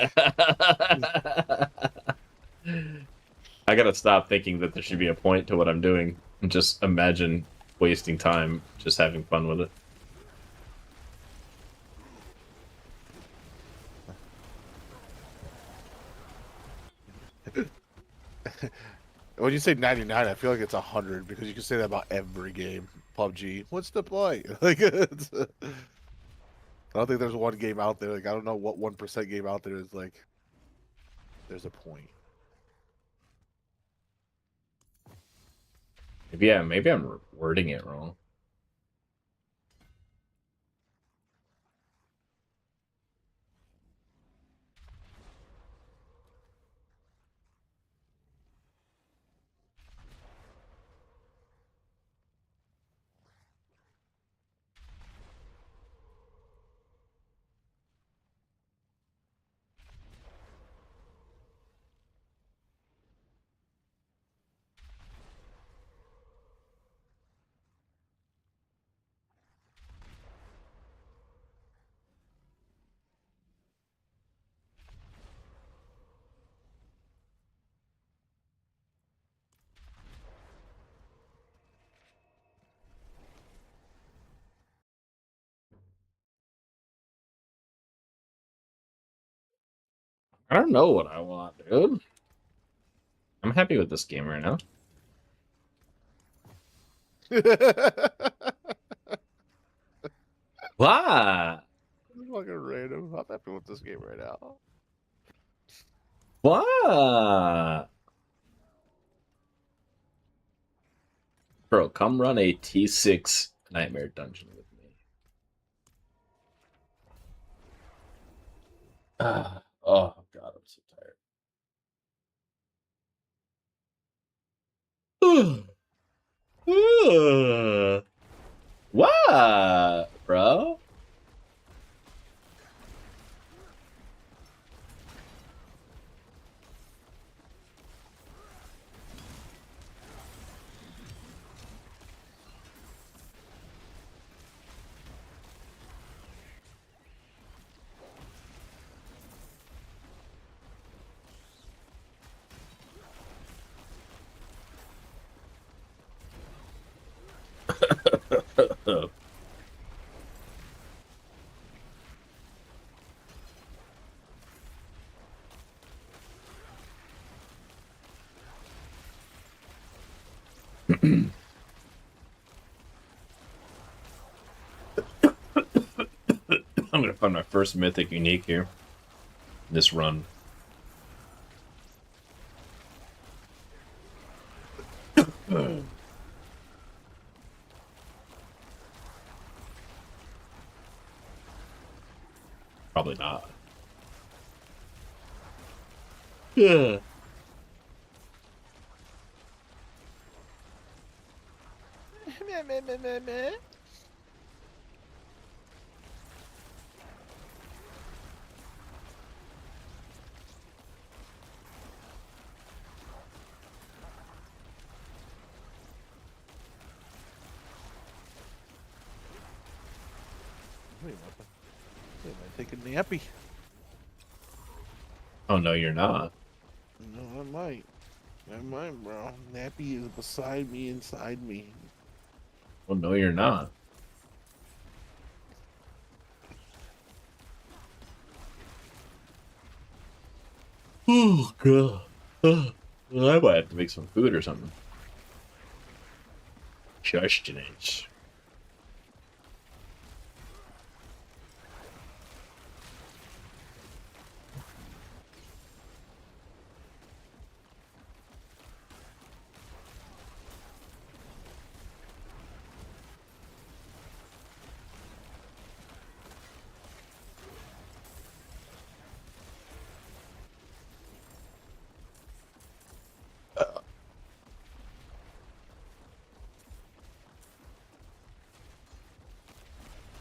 I gotta stop thinking that there should be a point to what I'm doing and just imagine wasting time just having fun with it. when you say 99, I feel like it's 100 because you can say that about every game. PUBG. What's the point? Like, I don't think there's one game out there. Like, I don't know what 1% game out there is like. There's a point. Maybe I'm wording it wrong. I don't know what I want, dude. I'm happy with this game right now. What? It's fucking random. I'm happy with this game right now. What? Bro, come run a T6 Nightmare Dungeon with me. Oh, God, I'm so tired. What, bro? I'm gonna find my first mythic unique here. This run. Probably not. Yeah. Wait, am I taking nappy? Oh no, you're not. No, I might. I might, bro. Nappy is beside me, inside me. Oh no, you're not. Oh god. I might have to make some food or something. Sustenance.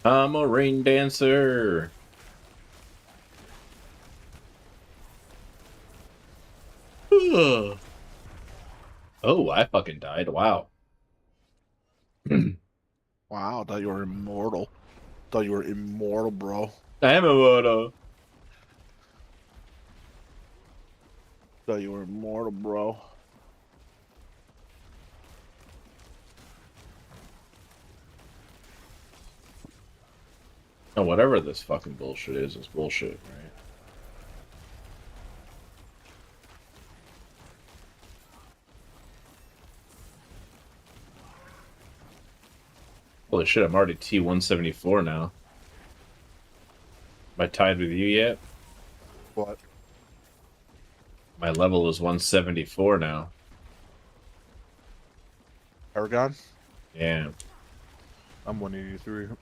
I'm a rain dancer. Ugh. Oh, I fucking died. Wow. Wow, I thought you were immortal. Thought you were immortal, bro. I am a water. Thought you were immortal, bro. Oh, whatever this fucking bullshit is bullshit, right? Holy shit, I'm already T174 now. Am I tied with you yet? What? My level is 174 now. Paragon? Yeah. I'm 183.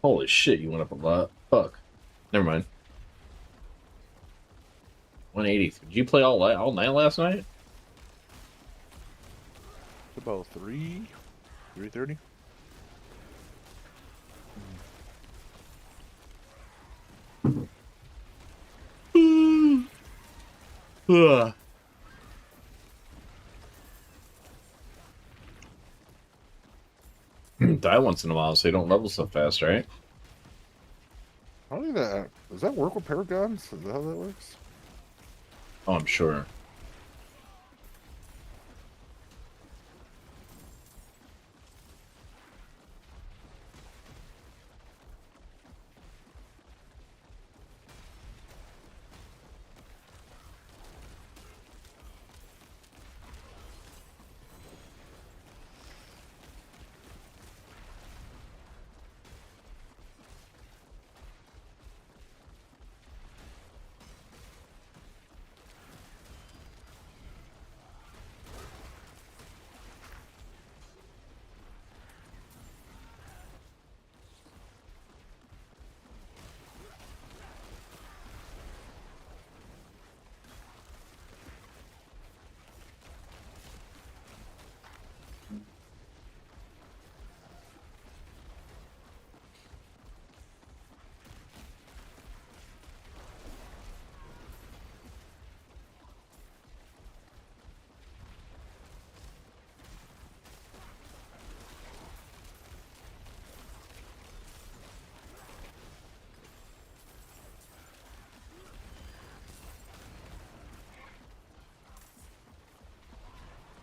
Holy shit, you went up a lot. Fuck. Never mind. 180. Did you play all night last night? About 3:30. Ugh. Die once in a while so you don't level so fast, right? I don't think that does that work with paragons? Is that how that works? Oh, I'm sure.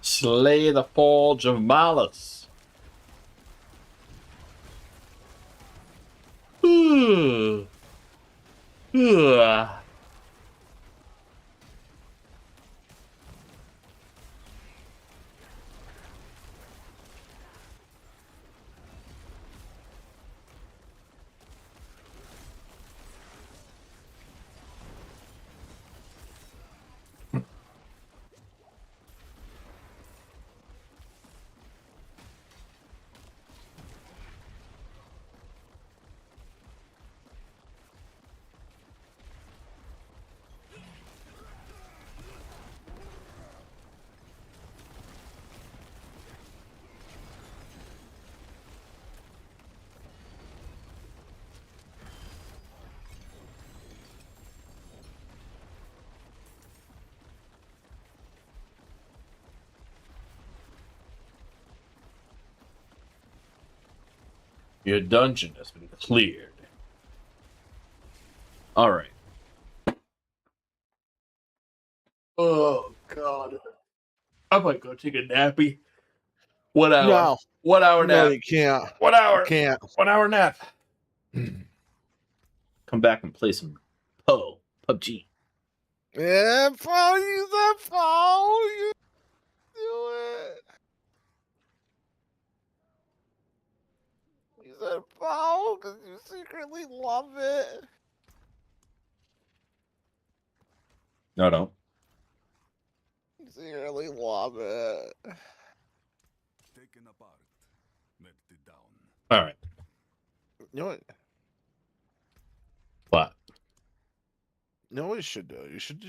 Slay the Forge of Malice. Ugh. Ugh. Your dungeon has been cleared. Alright. Oh, God. I might go take a nappy. 1 hour. No. 1 hour No, nap. you can't. 1 hour. You can't. 1 hour nap. Come back and play some PUBG. Yeah, Paul, use that Paul. You do it. Use that Paul because you secretly love it. No, don't. You secretly love it. Taken apart, melted down. Alright. You know what? What? You know what you should do? You should do